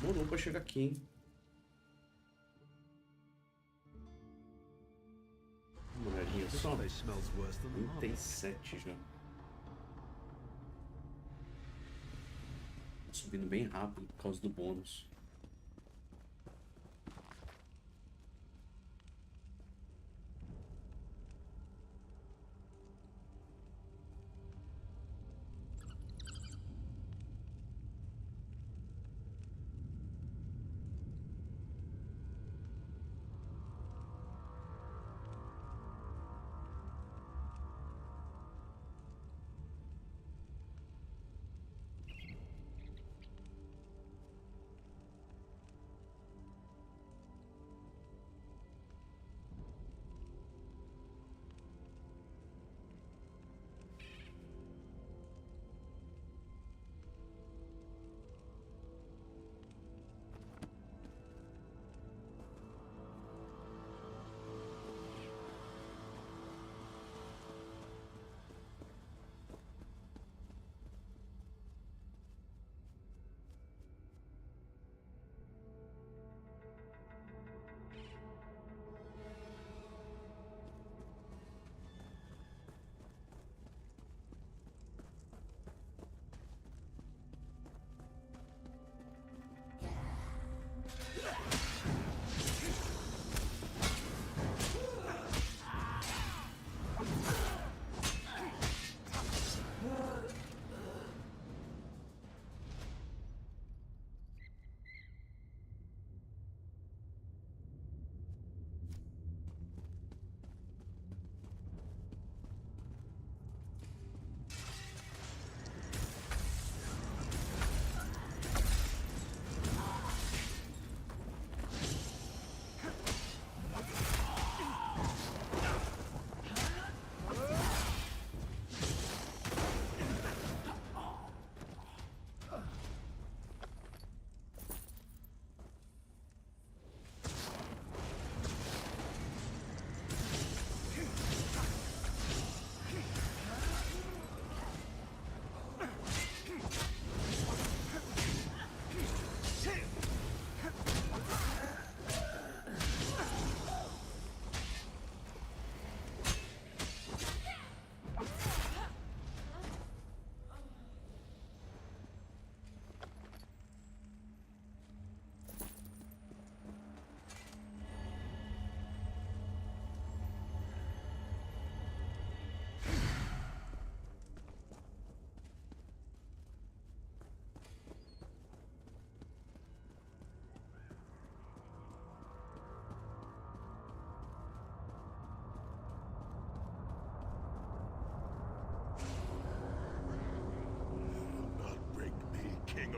Demorou pra chegar aqui, hein? Uma olhadinha só. 37 já. Tá subindo bem rápido por causa do bônus.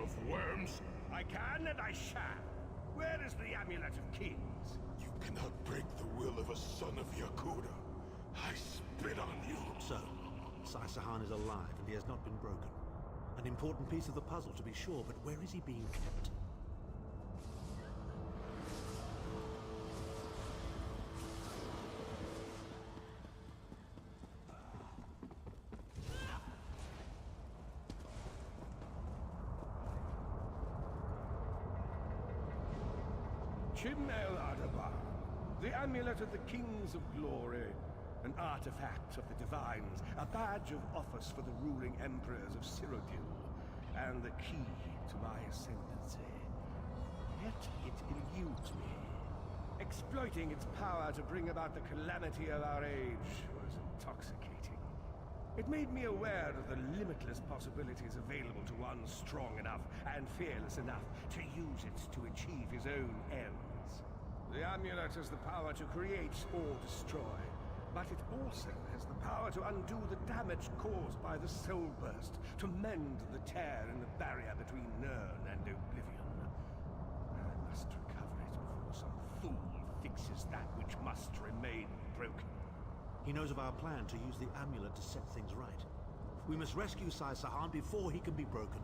of worms! I can and I shall. Where is the Amulet of Kings? You cannot break the will of a son of Yakuda. I spit on you. So, Sai-Sahan is alive and he has not been broken. An important piece of the puzzle to be sure, but where is he being kept? Chimel Adabar, the Amulet of the Kings of Glory, an artifact of the Divines, a badge of office for the ruling emperors of Cyrodiil, and the key to my ascendancy. Yet it eludes me. Exploiting its power to bring about the calamity of our age was intoxicating. It made me aware of the limitless possibilities available to one strong enough and fearless enough to use it to achieve his own ends. The amulet has the power to create or destroy, but it also has the power to undo the damage caused by the Soul Burst, to mend the tear in the barrier between Nirn and Oblivion. I must recover it before some fool fixes that which must remain broken. He knows of our plan to use the amulet to set things right. We must rescue Sai-Sahan before he can be broken.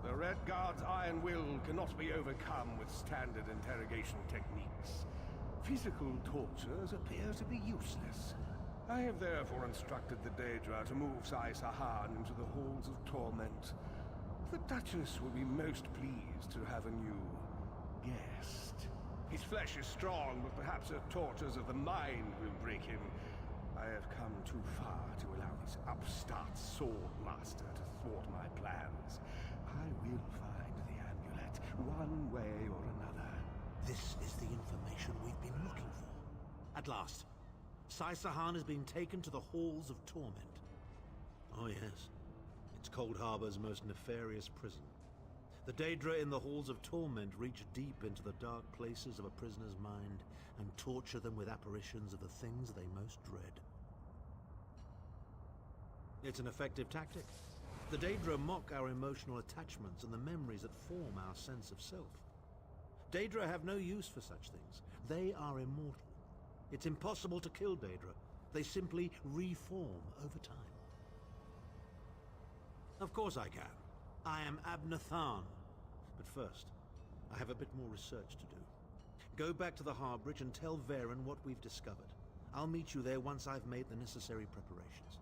The Red Guard's iron will cannot be overcome with standard interrogation techniques. Physical tortures appear to be useless. I have therefore instructed the Daedra to move Sai-Sahan into the Halls of Torment. The Duchess will be most pleased to have a new guest. His flesh is strong, but perhaps her tortures of the mind will break him. I have come too far to allow this upstart sword master to thwart my plans. I will find the amulet, one way or another. This is the information we've been looking for. At last, Sai-Sahan has been taken to the Halls of Torment. Oh yes, it's Cold Harbor's most nefarious prison. The Daedra in the Halls of Torment reach deep into the dark places of a prisoner's mind and torture them with apparitions of the things they most dread. It's an effective tactic. The Daedra mock our emotional attachments and the memories that form our sense of self. Daedra have no use for such things. They are immortal. It's impossible to kill Daedra. They simply reform over time. Of course I can. I am Abnathan. But first, I have a bit more research to do. Go back to the Harbridge and tell Varen what we've discovered. I'll meet you there once I've made the necessary preparations.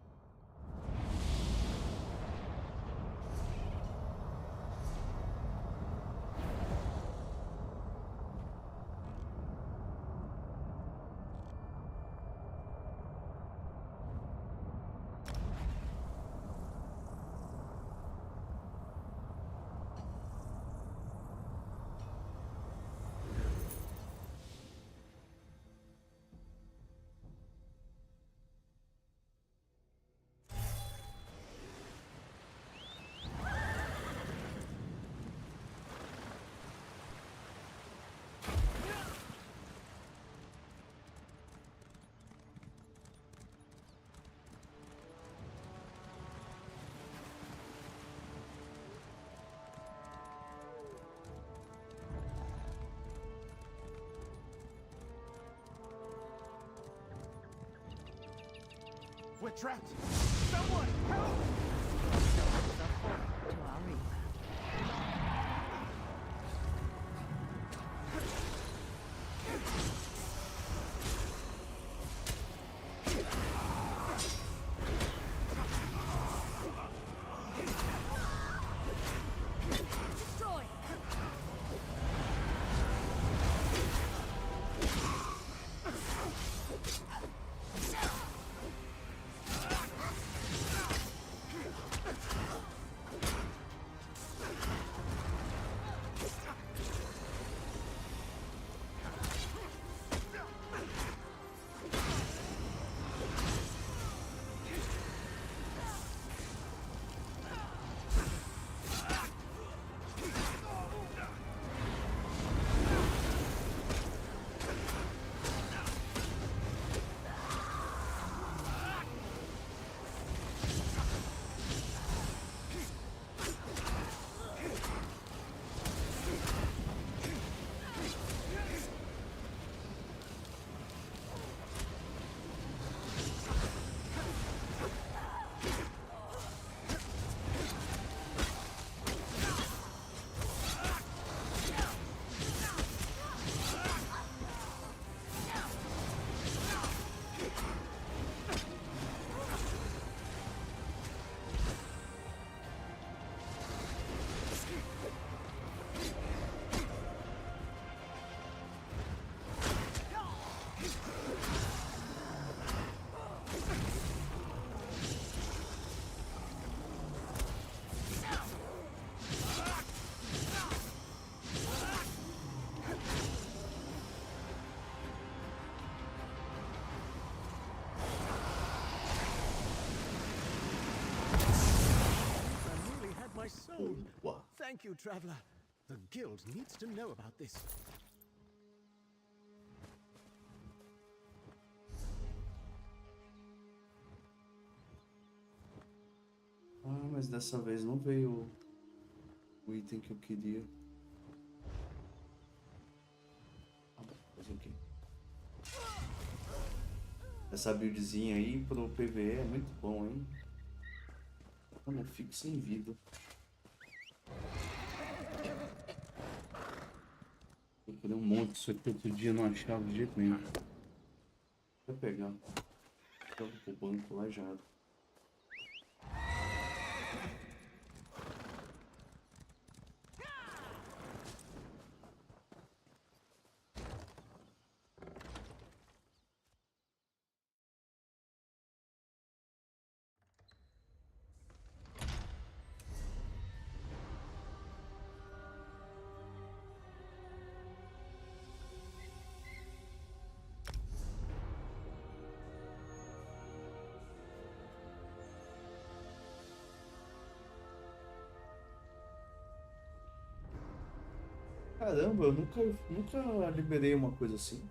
We're trapped! Someone, help! To our rebound. Destroy! My soul. What? Thank you, traveler. The guild needs to know about this. Ah, mas dessa vez não veio o item que eu queria. Ah, bom, fazer o quê? Essa buildzinha aí pro PvE é muito bom, hein? Eu não fico sem vida. Eu procurei um monte disso aqui outro dia, não achava de jeito nenhum. Vou pegar. Jogo pro banco lá já. Caramba, eu nunca liberei uma coisa assim.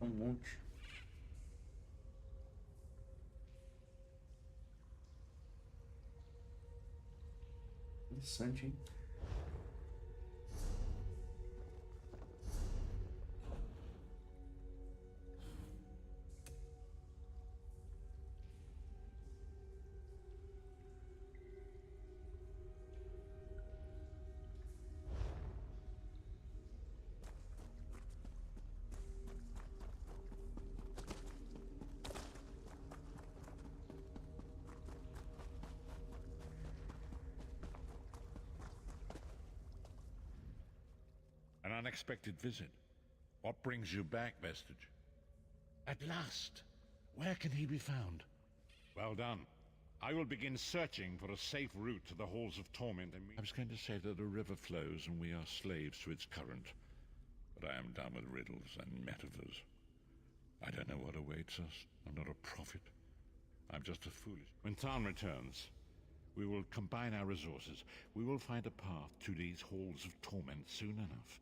Um monte. Interessante, hein? An unexpected visit. What brings you back, Vestige? At last! Where can he be found? Well done. I will begin searching for a safe route to the Halls of Torment. I was going to say that a river flows and we are slaves to its current, but I am done with riddles and metaphors. I don't know what awaits us. I'm not a prophet. I'm just a foolish. When Tharn returns, we will combine our resources. We will find a path to these Halls of Torment soon enough.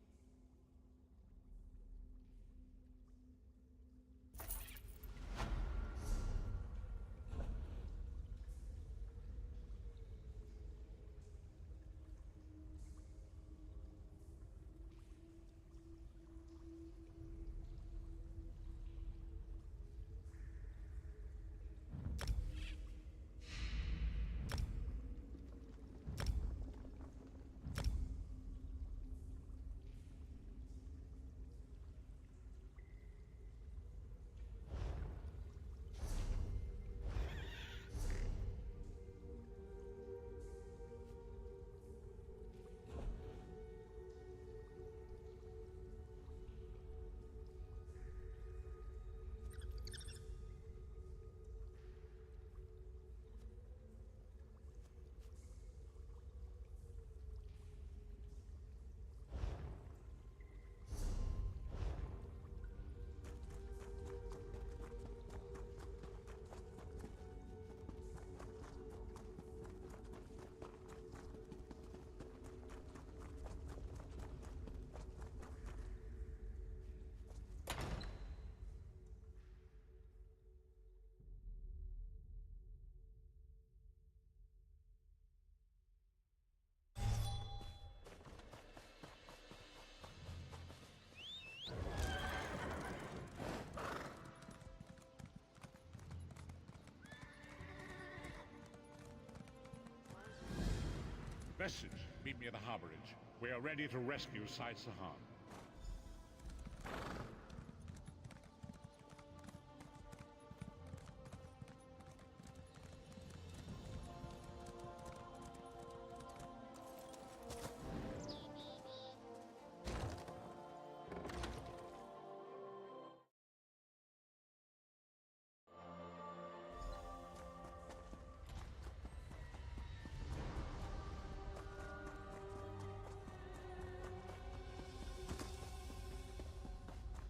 Message, meet me at the harborage. We are ready to rescue Sai Sahan.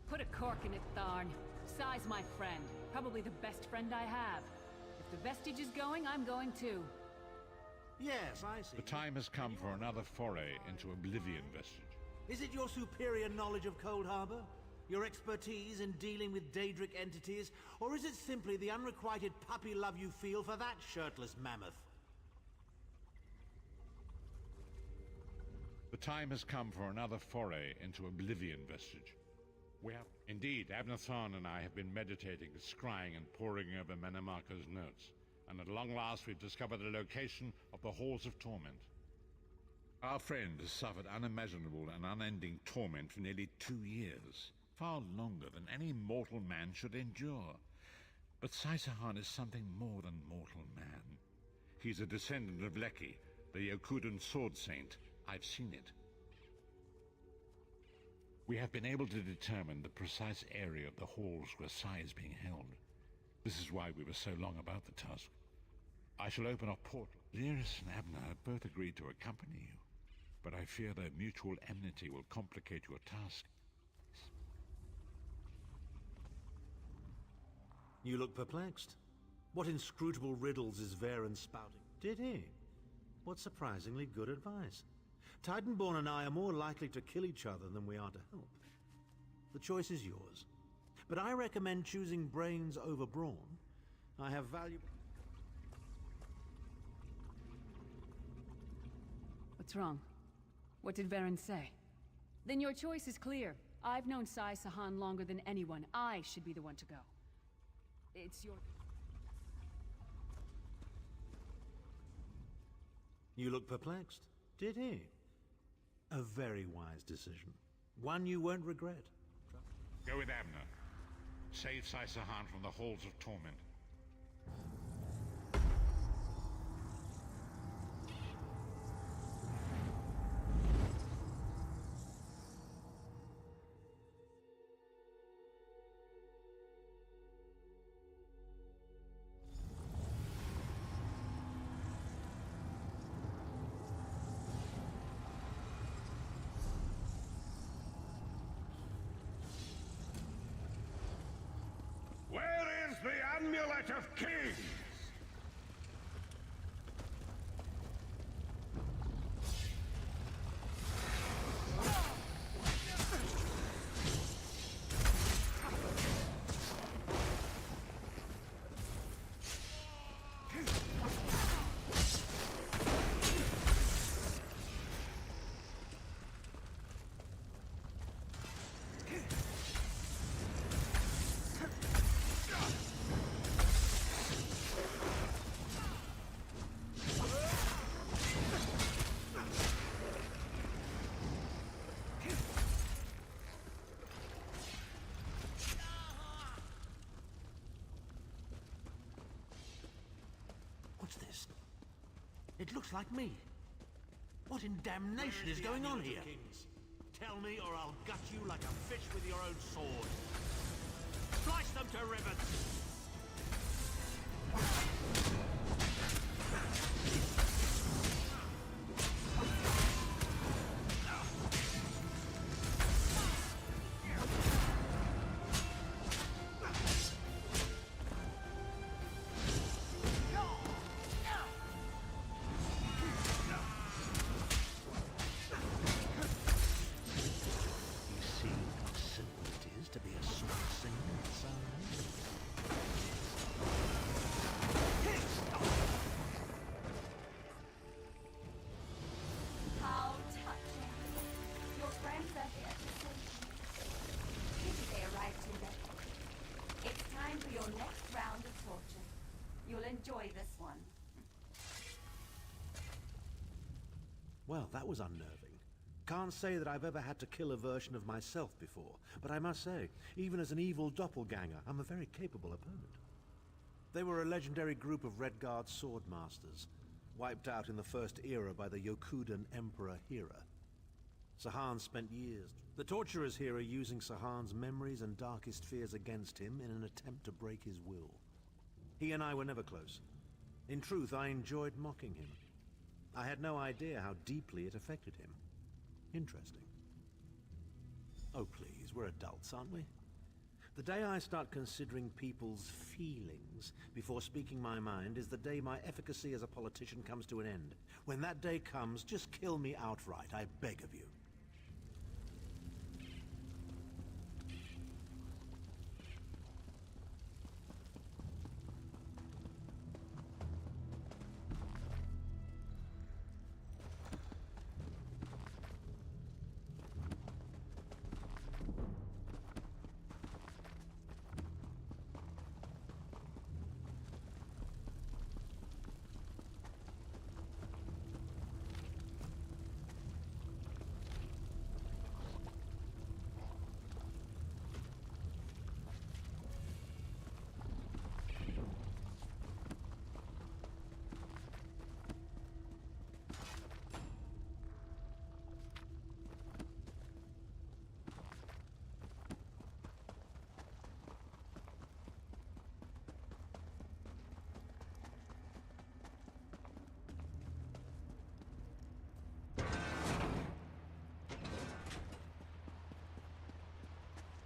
Put a cork in it, Tharn. Sai's my friend. Probably the best friend I have. If the vestige is going, I'm going too. Yes, I see. The time has come for another foray into Oblivion Vestige. Is it your superior knowledge of Cold Harbor? Your expertise in dealing with Daedric entities? Or is it simply the unrequited puppy love you feel for that shirtless mammoth? The time has come for another foray into Oblivion Vestige. We have... Indeed, Abner Tharn and I have been meditating, scrying, and poring over Manamako's notes. And at long last we've discovered the location of the Halls of Torment. Our friend has suffered unimaginable and unending torment for nearly 2 years. Far longer than any mortal man should endure. But Sai Sahan is something more than mortal man. He's a descendant of Leki, the Yokudan sword saint. I've seen it. We have been able to determine the precise area of the halls where Sai is being held. This is why we were so long about the task. I shall open a portal. Lyris and Abner have both agreed to accompany you, but I fear their mutual enmity will complicate your task. You look perplexed. What inscrutable riddles is Varen spouting? Did he? What surprisingly good advice. Titanborn and I are more likely to kill each other than we are to help. The choice is yours. But I recommend choosing brains over brawn. I have valuable... What's wrong? What did Varen say? Then your choice is clear. I've known Sai Sahan longer than anyone. I should be the one to go. It's your... You look perplexed. Did he? A very wise decision. One you won't regret. Go with Abner. Save Sai Sahan from the Halls of Torment. amulet of kings! What's this? It looks like me. What in damnation is going on here? Tell me or I'll gut you like a fish with your own sword. Slice them to ribbons! Enjoy this one. Well, that was unnerving. Can't say that I've ever had to kill a version of myself before, but I must say, even as an evil doppelganger, I'm a very capable opponent. They were a legendary group of Redguard sword masters, wiped out in the First Era by the Yokudan Emperor Hera. Sahan spent years, the torturers here are using Sahan's memories and darkest fears against him in an attempt to break his will. He and I were never close. In truth, I enjoyed mocking him. I had no idea how deeply it affected him. Interesting. Oh please, we're adults, aren't we? The day I start considering people's feelings before speaking my mind is the day my efficacy as a politician comes to an end. When that day comes, just kill me outright, I beg of you.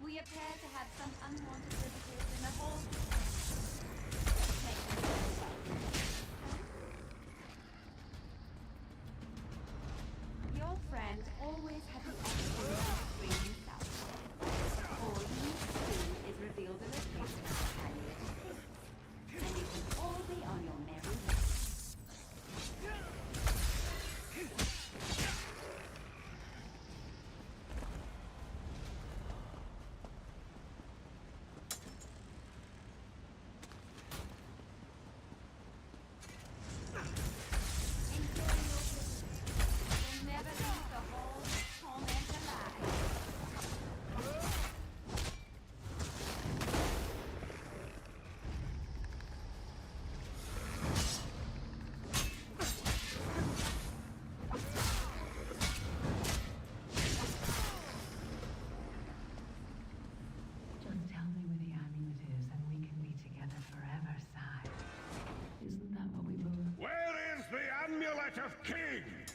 We appear to have some unwanted visitors in the hall. Your friend always has the opportunity to bring you south. All you need to do is reveal the location of the amulet of kings, and you can all be on your merry way. Amulet of Kings!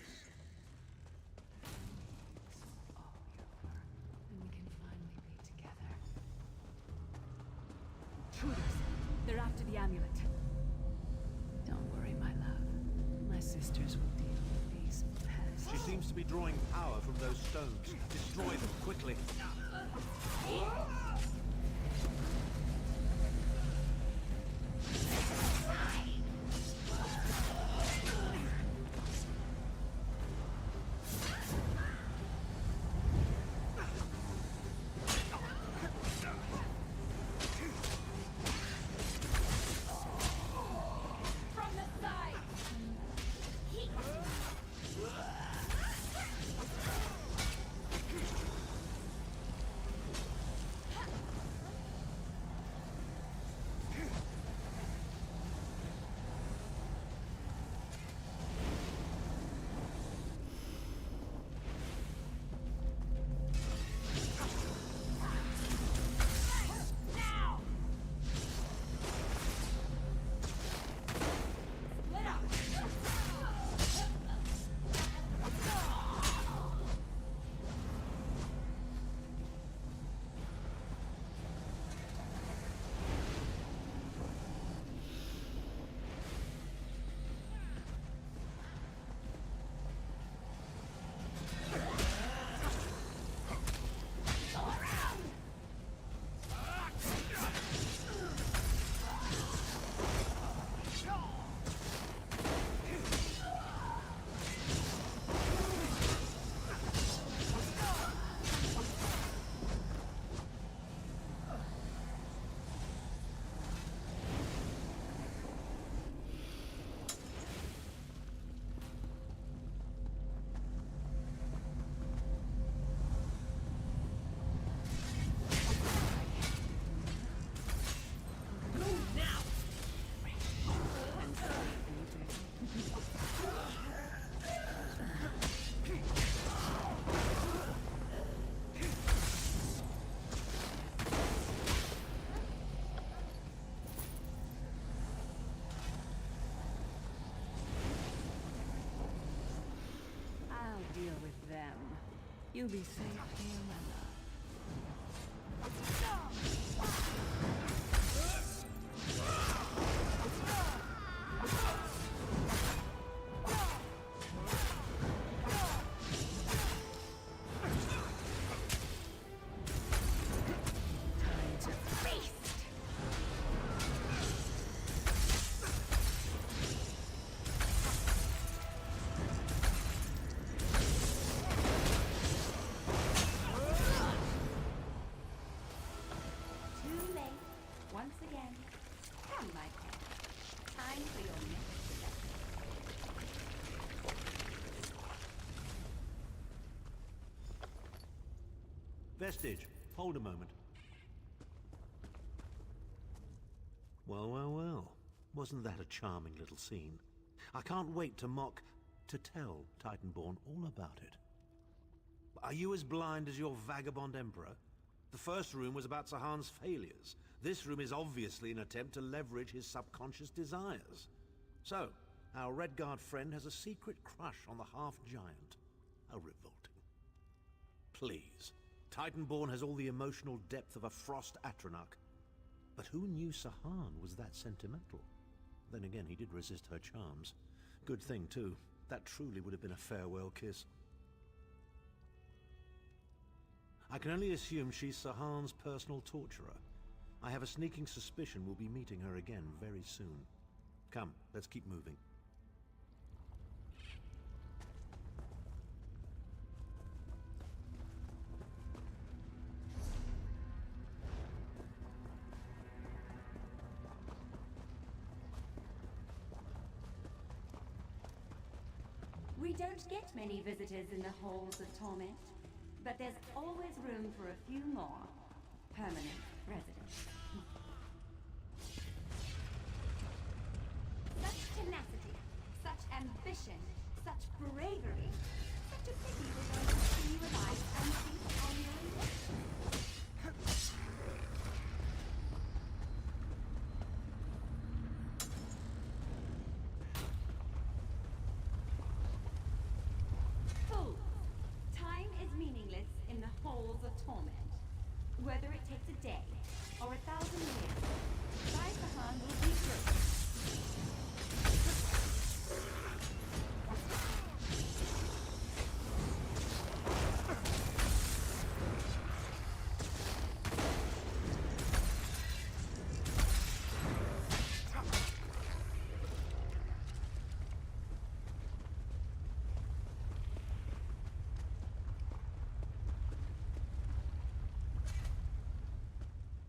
Then we can finally be together. Intruders! They're after the amulet. Don't worry, my love. My sisters will deal with these pests. She seems to be drawing power from those stones. Destroy them quickly. You'll be safe here, my love. Vestige, hold a moment. Well, well, well. Wasn't that a charming little scene? I can't wait to tell Titanborn all about it. Are you as blind as your vagabond emperor? The first room was about Sahan's failures. This room is obviously an attempt to leverage his subconscious desires. So, our Redguard friend has a secret crush on the half-giant. How revolting. Please. Titanborn has all the emotional depth of a Frost Atronach. But who knew Sahan was that sentimental? Then again, he did resist her charms. Good thing, too. That truly would have been a farewell kiss. I can only assume she's Sahan's personal torturer. I have a sneaking suspicion we'll be meeting her again very soon. Come, let's keep moving. We don't get many visitors in the halls of torment, but there's always room for a few more permanent residents. Such tenacity, such ambition, such bravery. Such a pity we're going to see you alive and feast on your invention. Whether it takes a day or 1,000 years, Sahan will be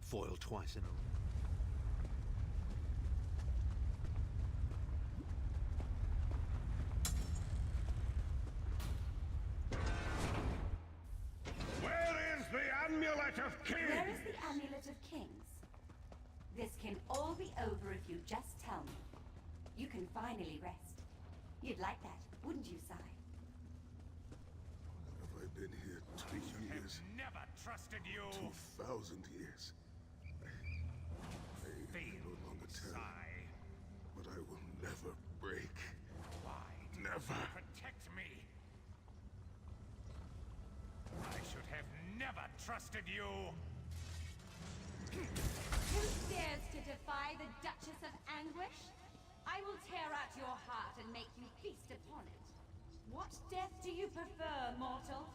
Foiled twice in a row. Where is the Amulet of Kings? Where is the Amulet of Kings? This can all be over if you just tell me. You can finally rest. You'd like that, wouldn't you, Sai? Have I been here 2 years? Never trusted you. 2,000 years. I no longer tell. But I will never break. Why? Never. Protect me. I should have never trusted you. Who dares to defy the Duchess of Anguish? I will tear out your heart and make you feast upon it. What death do you prefer, mortal?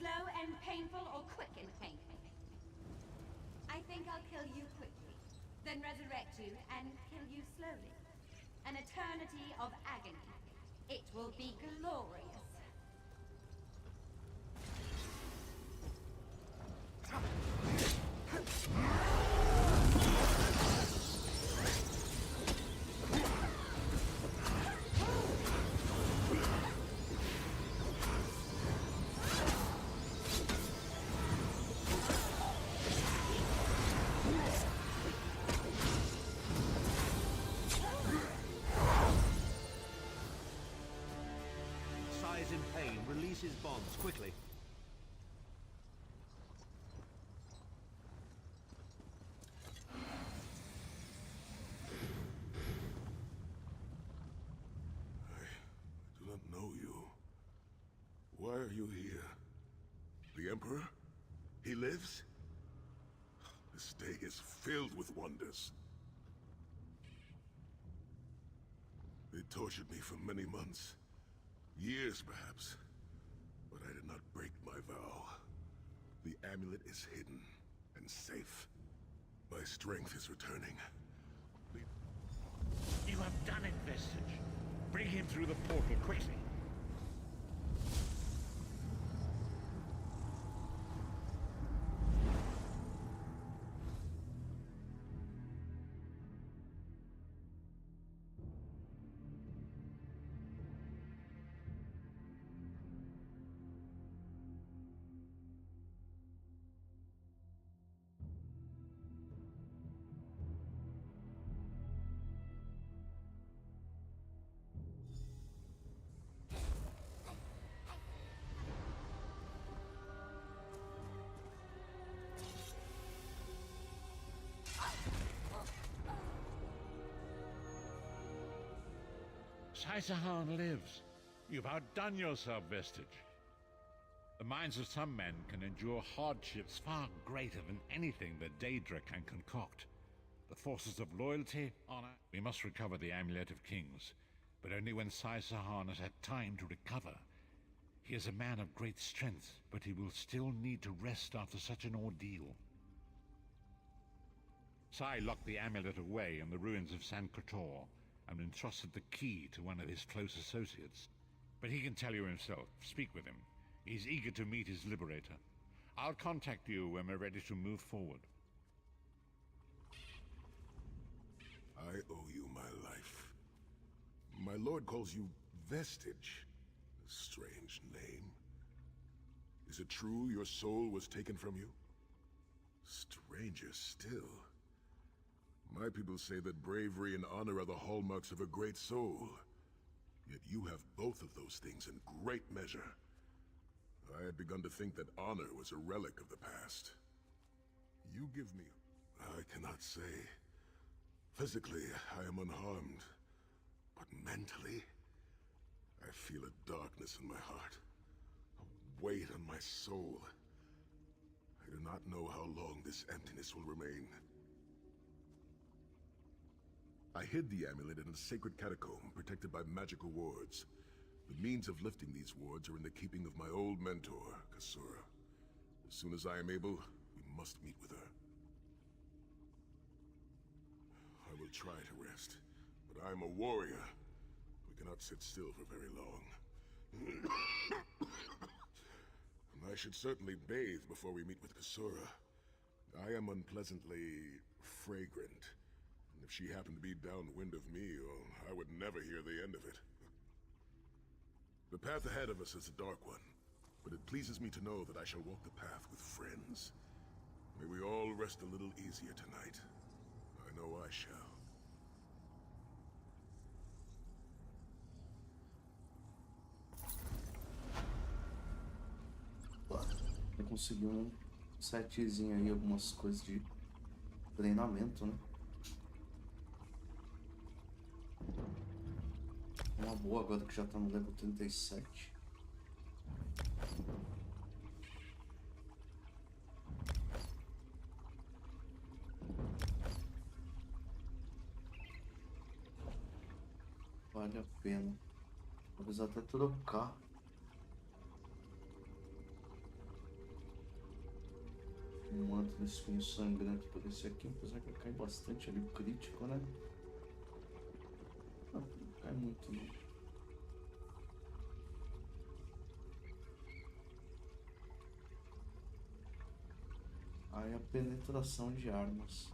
Slow and painful or quick and painful? I think I'll kill you quickly, then resurrect you and kill you slowly. An eternity of agony. It will be glorious. Sai is in pain. Release his bonds, quickly. I do not know you. Why are you here? The Emperor? He lives? This day is filled with wonders. They tortured me for many months. Years, perhaps. But I did not break my vow. The amulet is hidden and safe. My strength is returning. You have done it, Vestige. Bring him through the portal quickly. Sai lives. You've outdone yourself, Vestige. The minds of some men can endure hardships far greater than anything that Daedra can concoct. The forces of loyalty, honor... We must recover the Amulet of Kings, but only when Sai has had time to recover. He is a man of great strength, but he will still need to rest after such an ordeal. Sai locked the amulet away in the ruins of San Kotor, and entrusted the key to one of his close associates. But he can tell you himself. Speak with him. He's eager to meet his liberator. I'll contact you when we're ready to move forward. I owe you my life. My lord calls you Vestige. A strange name. Is it true your soul was taken from you? Stranger still. My people say that bravery and honor are the hallmarks of a great soul. Yet you have both of those things in great measure. I had begun to think that honor was a relic of the past. You give me... I cannot say. Physically, I am unharmed. But mentally, I feel a darkness in my heart. A weight on my soul. I do not know how long this emptiness will remain. I hid the amulet in a sacred catacomb protected by magical wards. The means of lifting these wards are in the keeping of my old mentor, Kasura. As soon as I am able, we must meet with her. I will try to rest, but I am a warrior. We cannot sit still for very long. I should certainly bathe before we meet with Kasura. I am unpleasantly fragrant. And if she happened to be downwind of me, well, I would never hear the end of it. The path ahead of us is a dark one, but it pleases me to know that I shall walk the path with friends. May we all rest a little easier tonight. I know I shall. Eu consegui um setzinho aí, algumas coisas de treinamento, né? Uma boa agora que já tá no level 37. Vale a pena. Talvez até trocar. Um manto de espinho sangrento por esse aqui, apesar que cai bastante ali o crítico, né? Não cai muito não. Aí a penetração de armas.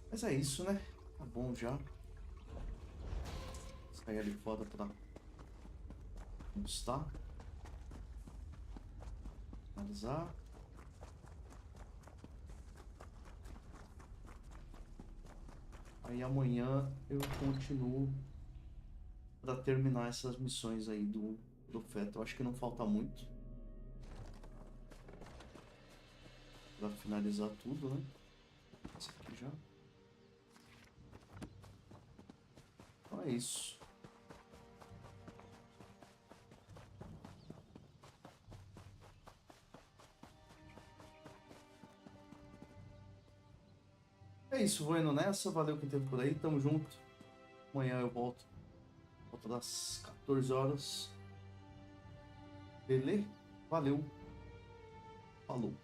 Mas é isso, né? Tá bom já. Sair ali fora pra constar. Analisar. Aí amanhã eu continuo pra terminar essas missões aí do feto. Eu acho que não falta muito pra finalizar tudo, né? Esse aqui já. Então é isso. É isso, vou indo nessa. Valeu quem esteve por aí. Tamo junto. Amanhã eu volto. Volto das 14 horas. Beleza? Valeu. Falou.